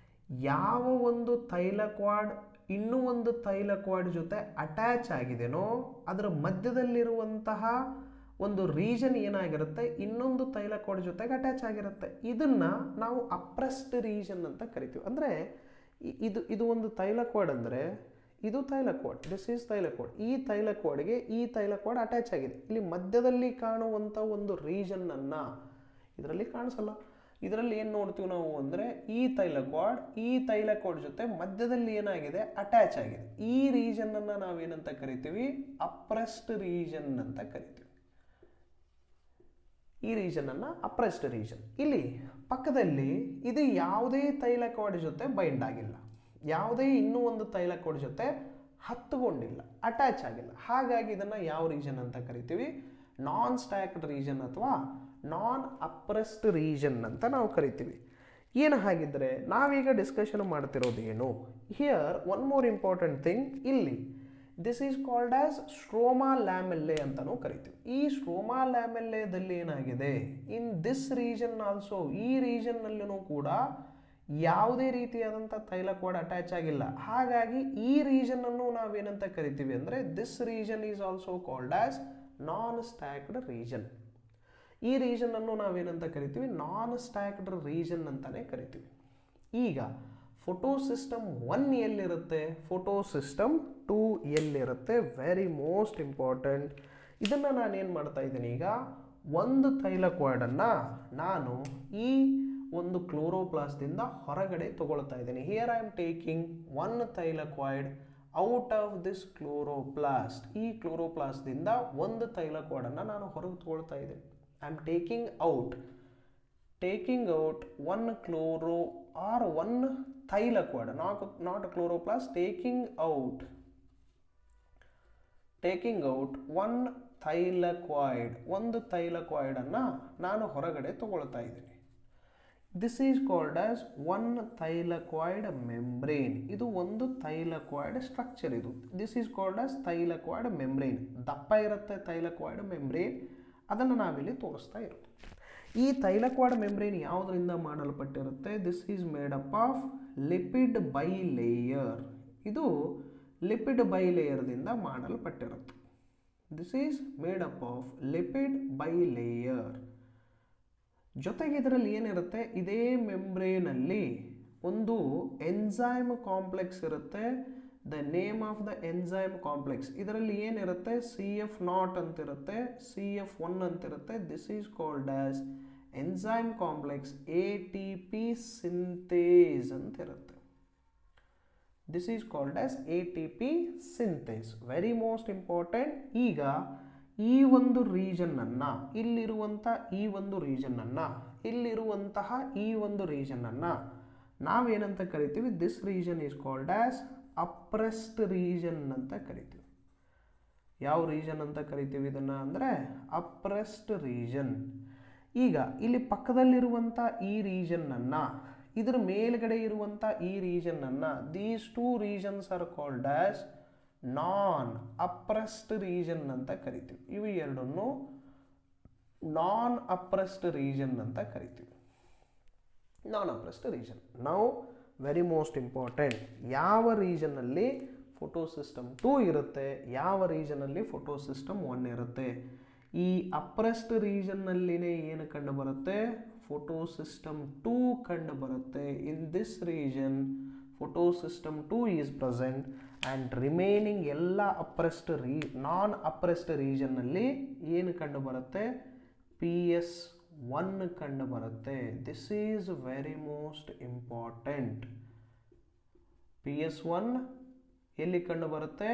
ಯಾವ ಒಂದು ತೈಲಕ್ವಾಡ್ ಇನ್ನೂ ಒಂದು ತೈಲಕ್ವಾಡ್ ಜೊತೆ ಅಟ್ಯಾಚ್ ಆಗಿದೆನೋ ಅದರ ಮಧ್ಯದಲ್ಲಿರುವಂತಹ ಒಂದು ರೀಜನ್ ಏನಾಗಿರುತ್ತೆ, ಇನ್ನೊಂದು ತೈಲಕ್ವಾಡ್ ಜೊತೆಗೆ ಅಟ್ಯಾಚ್ ಆಗಿರುತ್ತೆ. ಇದನ್ನು ನಾವು ಅಪ್ರೆಸ್ಡ್ ರೀಜನ್ ಅಂತ ಕರಿತೀವಿ. ಅಂದರೆ ಇದು ಒಂದು ತೈಲಕ್ವಾಡ್ ಅಂದರೆ ಇದು ತೈಲಕ್ವಾಡ್, ದಿಸ್ ಈಸ್ ತೈಲಕ್ವಾಡ್. ಈ ತೈಲಕ್ವಾಡ್ಗೆ ಈ ತೈಲಕ್ವಾಡ್ ಅಟ್ಯಾಚ್ ಆಗಿದೆ. ಇಲ್ಲಿ ಮಧ್ಯದಲ್ಲಿ ಕಾಣುವಂಥ ಒಂದು ರೀಜನ್ನನ್ನು ಇದರಲ್ಲಿ ಕಾಣಿಸಲ್ಲ. ಇದರಲ್ಲಿ ಏನು ನೋಡ್ತೀವಿ ನಾವು ಅಂದರೆ ಈ ತೈಲಕ್ವಾಡ್ ಜೊತೆ ಮಧ್ಯದಲ್ಲಿ ಏನಾಗಿದೆ? ಅಟ್ಯಾಚ್ ಆಗಿದೆ. ಈ ರೀಜನ್ನನ್ನು ನಾವೇನಂತ ಕರಿತೀವಿ? ಅಪ್ರೆಸ್ಡ್ ರೀಜನ್ ಅಂತ ಕರಿತೀವಿ. ಈ ರೀಜನನ್ನು ಅಪ್ರೆಸ್ಡ್ ರೀಜನ್. ಇಲ್ಲಿ ಪಕ್ಕದಲ್ಲಿ ಇದು ಯಾವುದೇ ತೈಲಕೋಡ್ ಜೊತೆ ಬೈಂಡ್ ಆಗಿಲ್ಲ, ಯಾವುದೇ ಇನ್ನೂ ಒಂದು ತೈಲಕೋಡ್ ಜೊತೆ ಹತ್ತುಕೊಂಡಿಲ್ಲ, ಅಟ್ಯಾಚ್ ಆಗಿಲ್ಲ, ಹಾಗಾಗಿ ಇದನ್ನು ಯಾವ ರೀಜನ್ ಅಂತ ಕರಿತೀವಿ? ನಾನ್ ಸ್ಟ್ಯಾಕ್ಡ್ ರೀಜನ್ ಅಥವಾ ನಾನ್ ಅಪ್ರೆಸ್ಡ್ ರೀಜನ್ ಅಂತ ನಾವು ಕರಿತೀವಿ. ಏನು ಹಾಗಿದ್ರೆ ನಾವೀಗ ಡಿಸ್ಕಷನ್ ಮಾಡ್ತಿರೋದು ಏನು? Here one more important thing, ಇಲ್ಲಿ this is called as stroma lamellae ಅಂತಲೂ ಕರಿತೀವಿ. ಈ ಸ್ಟ್ರೋಮಾ ಲ್ಯಾಮೆಲ್ಲೆದಲ್ಲಿ ಏನಾಗಿದೆ? ಇನ್ ದಿಸ್ ರೀಜನ್ ಆಲ್ಸೋ, ಈ ರೀಜನ್ನಲ್ಲೂ ಕೂಡ ಯಾವುದೇ ರೀತಿಯಾದಂಥ ತೈಲಕೋಡ್ ಅಟ್ಯಾಚ್ ಆಗಿಲ್ಲ, ಹಾಗಾಗಿ ಈ ರೀಜನನ್ನು ನಾವೇನಂತ ಕರಿತೀವಿ ಅಂದರೆ this region is also called as non stacked region. ಈ ರೀಜನನ್ನು ನಾವೇನಂತ ಕರಿತೀವಿ? ನಾನ್ ಸ್ಟ್ಯಾಕ್ಡ್ ರೀಜನ್ ಅಂತಲೇ ಕರಿತೀವಿ. ಈಗ ಫೋಟೋಸಿಸ್ಟಮ್ 1 ಎಲ್ಲಿರುತ್ತೆ? ಫೋಟೋಸಿಸ್ಟಮ್ 2 ಎಲ್ಲಿರುತ್ತೆ? Very most important. ಇದನ್ನು ನಾನೇನು ಮಾಡ್ತಾ ಇದ್ದೀನಿ? ಈಗ ಒಂದು ತೈಲಕೋಡನ್ನು ನಾನು ಈ ಒಂದು ಕ್ಲೋರೋಪ್ಲಾಸ್ದಿಂದ ಹೊರಗಡೆ ತಗೊಳ್ತಾ ಇದ್ದೀನಿ. Here I am taking one thylakoid out of this chloroplast. ಈ ಕ್ಲೋರೋಪ್ಲಾಸ್ಟ್ದಿಂದ ಒಂದು ತೈಲಕೋಡನ್ನು ನಾನು ಹೊರಗೆ ತಗೊಳ್ತಾ ಇದ್ದೀನಿ. I am taking out one chloro or one thylakoid, not chloroplast, taking out one thylakoid, ಒಂದು thylakoid ಅನ್ನು ನಾನು ಹೊರಗಡೆ ತಗೊಳ್ತಾ ಇದ್ದೀನಿ. This is called as one thylakoid membrane. ಇದು ಒಂದು thylakoid ಸ್ಟ್ರಕ್ಚರ್. ಇದು this is called as thylakoid membrane. ದಪ್ಪ ಇರುತ್ತೆ thylakoid ಮೆಂಬ್ರೇನ್, ಅದನ್ನು ನಾವಿಲ್ಲಿ ತೋರಿಸ್ತಾ ಇರೋದು. ಈ ತೈಲಕೋಡ್ ಮೆಂಬ್ರೇನ್ ಯಾವುದರಿಂದ ಮಾಡಲ್ಪಟ್ಟಿರುತ್ತೆ? This is made up of lipid bilayer. ಇದು ಲಿಪಿಡ್ ಬೈಲೇಯರ್ದಿಂದ ಮಾಡಲ್ಪಟ್ಟಿರುತ್ತೆ. This is made up of lipid bilayer. ಜೊತೆಗೆ ಇದರಲ್ಲಿ ಏನಿರುತ್ತೆ? ಇದೇ ಮೆಂಬ್ರೇನಲ್ಲಿ ಒಂದು ಎಂಜೈಮ್ ಕಾಂಪ್ಲೆಕ್ಸ್ ಇರುತ್ತೆ. The name of the enzyme complex, ಇದರಲ್ಲಿ ಏನಿರುತ್ತೆ? CF0 ಅಂತಿರುತ್ತೆ, CF1 ಅಂತಿರುತ್ತೆ. This is called as enzyme complex ATP synthase ಅಂತಿರುತ್ತೆ. This is called as ATP synthase. Very most important. ಈಗ ಈ ಒಂದು ರೀಜನ್ನನ್ನು, ಇಲ್ಲಿರುವಂತಹ ಈ ಒಂದು ರೀಜನ್ನನ್ನು, ಇಲ್ಲಿರುವಂತಹ ಈ ಒಂದು ರೀಜನ್ನನ್ನು ನಾವೇನಂತ ಕರಿತೀವಿ? This region is called as oppressed region ಅಂತ ಕರಿತೀವಿ. ಯಾವ ರೀಜನ್ ಅಂತ ಕರಿತೀವಿ ಇದನ್ನು ಅಂದರೆ ಅಪ್ರೆಸ್ಡ್ ರೀಜನ್. ಈಗ ಇಲ್ಲಿ ಪಕ್ಕದಲ್ಲಿರುವಂಥ ಈ ರೀಜನ್ನನ್ನು, ಇದರ ಮೇಲ್ಗಡೆ ಇರುವಂಥ ಈ ರೀಜನ್ನನ್ನು, these two regions are called as non appressed region ಅಂತ ಕರಿತೀವಿ. ಇವು ಎರಡನ್ನು ನಾನ್ ಅಪ್ರೆಸ್ಡ್ ರೀಜನ್ ಅಂತ ಕರಿತೀವಿ. Non appressed region. ನಾವು ವೆರಿ ಮೋಸ್ಟ್ ಇಂಪಾರ್ಟೆಂಟ್, ಯಾವ ರೀಜನ್ನಲ್ಲಿ ಫೋಟೋ ಸಿಸ್ಟಮ್ 2 ಇರುತ್ತೆ, ಯಾವ ರೀಜನಲ್ಲಿ ಫೋಟೋ ಸಿಸ್ಟಮ್ 1 ಇರುತ್ತೆ. ಈ ಅಪ್ರೆಸ್ಡ್ ರೀಜನ್ನಲ್ಲಿನೇ ಏನು ಕಂಡು ಬರುತ್ತೆ? ಫೋಟೋ ಸಿಸ್ಟಮ್ 2 ಕಂಡು ಬರುತ್ತೆ. In this region photo system 2 is present and remaining ಎಲ್ಲ ನಾನ್ ಅಪ್ರೆಸ್ಡ್ ರೀಜನ್ನಲ್ಲಿ ಏನು ಕಂಡು ಬರುತ್ತೆ? PS1 ಕಂಡು ಬರುತ್ತೆ. This is very most important. PS1 ಎಲ್ಲಿ ಕಂಡು ಬರುತ್ತೆ?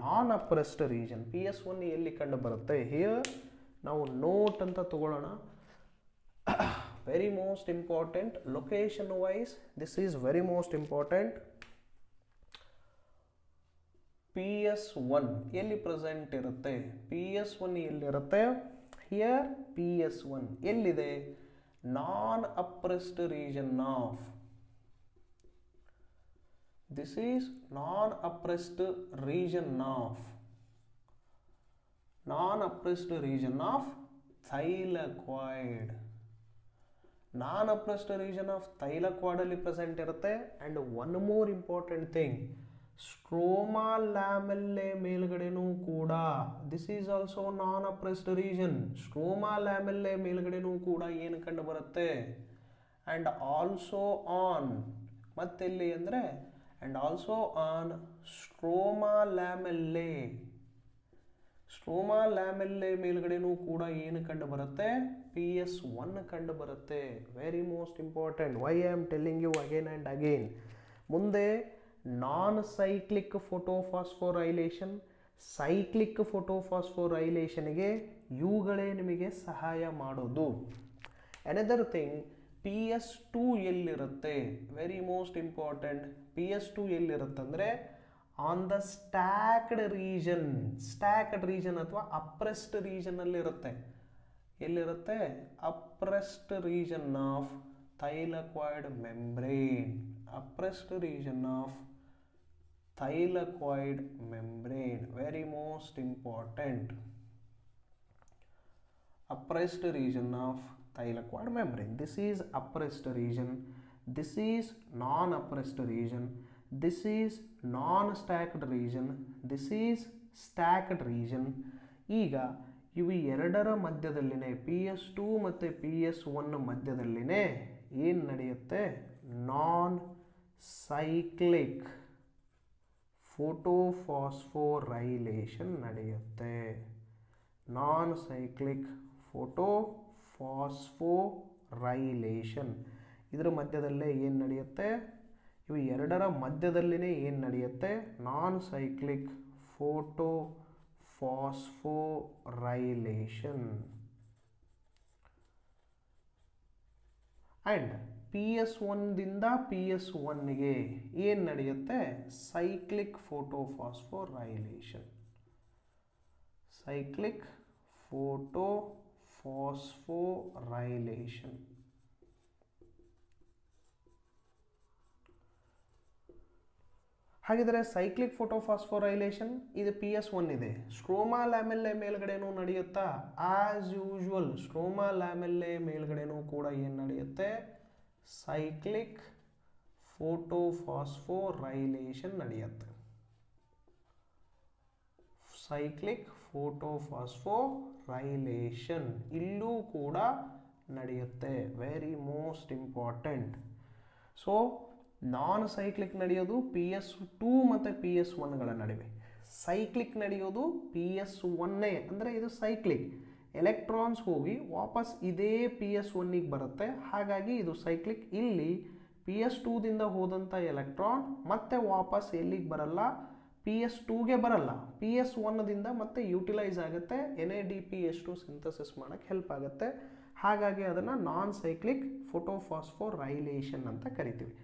ನಾನ್ ಅಪ್ರೆಸ್ಡ್ ರೀಜನ್. PS1 ಎಲ್ಲಿ ಕಂಡು ಬರುತ್ತೆ? ಹಿಯರ್ ನಾವು ನೋಟ್ ಅಂತ ತಗೊಳ್ಳೋಣ. Very most important. Location wise this is very most important. PS1 ಎಲ್ಲಿ ಪ್ರೆಸೆಂಟ್ ಇರುತ್ತೆ? PS1 ಎಲ್ಲಿರುತ್ತೆ? ಹಿಯರ್ PS1 ಎಲ್ಲಿದೆ? Non appressed region of. This is non-oppressed region of thylakoid. Non-oppressed region of thylakoid ಅಲ್ಲಿ present ಇರುತ್ತೆ. And one more important thing, stroma lamellae ಮೇಲ್ಗಡೆನೂ ಕೂಡ this is also non appressed region. Stroma lamellae ಮೇಲ್ಗಡೆನೂ ಕೂಡ ಏನು ಕಂಡು ಬರುತ್ತೆ? ಆ್ಯಂಡ್ ಆಲ್ಸೋ ಆನ್, ಮತ್ತೆಲ್ಲಿ ಅಂದರೆ and also on stroma lamellae. Stroma lamellae ಮೇಲ್ಗಡೆನೂ ಕೂಡ ಏನು ಕಂಡು ಬರುತ್ತೆ? PS1 ಕಂಡು ಬರುತ್ತೆ. Very most important. Why I am telling you again and again. ಮುಂದೆ ನಾನ್ ಸೈಕ್ಲಿಕ್ ಫೋಟೋಫಾಸ್ಫೋರೈಲೇಷನ್, ಸೈಕ್ಲಿಕ್ ಫೋಟೋಫಾಸ್ಫೋರೈಲೇಷನ್ಗೆ ಇವುಗಳೇ ನಿಮಗೆ ಸಹಾಯ ಮಾಡೋದು. ಅನದರ್ ಥಿಂಗ್, PS2 ಎಲ್ಲಿರುತ್ತೆ? Very most important. PS2 ಎಲ್ಲಿರುತ್ತೆ ಅಂದರೆ ಆನ್ ದ ಸ್ಟ್ಯಾಕ್ಡ್ ರೀಜನ್ ಅಥವಾ ಅಪ್ರೆಸ್ಡ್ ರೀಜನ್ ಅಲ್ಲಿರುತ್ತೆ. ಎಲ್ಲಿರುತ್ತೆ? Oppressed region of thylakoid membrane. Oppressed region of thylakoid membrane. Very most important. Oppressed region of thylakoid membrane. This is oppressed region. This is non-oppressed region. This is non-stacked region. This is stacked region. ಈಗ ಇವು ಎರಡರ ಮಧ್ಯದಲ್ಲಿನೇ, PS2 ಮತ್ತು PS1 ಮಧ್ಯದಲ್ಲಿನೇ ಏನು ನಡೆಯುತ್ತೆ? ನಾನ್ cyclic ಫೋಟೋಫಾಸ್ಫೋರೈಲೇಷನ್ ನಡೆಯುತ್ತೆ. ನಾನ್ cyclic ಫೋಟೋಫಾಸ್ಫೋರೈಲೇಷನ್ ಇದರ ಮಧ್ಯದಲ್ಲೇ ಏನು ನಡೆಯುತ್ತೆ? ಇವು ಎರಡರ ಮಧ್ಯದಲ್ಲಿನೇ ಏನು ನಡೆಯುತ್ತೆ? ನಾನ್ ಸೈಕ್ಲಿಕ್ ಫೋಟೋಫಾಸ್ಫೋರೈಲೇಷನ್. ಆ್ಯಂಡ್ PS1ದಿಂದ PS1ಗೆ ಏನು ನಡೆಯುತ್ತೆ? ಸೈಕ್ಲಿಕ್ ಫೋಟೋಫಾಸ್ಫೋರೈಲೇಷನ್. ಸೈಕ್ಲಿಕ್ ಫೋಟೋಫಾಸ್ಫೋರೈಲೇಷನ್. ಹಾಗಿದ್ರೆ ಸೈಕ್ಲಿಕ್ ಫೋಟೋಫಾಸ್ಫೋರೈಲೇಷನ್ ಇದು PS1 ಇದೆ. ಸ್ಟ್ರೋಮಾ ಲ್ಯಾಮೆಲ್ಲೆ ಮೇಲ್ಗಡೆನೂ ನಡೆಯುತ್ತಾ? ಆಸ್ ಯೂಶುವಲ್ ಸ್ಟ್ರೋಮಾ ಲ್ಯಾಮೆಲ್ಲೆ ಮೇಲ್ಗಡೆನೂ ಕೂಡ ಏನು ನಡೆಯುತ್ತೆ? ಸೈಕ್ಲಿಕ್ ಫೋಟೋಫಾಸ್ಫೋರೈಲೇಷನ್ ನಡೆಯುತ್ತೆ. ಸೈಕ್ಲಿಕ್ ಫೋಟೋಫಾಸ್ಫೋರೈಲೇಷನ್ ಇಲ್ಲೂ ಕೂಡ ನಡೆಯುತ್ತೆ. Very most important. ಸೊ ನಾನ್ ಸೈಕ್ಲಿಕ್ ನಡೆಯೋದು PS2 ಮತ್ತು PS1ಗಳ ನಡುವೆ. ಸೈಕ್ಲಿಕ್ ನಡೆಯೋದು PS1 ಅಂದರೆ ಇದು ಸೈಕ್ಲಿಕ್. ಎಲೆಕ್ಟ್ರಾನ್ಸ್ ಹೋಗಿ ವಾಪಸ್ ಇದೇ PS1ಗೆ ಬರುತ್ತೆ. ಹಾಗಾಗಿ ಇದು ಸೈಕ್ಲಿಕ್. ಇಲ್ಲಿ PS2ದಿಂದ ಹೋದಂಥ ಎಲೆಕ್ಟ್ರಾನ್ ಮತ್ತೆ ವಾಪಸ್ ಎಲ್ಲಿಗೆ ಬರಲ್ಲ, PS2ಗೆ ಬರಲ್ಲ, PS1ದಿಂದ ಮತ್ತೆ ಯೂಟಿಲೈಸ್ ಆಗುತ್ತೆ, NADPH2 ಸಿಂಥಸಿಸ್ ಮಾಡೋಕ್ಕೆ ಹೆಲ್ಪ್ ಆಗುತ್ತೆ. ಹಾಗಾಗಿ ಅದನ್ನು ನಾನ್ ಸೈಕ್ಲಿಕ್ ಫೋಟೋಫಾಸ್ಫೋರೈಲೇಷನ್ ಅಂತ ಕರಿತೀವಿ.